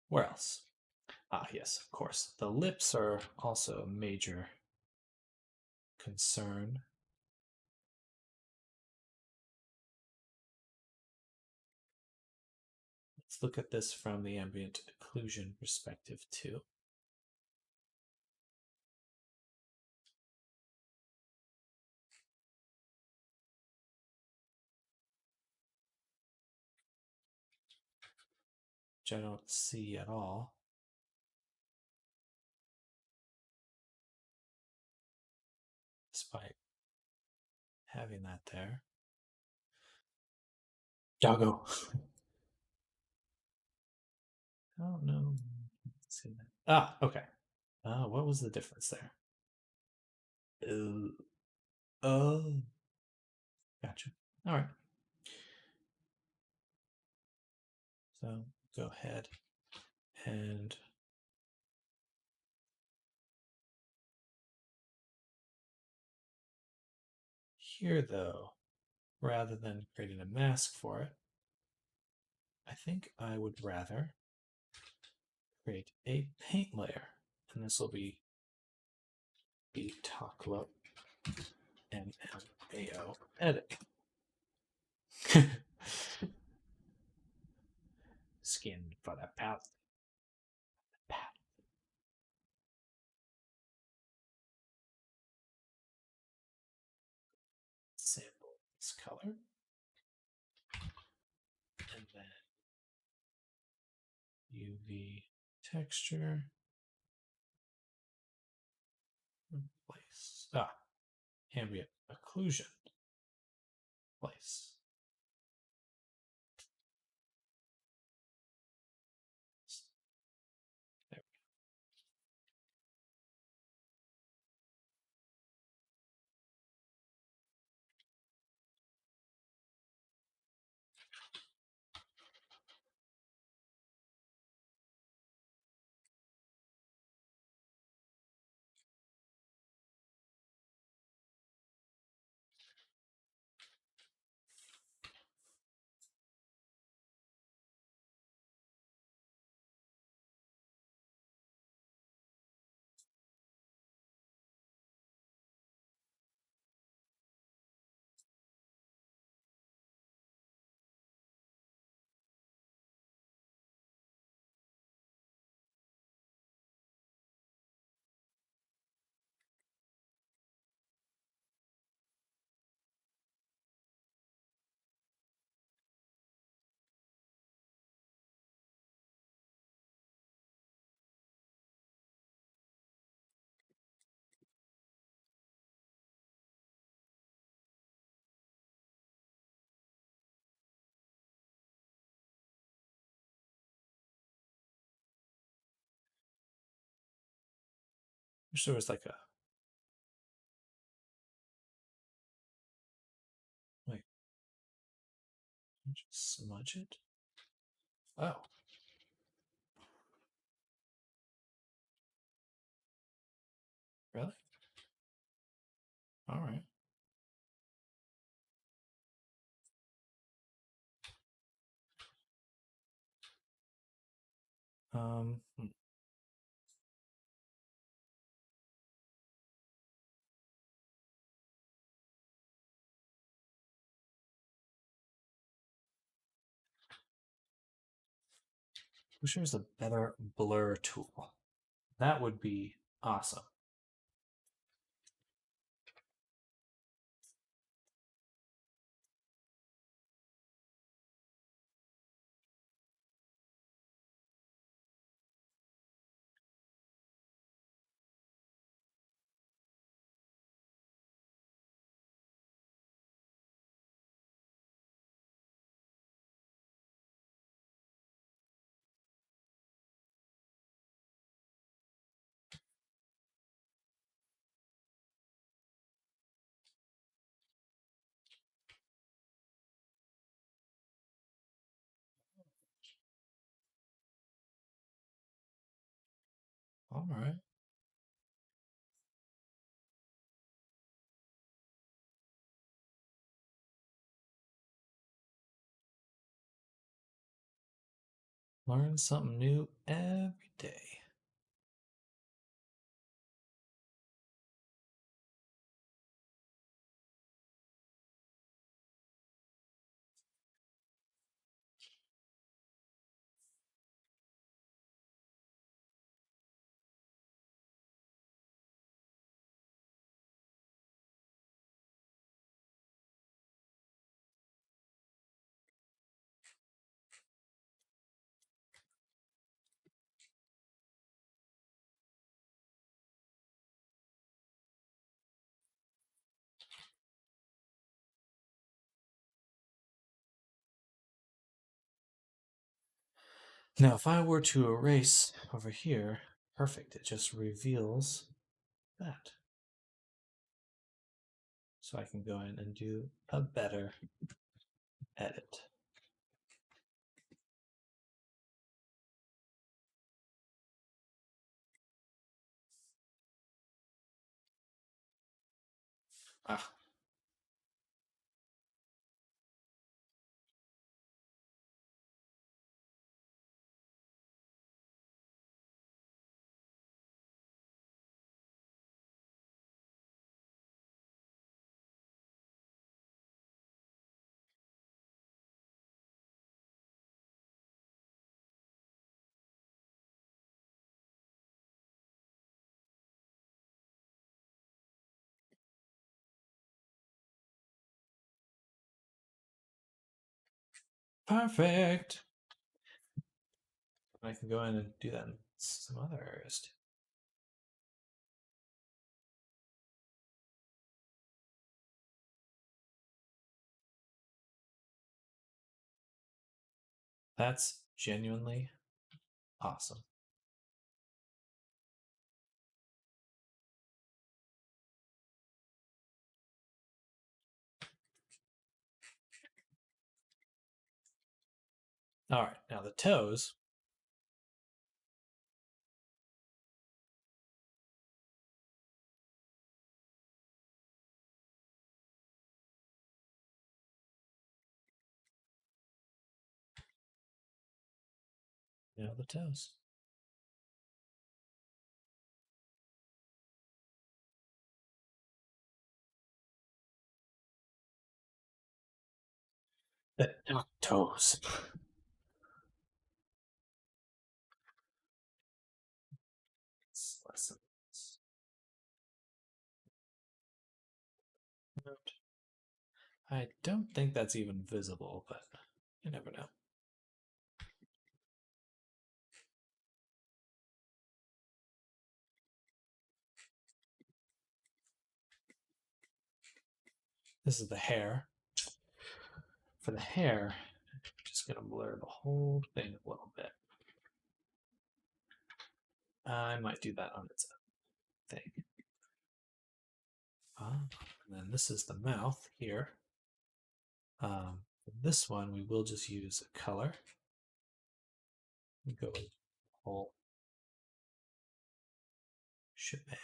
Where else? Ah, yes, of course. The lips are also a major concern. Let's look at this from the ambient occlusion perspective too. Which I don't see at all. Despite having that there. Doggo. Oh no. Let's see that. Ah, okay. What was the difference there? Oh, gotcha. All right. So go ahead and here, though, rather than creating a mask for it, I think I would rather create a paint layer. And this will be the Toklo MMAO edit. Skin for the palette. Sample this color. And then UV texture. Place. Ambient occlusion. Place. There. wish there was like a wait. Just smudge it. Oh, really? All right. Hmm. Wish there was a better blur tool. That would be awesome. All right. Learn something new every day. Now, if I were to erase over here, perfect. It just reveals that. So I can go in and do a better edit. Ah, perfect. I can go in and do that in some other areas too. That's genuinely awesome. All right, now the toes. Now the toes. The duck toes. Lessons. Note. I don't think that's even visible, but you never know. This is the hair. For the hair, I'm just going to blur the whole thing a little bit. I might do that on its own. thing. And then this is the mouth here. For this one, we will just use a color. We go with the whole shebang.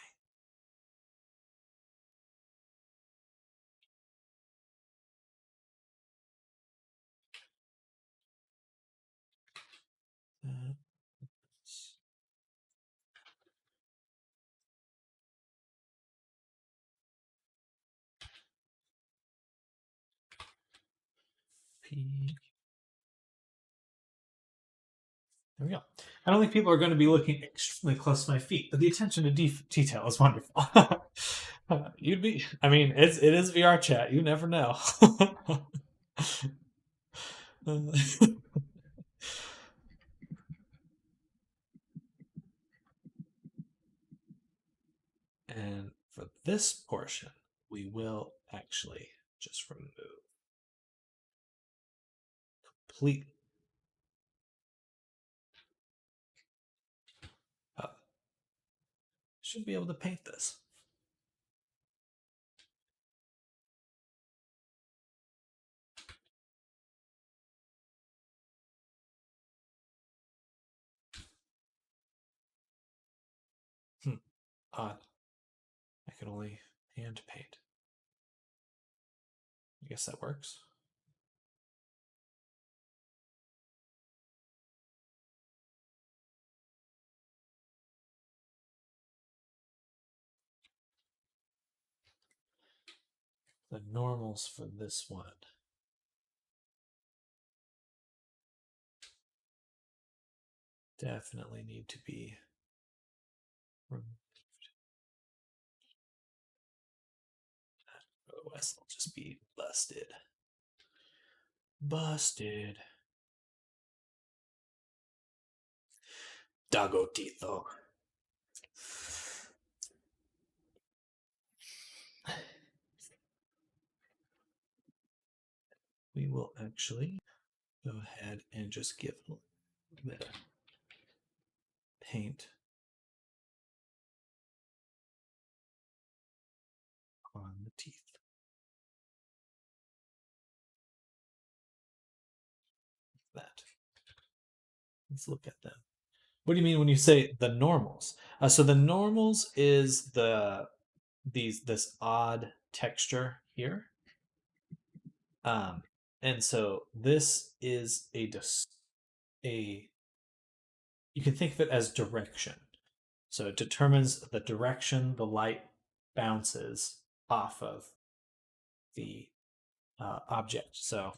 That's P. There we go. I don't think people are going to be looking extremely close to my feet, but the attention to detail is wonderful. You'd be. I mean, it is VR chat. You never know. And for this portion, we will actually just remove completely. Should be able to paint this. Odd. I can only hand paint. I guess that works. The normals for this one. Definitely need to be removed. Otherwise, they'll just be busted. Busted. Dagotito. We will actually go ahead and just give a little bit of paint on the teeth. Like that. Let's look at them. What do you mean when you say the normals? So the normals is this odd texture here. And so this is a you can think of it as direction. So it determines the direction the light bounces off of the object. So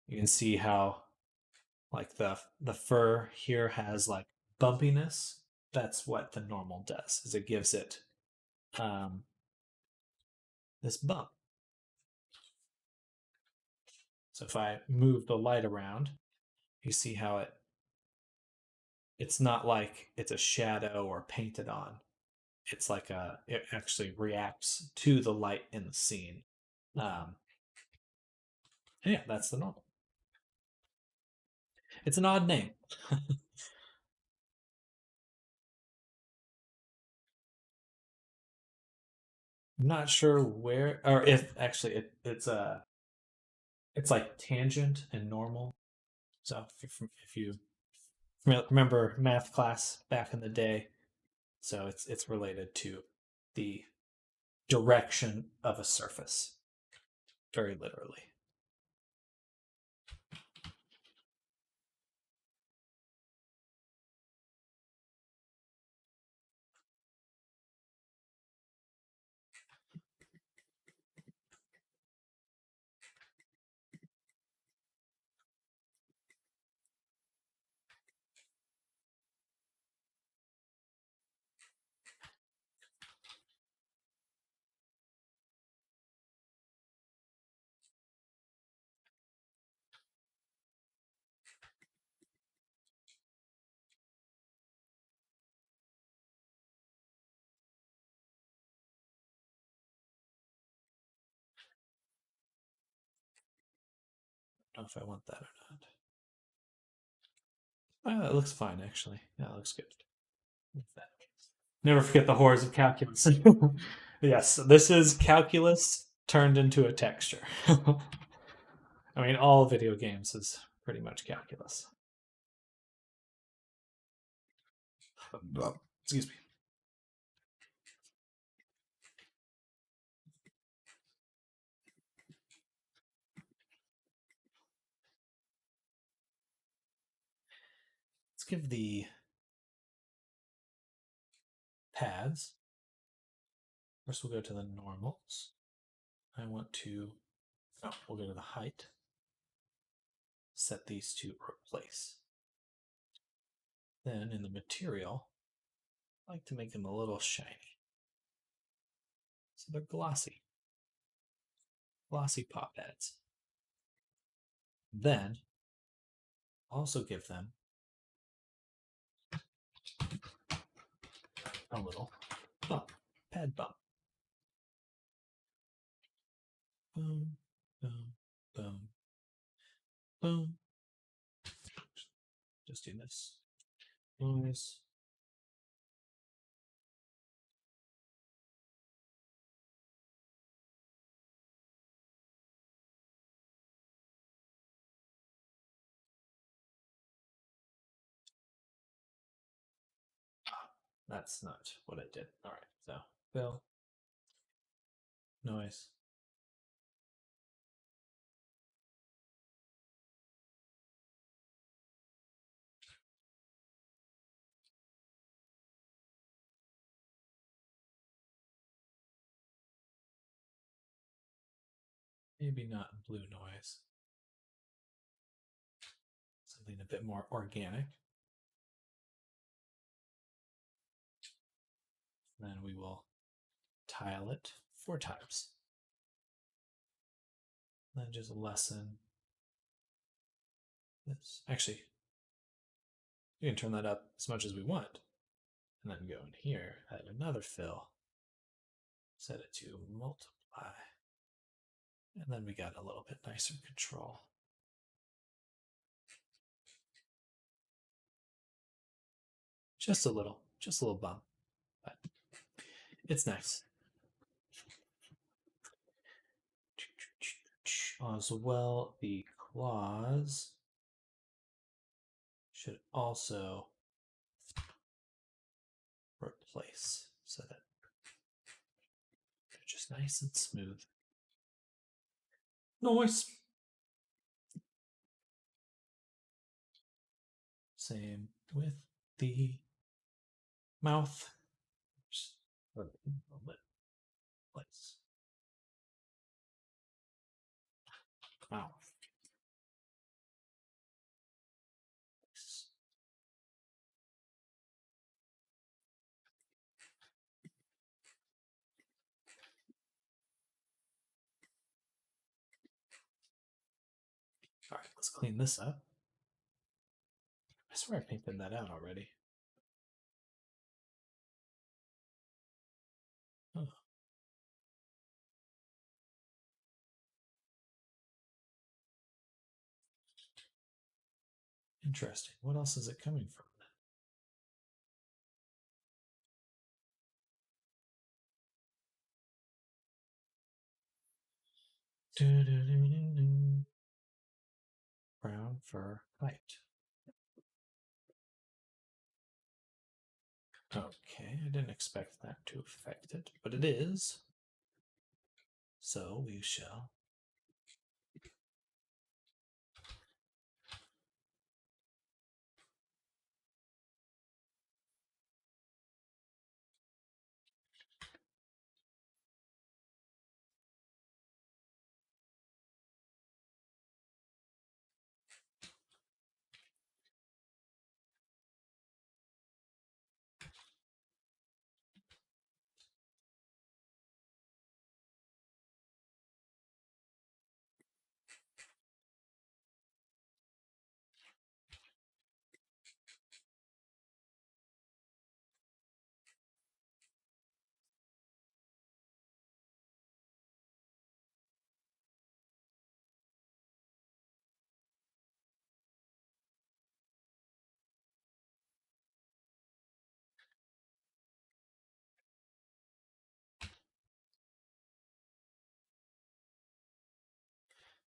you can see how like the fur here has like bumpiness. That's what the normal does, is it gives it this bump. So if I move the light around, you see how it's not like it's a shadow or painted on. It's like it actually reacts to the light in the scene. And yeah, that's the normal. It's an odd name. I'm not sure where or if actually it's like tangent and normal. So if you remember math class back in the day, so it's related to the direction of a surface, very literally. I don't know if I want that or not. Oh, that looks fine actually. Yeah, that looks good. With that. Never forget the horrors of calculus. Yes, this is calculus turned into a texture. I mean, all video games is pretty much calculus. Excuse me. Let's give the paths. First, we'll go to the normals. I want to, we'll go to the height. Set these to replace. Then in the material, I like to make them a little shiny. So they're glossy. Glossy pop pads. Then also give them a little bump, pad bump. Boom, boom, boom, boom. Just do this. Noise. That's not what I did. All right, so fill, noise. Maybe not blue noise. Something a bit more organic. Then we will tile it 4 times. Then just lessen this. Actually, we can turn that up as much as we want. And then go in here, add another fill, set it to multiply. And then we got a little bit nicer control. Just a little bump. But it's nice. As well, the claws should also replace so that they're just nice and smooth. Nice. Same with the mouth. Just a little bit place. Mouth. All right, let's clean this up. I swear I painted that out already. Oh. Interesting. What else is it coming from? Brown fur height. Okay, I didn't expect that to affect it, but it is. So we shall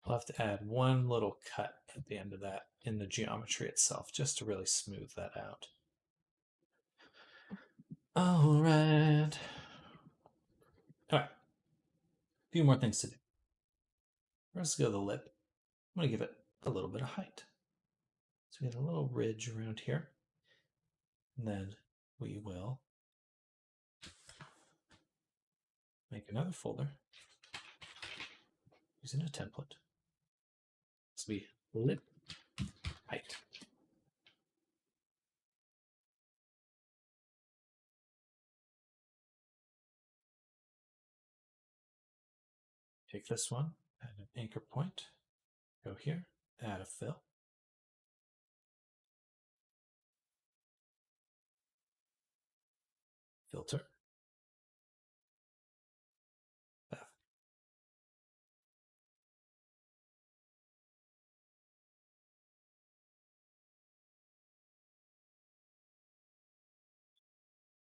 I'll have to add one little cut at the end of that in the geometry itself, just to really smooth that out. All right. All right. A few more things to do. Let's go to the lip. I'm going to give it a little bit of height. So we get a little ridge around here. And then we will make another folder using a template. This will be lip height. Take this one, add an anchor point, go here, add a fill. Filter. Path.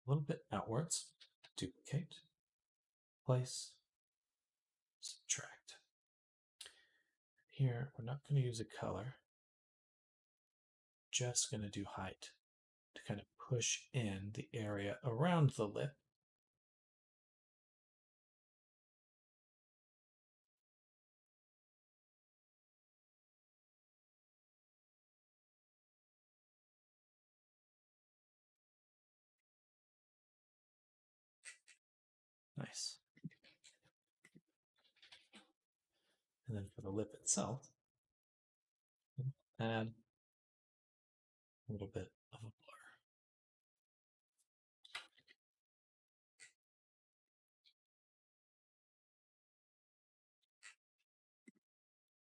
A little bit outwards. Duplicate. Place. Subtract. Here, we're not going to use a color. Just going to do height to kind of push in the area around the lip. Nice. And then for the lip itself, add a little bit of a blur.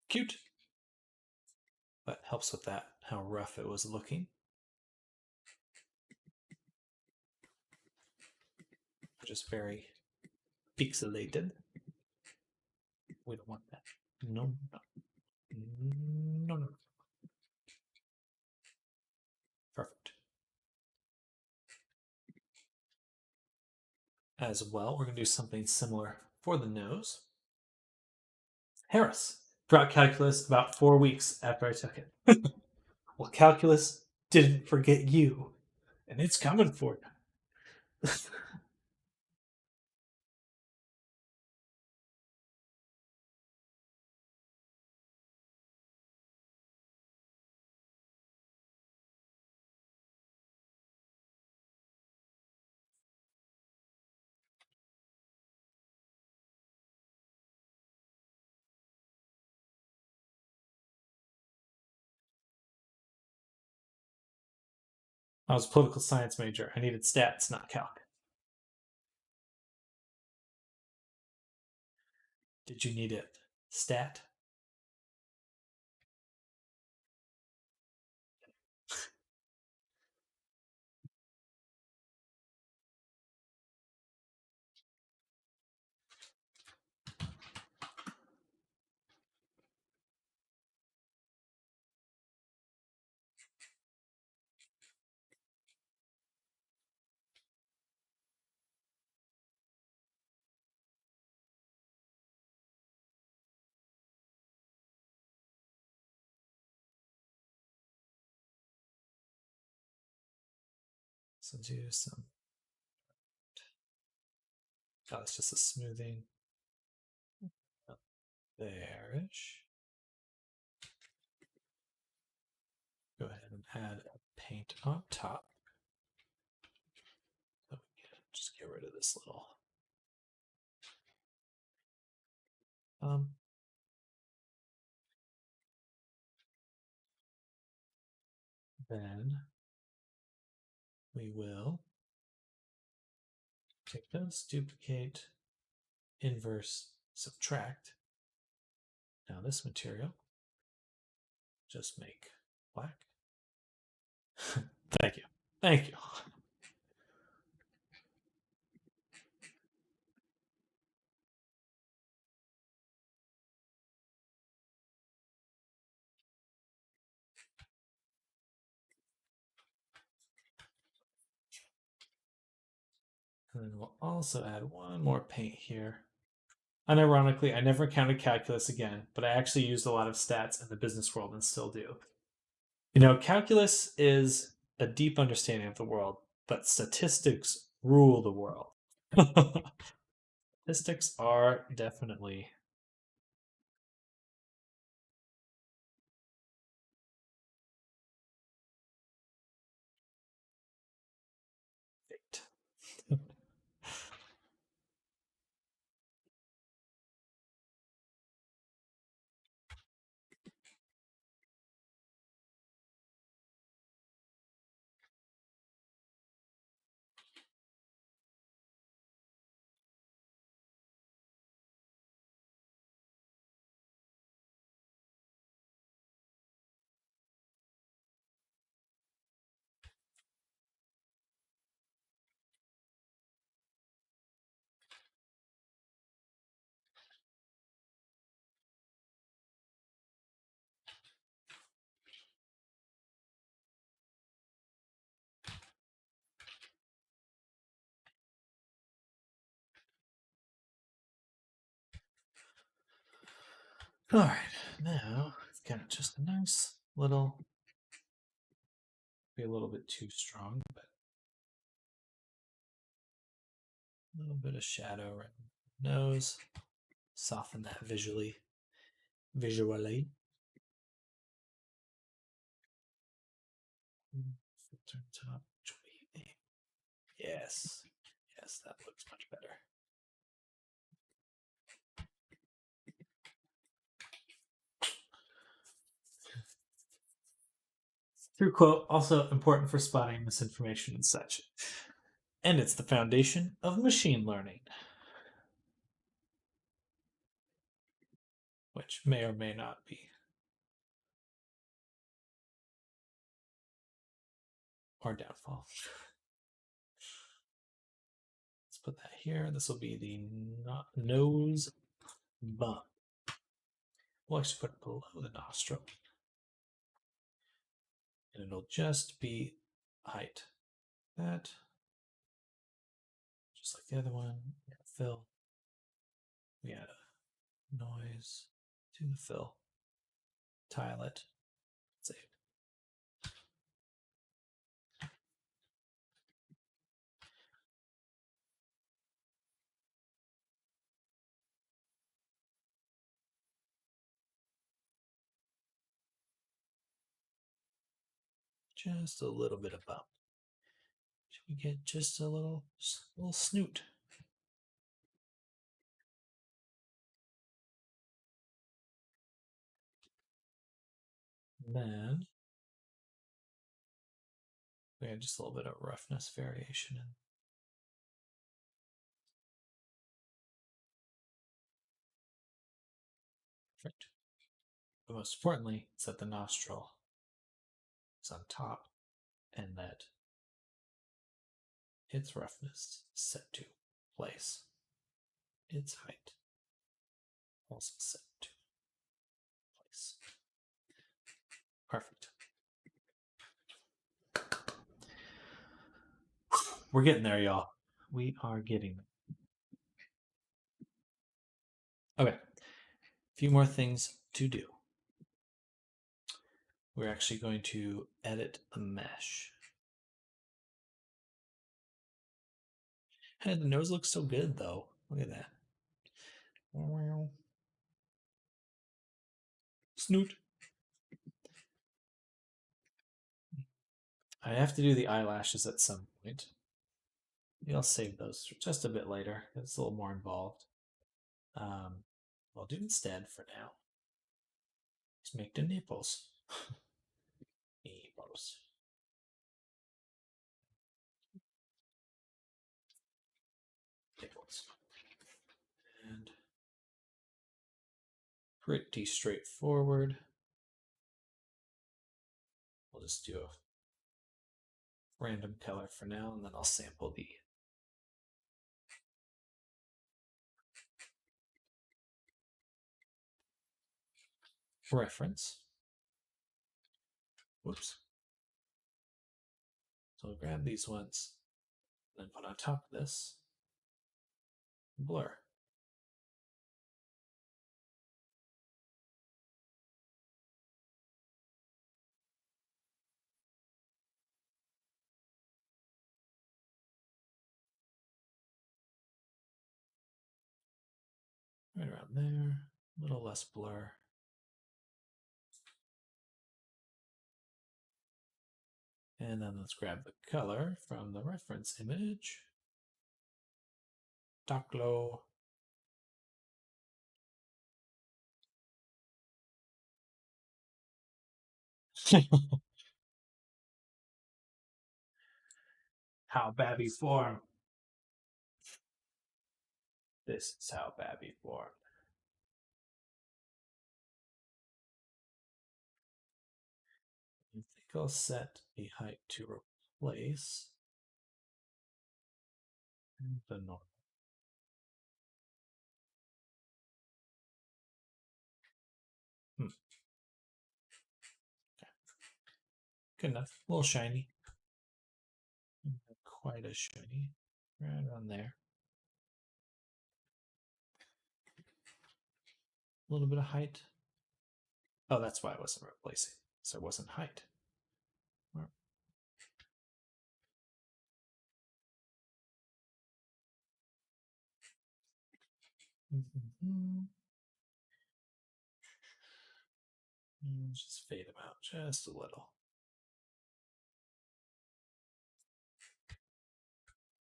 Cute. But helps with that, how rough it was looking. Just very pixelated. We don't want that. No, no. No, no. Perfect. As well, we're going to do something similar for the nose. Harris brought calculus about 4 weeks after I took it. Well, calculus didn't forget you, and it's coming for you. I was a political science major. I needed stats, not calc. Did you need it? Stat? So do some. Oh, it's just a smoothing. There-ish. Go ahead and add a paint on top. So we can just get rid of this little then we will take those, duplicate, inverse, subtract. Now this material, just make black. Thank you. Thank you. And then we'll also add one more paint here Unironically, I never encountered calculus again, but I actually used a lot of stats in the business world and still do. Calculus is a deep understanding of the world, but statistics rule the world. Statistics are definitely fate. All right, now I've got just a nice little, be a little bit too strong, but a little bit of shadow right in the nose. Soften that visually. Filter top. Yes, yes, that looks much better. True quote, also important for spotting misinformation and such. And it's the foundation of machine learning, which may or may not be our downfall. Let's put that here. This will be the nose bump. We'll actually put it below the nostril. And it'll just be height. That, just like the other one, fill. We add a noise to the fill. Tile it. Save. Just a little bit of bump. Should we get just a little snoot? Then we had just a little bit of roughness variation in. Perfect. But most importantly, it's that the nostril is on top and that its roughness is set to place. Its height also set to place. Perfect. We're getting there, y'all. We are getting there. Okay. A few more things to do. We're actually going to edit the mesh. Hey, the nose looks so good, though. Look at that. Snoot. I have to do the eyelashes at some point. Maybe I'll save those for just a bit later. It's a little more involved. I'll do instead for now. Let's make the nipples. Nipples. Nipples. And pretty straightforward. We'll just do a random color for now, and then I'll sample the reference. Whoops. So I'll grab these ones, and then put on top of this blur. Right around there. A little less blur. And then let's grab the color from the reference image. Toklo. How Babby formed. This is how Babby formed. I think I'll set a height to replace the normal. Okay. Good enough. A little shiny. Not quite as shiny. Right around there. A little bit of height. Oh, that's why I wasn't replacing. So it wasn't height. Just fade them out just a little.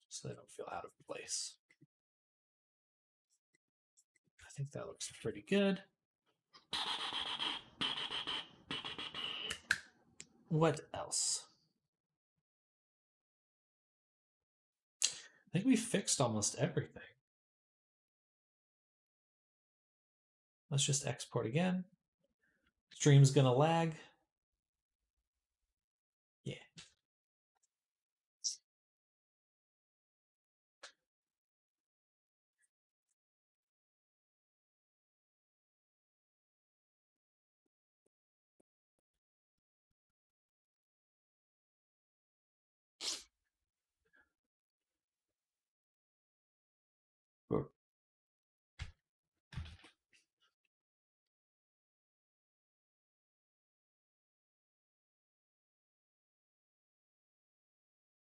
So they don't feel out of place. I think that looks pretty good. What else? I think we fixed almost everything. Let's just export again. Stream's gonna lag. Yeah.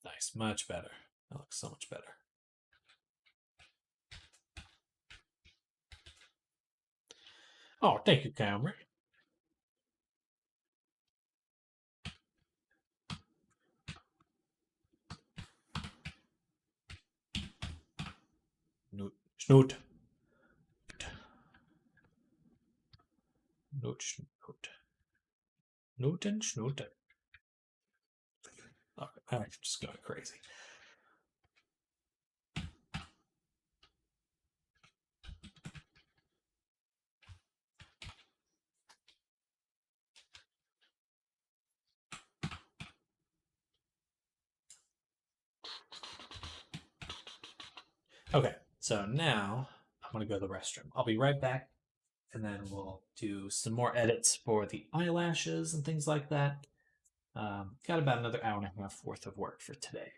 Nice, much better. That looks so much better. Oh, thank you, Camry. Snoot. Noot, snoot. Newton, snooten. Okay, I'm just going crazy. Okay, so now I'm going to go to the restroom. I'll be right back, and then we'll do some more edits for the eyelashes and things like that. Got about another hour and a half worth of work for today.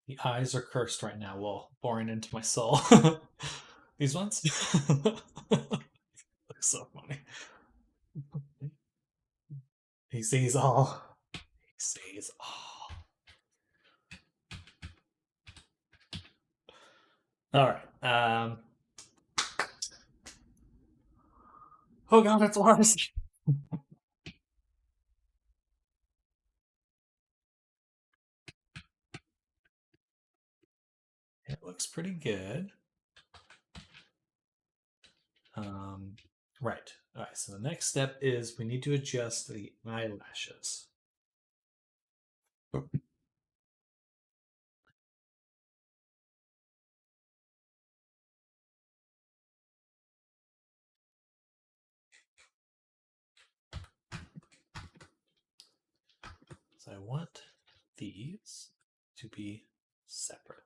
The eyes are cursed right now, well, boring into my soul. These ones? Look so funny. He sees all. He sees all. All right. Oh god, it's Lars. It looks pretty good. Right. All right. So the next step is we need to adjust the eyelashes. So I want these to be separate.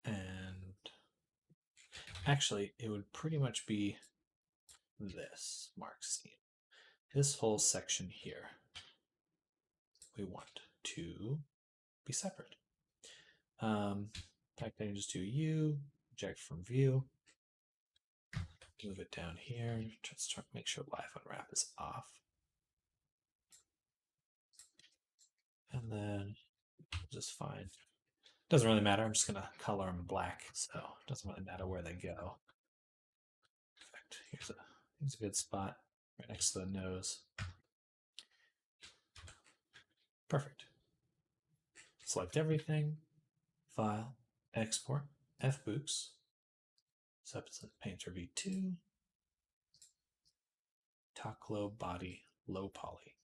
And actually, it would pretty much be this mark scheme. This whole section here, we want to be separate. In fact, I can just do U, eject from view, move it down here, just try to make sure live unwrap is off. And then just fine. Doesn't really matter. I'm just going to color them black, so it doesn't really matter where they go. In fact, here's a good spot right next to the nose. Perfect. Select everything, file, export, fbooks, substance painter v2, Toklo body low poly.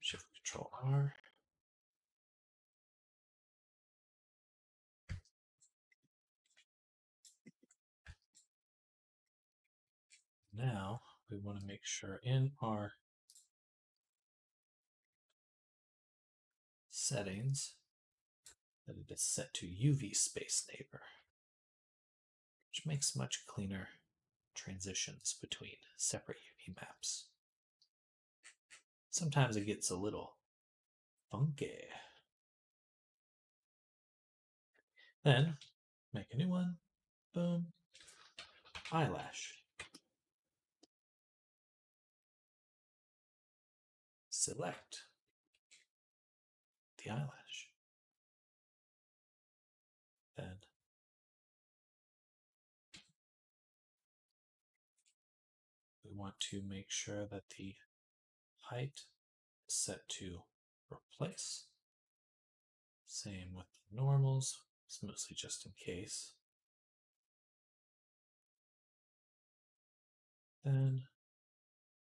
Shift Control R. Now we want to make sure in our settings that it is set to UV space neighbor, which makes much cleaner transitions between separate UV maps. Sometimes it gets a little funky. Then make a new one. Boom. Eyelash. Select the eyelash. Then we want to make sure that the height is set to replace. Same with the normals. It's mostly just in case. Then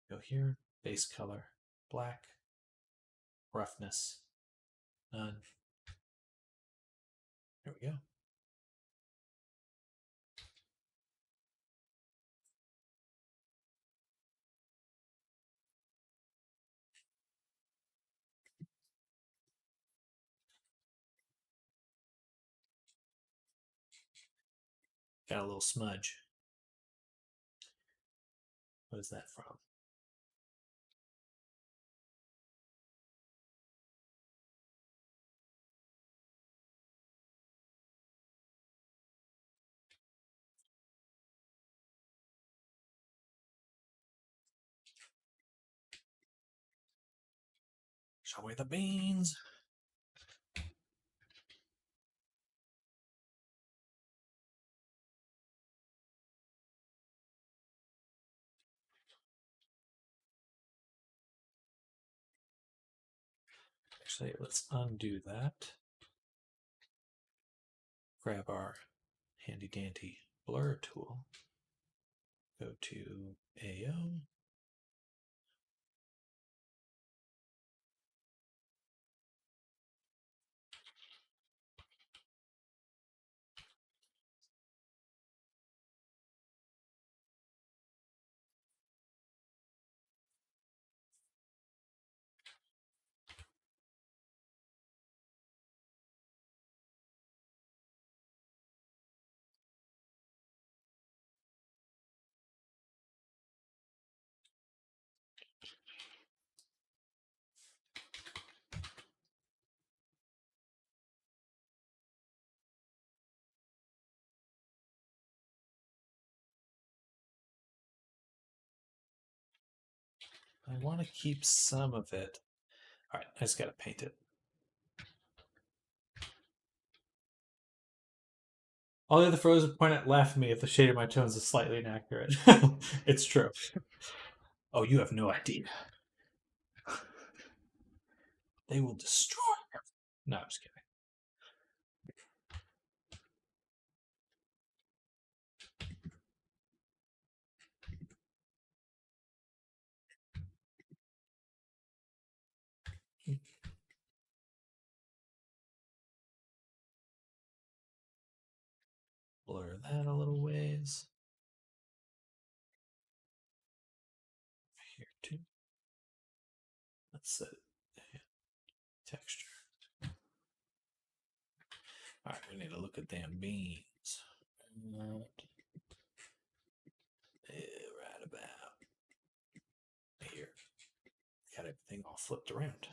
go here, base color, black, roughness, none. There we go. Got a little smudge. What is that from? Show me the beans. Actually, let's undo that. Grab our handy dandy blur tool. Go to AO. I want to keep some of it. All right, I just got to paint it. All the other photos would point at laugh at me if the shade of my tones is slightly inaccurate. It's true. Oh, you have no idea. They will destroy everything. No, I'm just kidding. Blur that a little ways. Here too. Let's set texture. All right, we need to look at them beans. Right about here. Got everything all flipped around.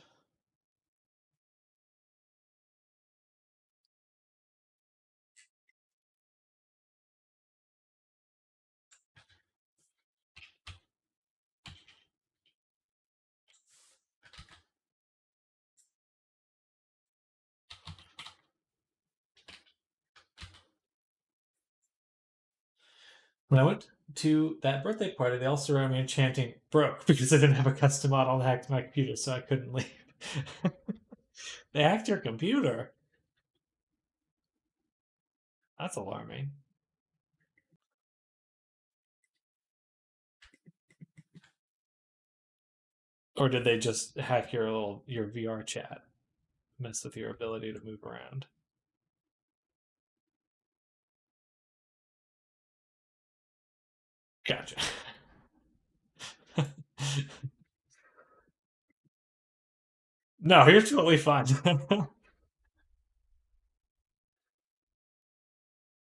When I went to that birthday party, they all surrounded me chanting broke because I didn't have a custom model and hacked my computer, so I couldn't leave. They hacked your computer? That's alarming. Or did they just hack your VR chat? Mess with your ability to move around. Gotcha. No, you're totally fine.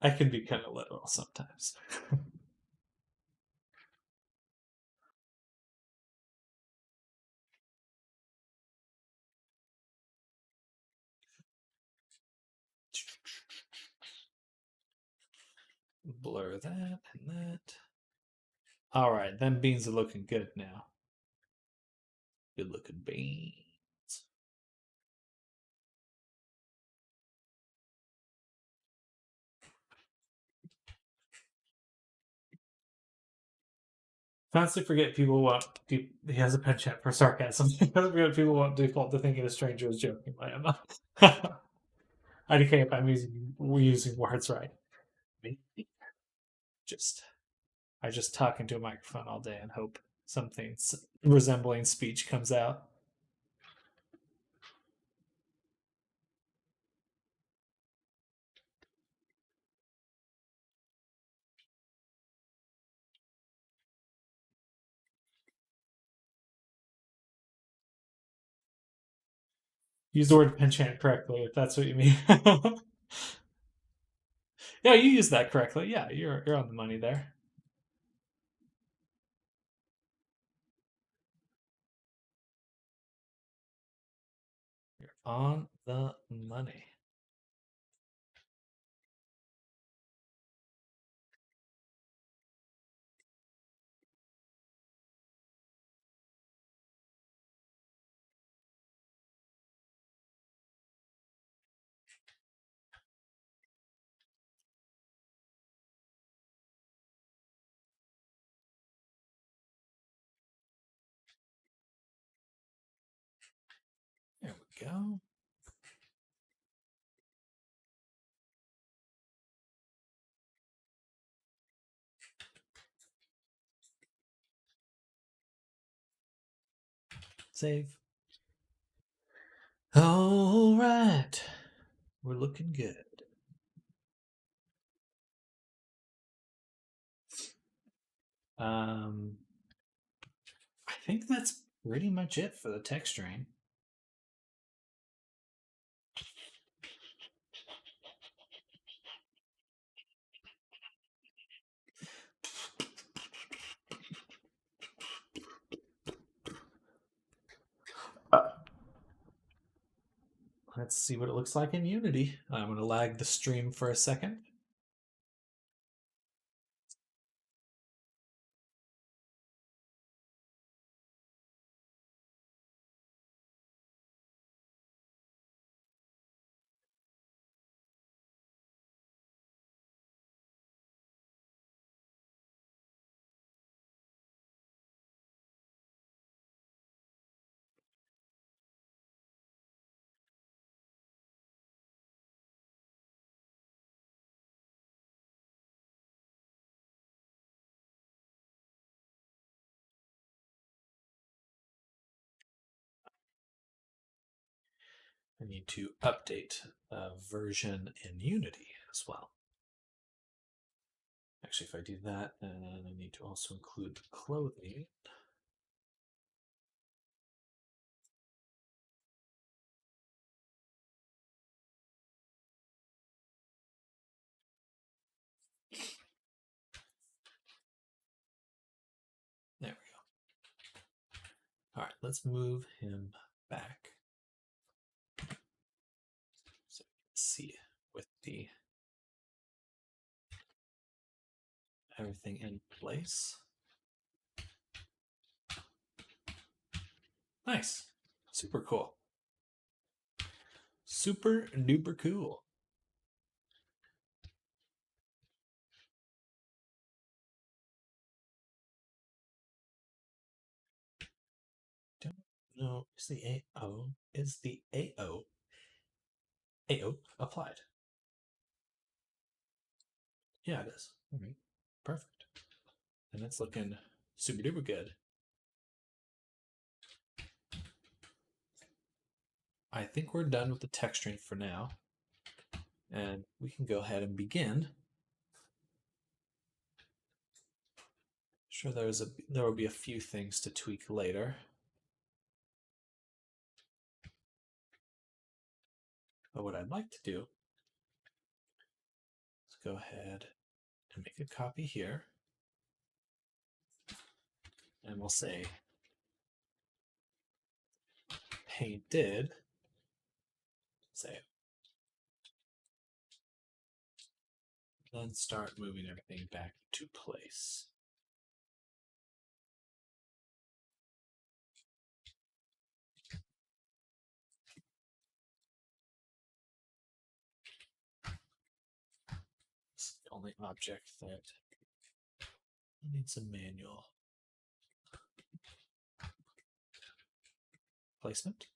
I can be kind of literal sometimes. Blur that and that. All right, them beans are looking good now. Good looking beans. Constantly forget people want. He has a penchant for sarcasm. Forget people want default to thinking a stranger is joking. I am not. I don't care if I'm using words right. Just I just talk into a microphone all day and hope something resembling speech comes out. Use the word penchant correctly if that's what you mean. Yeah, you use that correctly. Yeah, you're on the money there. You're on the money. There we go. Save. All right. We're looking good. I think that's pretty much it for the texturing. Let's see what it looks like in Unity. I'm going to lag the stream for a second. I need to update version in Unity as well. Actually, if I do that, then I need to also include the clothing. There we go. All right, let's move him back so you can see with the everything in place. Nice. Super cool. Super duper cool. Don't know. Is the AO applied? Yeah, it is. All right. Perfect. And it's looking super duper good. I think we're done with the texturing for now. And we can go ahead and begin. Sure, there will be a few things to tweak later. But what I'd like to do is go ahead and make a copy here. And we'll say painted. Save. Then start moving everything back to place. It's the only object that needs a manual placement.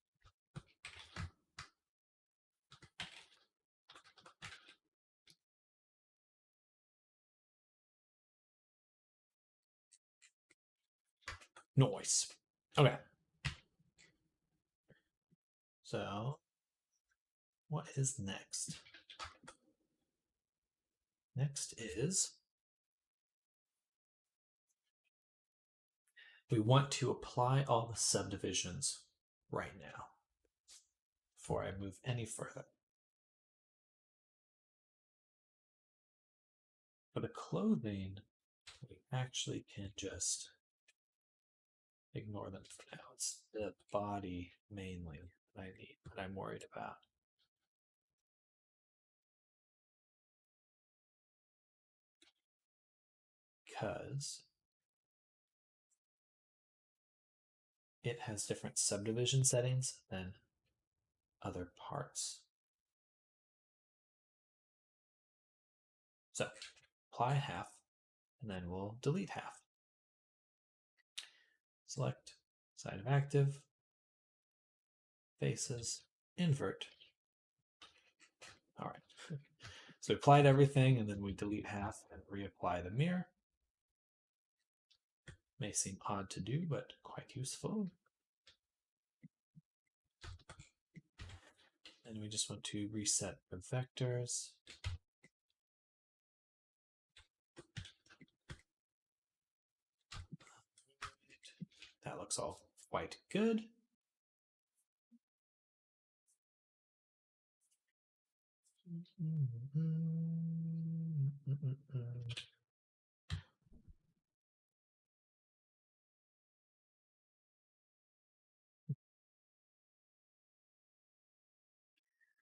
Noise. Okay. So, what is next? Next is we want to apply all the subdivisions right now before I move any further. For the clothing, we actually can just ignore them for now. It's the body mainly that I'm worried about. Because it has different subdivision settings than other parts. So apply half, and then we'll delete half. Select side of active, faces, invert. All right. So we applied everything, and then we delete half and reapply the mirror. May seem odd to do, but quite useful. And we just want to reset the vectors. That looks all quite good.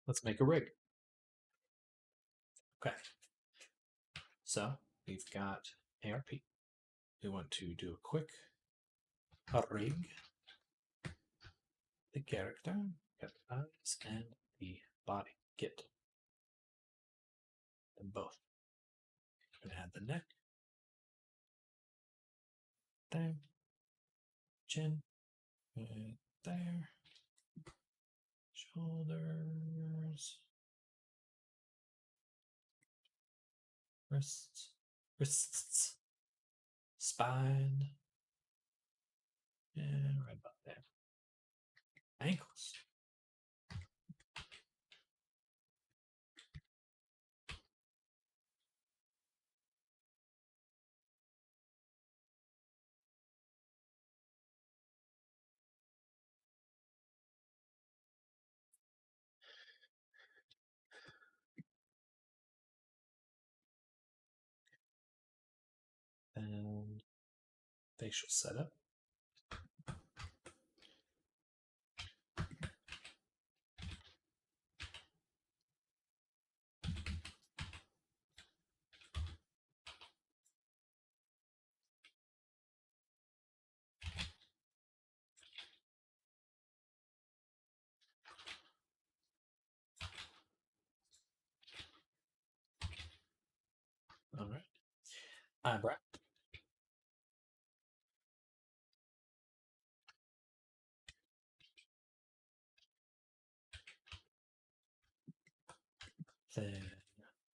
Let's make a rig. Okay. So we've got ARP. We want to do a quick rig. The character, get the eyes, and the body. Get them both. I'm going to add the neck. There. Chin. Right there. Shoulders. Wrists. Spine. And right about there. Ankles. facial setup. All right. Eyebrow. Then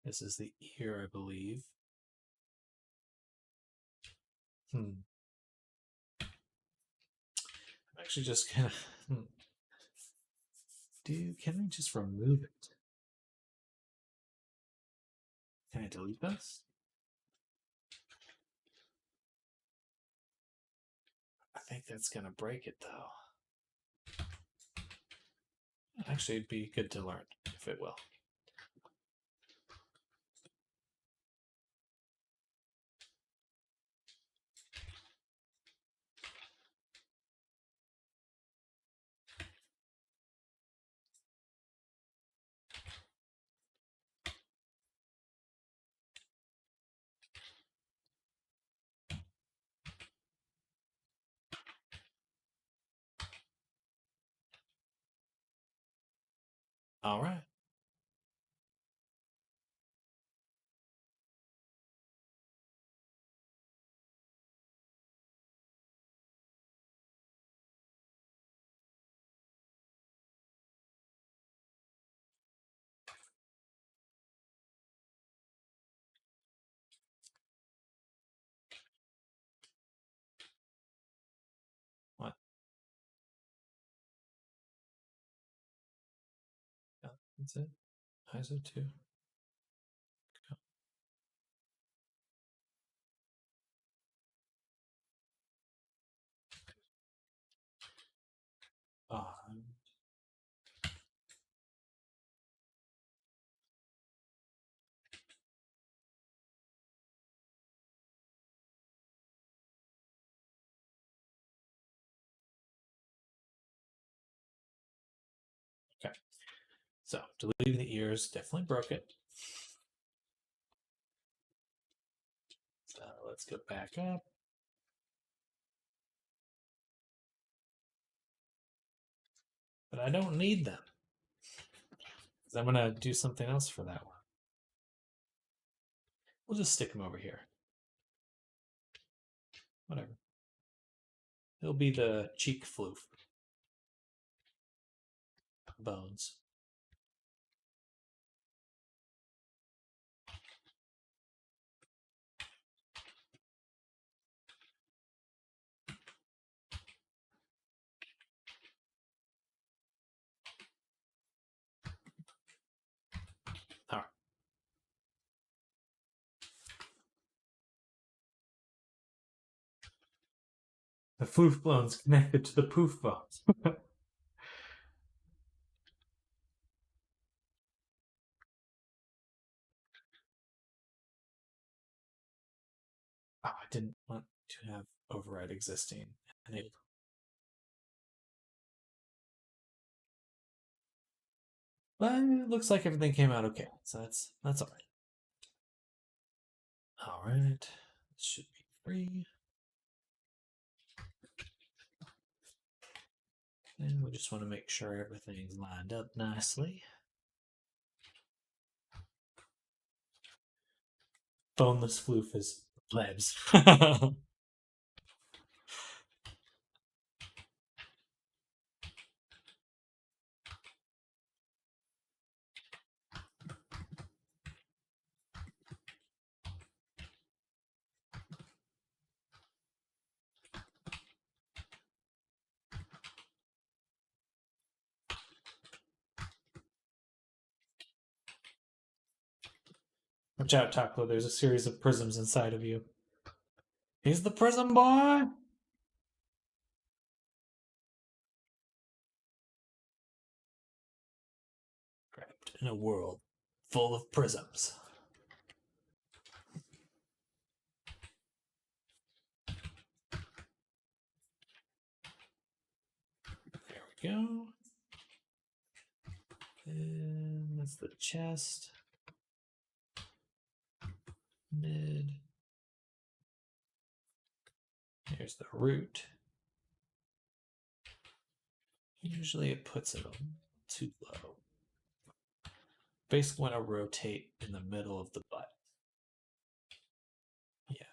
this is the ear, I believe. I'm actually just gonna. Can I just remove it? Can I delete this? I think that's gonna break it though. Actually, it'd be good to learn if it will. All right. What? Yeah, that's it. ISO 2. Oh, okay. So deleting the ears definitely broke it. So let's go back up. But I don't need them. Because I'm going to do something else for that one. We'll just stick them over here. Whatever. It'll be the cheek floof bones. All right. The floof bones connected to the poof bones. I didn't want to have override existing enabled. But it looks like everything came out okay. So that's all right. All right. This should be free. And we just want to make sure everything's lined up nicely. Boneless floof is plebs. Watch out, Toklo. There's a series of prisms inside of you. He's the prism boy! Trapped in a world full of prisms. we go. And that's the chest. Mid. Here's the root. Usually it puts it too low. Basically want to rotate in the middle of the butt. Yeah.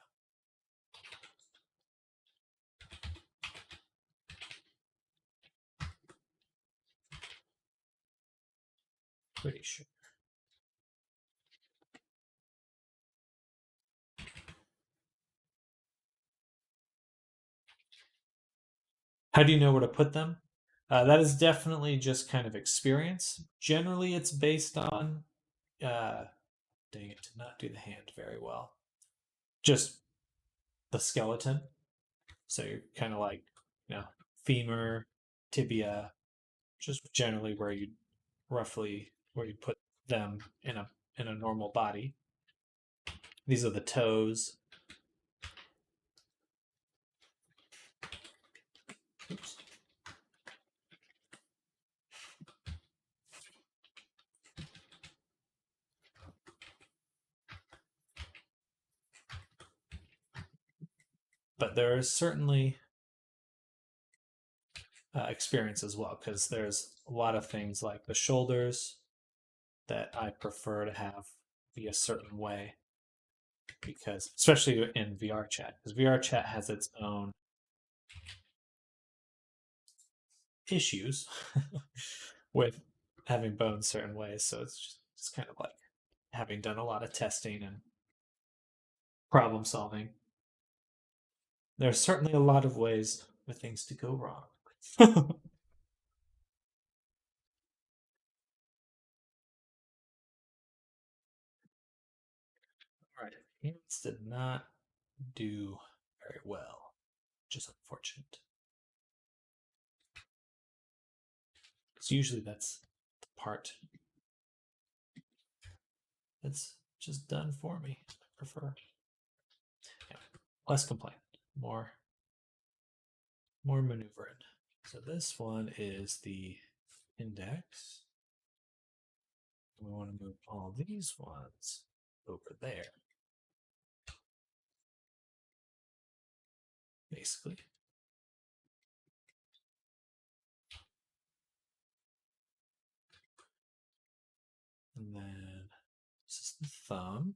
Pretty sure. How do you know where to put them? That is definitely just kind of experience. Generally, it's based on. Dang it, did not do the hand very well. Just the skeleton. So you're kind of like, femur, tibia, just generally where you roughly where you put them in a normal body. These are the toes. Oops. But there is certainly experience as well, because there's a lot of things like the shoulders that I prefer to have be a certain way, because especially in VR chat, because VR chat has its own issues with having bones certain ways. So it's kind of like having done a lot of testing and problem solving. There's certainly a lot of ways for things to go wrong. All right, hands did not do very well, which is unfortunate. Because usually that's the part that's just done for me. I prefer. Yeah, less complaint, more maneuvering. So this one is the index. We want to move all these ones over there. Basically. And then this is the thumb.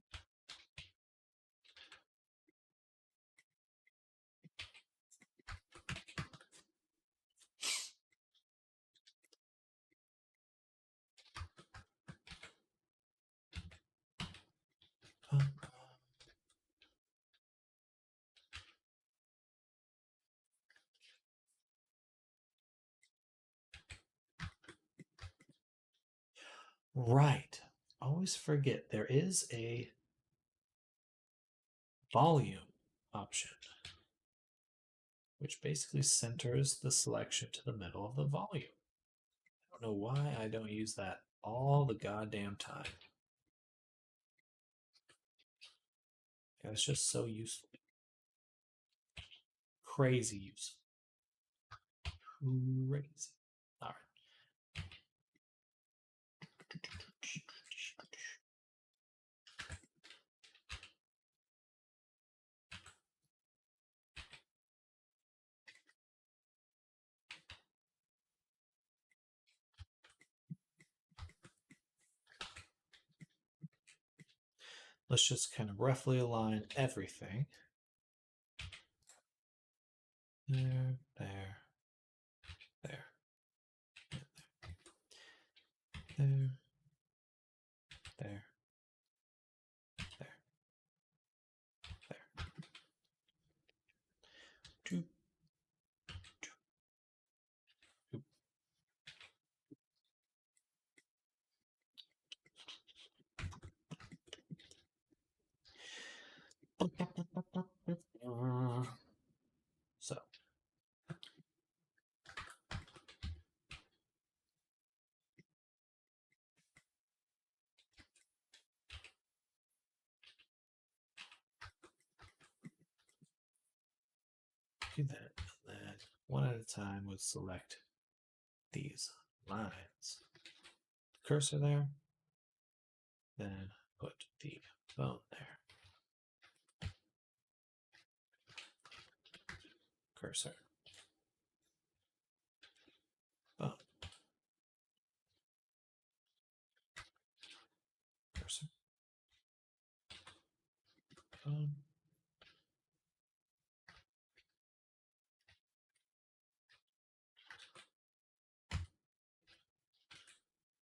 Right. Always forget there is a volume option, which basically centers the selection to the middle of the volume. I don't know why I don't use that all the goddamn time. It's just so useful. Crazy useful. Crazy. All right. Let's just kind of roughly align everything. There, there, there, there, there, there, there. Two, two. So do that, and then one at a time with select these lines. Cursor there. Then put the bone there. Cursor. Bone. Cursor. Bone.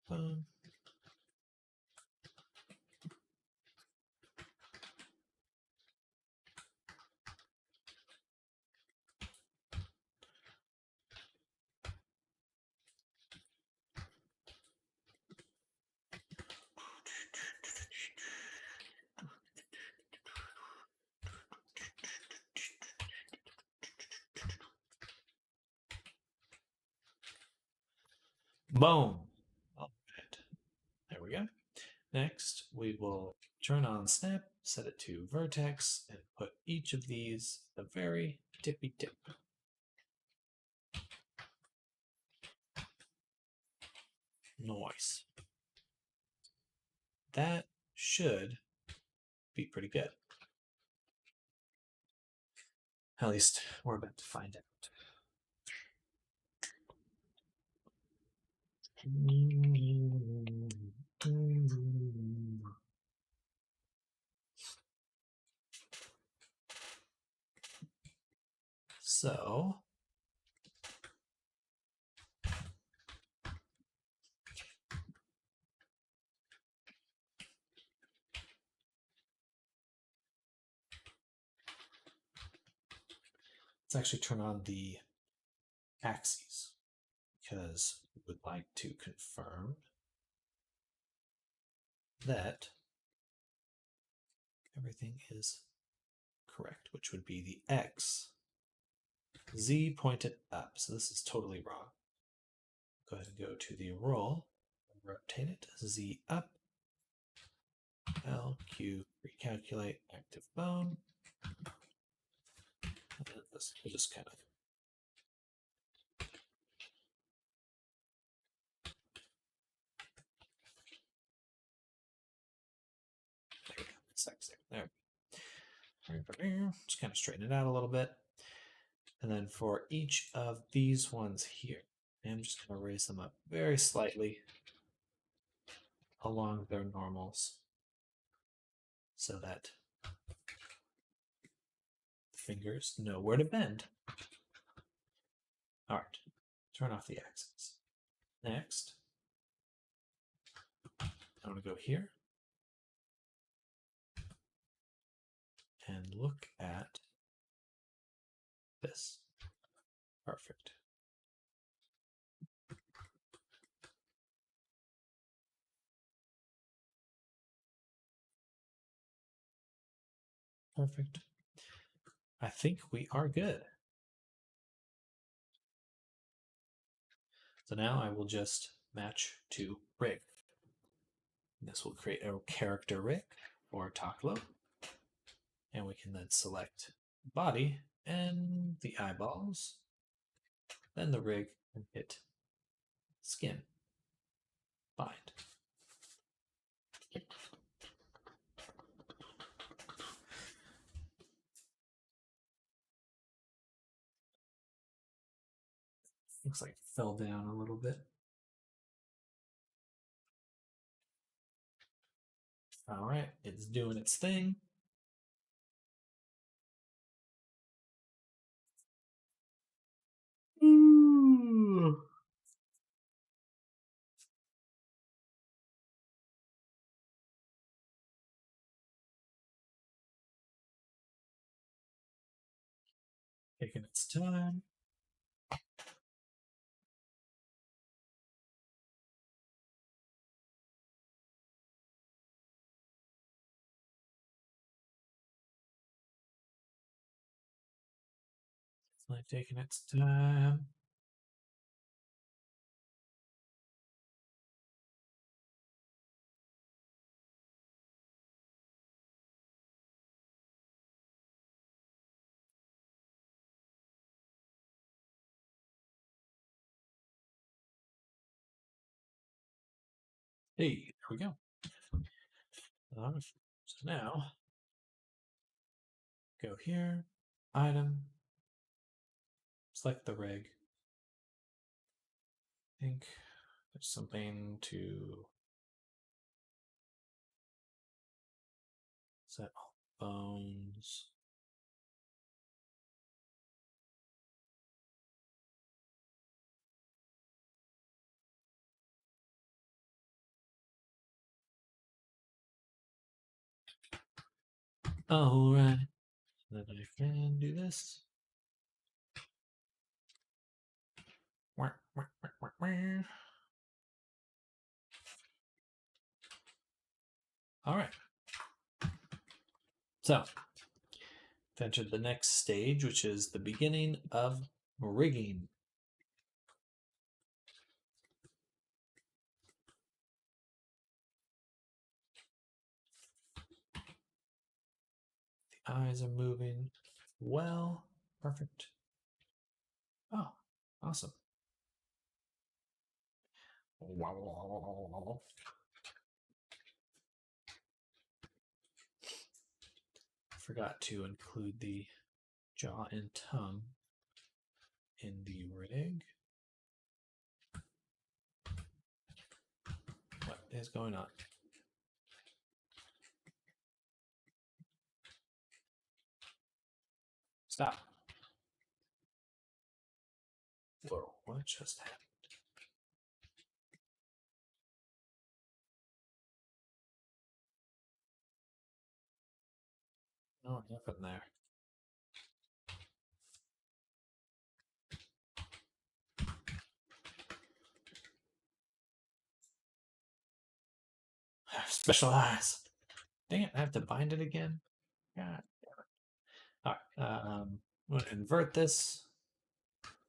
Bone. Bone. All right. There we go. Next, we will turn on snap, set it to vertex, and put each of these at the very tippy tip. Nice. That should be pretty good. At least we're about to find out. So, let's actually turn on the axes because we would like to confirm that everything is correct, which would be the X. Z pointed up, so this is totally wrong. Go ahead and go to the roll, rotate it, Z up, L, Q, recalculate, active bone. And this will just kind of there. Just kind of straighten it out a little bit. And then for each of these ones here, I'm just going to raise them up very slightly along their normals so that the fingers know where to bend. All right, turn off the axes. Next, I want to go here and look at this. Perfect. Perfect. I think we are good. So now I will just match to rig. This will create a character rig for Toklo. And we can then select body and the eyeballs, then the rig, and hit skin. Bind. Looks like it fell down a little bit. All right, it's doing its thing. Ooh. Taking its time. It's like taking its time. Hey, there we go. So now, go here, item, select the rig. I think there's something to set all bones. All right, then I can do this. All right. So, entered the next stage, which is the beginning of rigging. The eyes are moving well. Perfect. Oh, awesome. Forgot to include the jaw and tongue in the rig. What is going on? Stop. Whoa, what just happened? Oh, nothing there. Special eyes. Dang it, I have to bind it again? God damn it. All right, I'm going to invert this,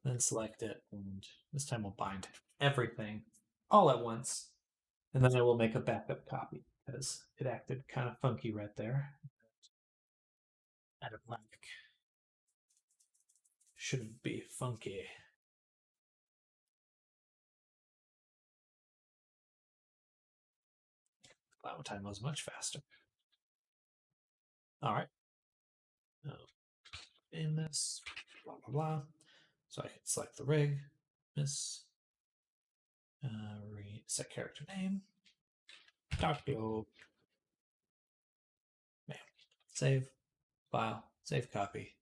then select it, and this time we'll bind everything all at once. And then I will make a backup copy because it acted kind of funky right there. Out of like. Shouldn't be funky. Flower time was much faster. All right. In this, blah, blah, blah. So I can select the rig, miss, set character name, Toklo, save, file, save copy.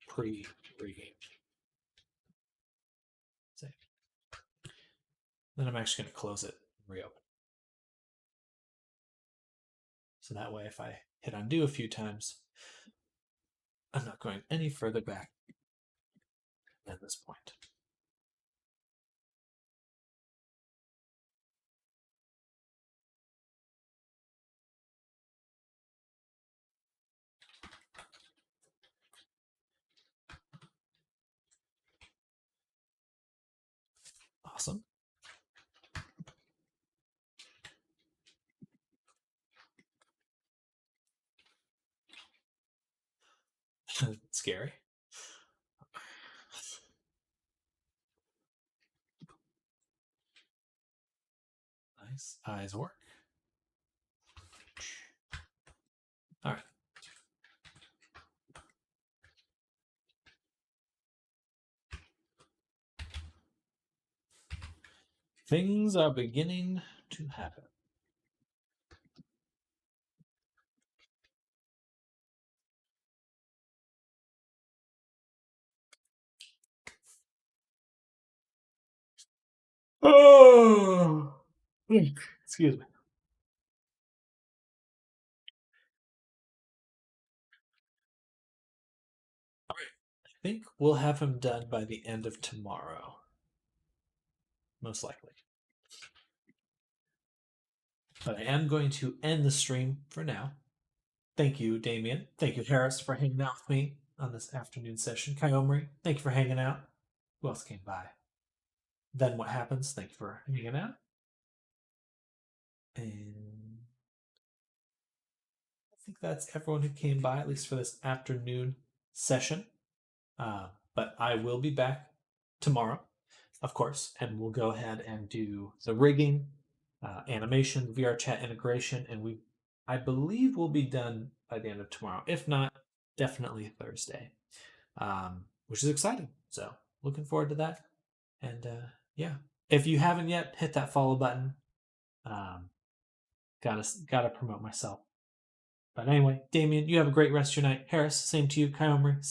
Pre-rigging. Save. Then I'm actually going to close it and reopen. So that way, if I hit undo a few times, I'm not going any further back than this point. Awesome. Scary. Nice. Eyes work. All right. Things are beginning to happen. Oh, excuse me. All right. I think we'll have him done by the end of tomorrow. Most likely. But I am going to end the stream for now. Thank you, Damien. Thank you, Harris, for hanging out with me on this afternoon session. Kyomri, thank you for hanging out. Who else came by? Then what happens? Thank you for hanging out. And I think that's everyone who came by, at least for this afternoon session. But I will be back tomorrow, of course, and we'll go ahead and do the rigging, animation, VR chat integration, and I believe we'll be done by the end of tomorrow. If not, definitely Thursday, which is exciting. So looking forward to that. And yeah, if you haven't yet, hit that follow button. Um, gotta promote myself. But anyway, Damien, you have a great rest of your night. Harris, same to you. Kyomer,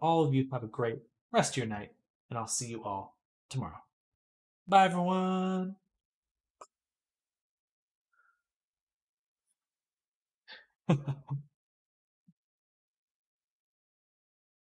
all of you have a great rest of your night, and I'll see you all tomorrow. Bye, everyone.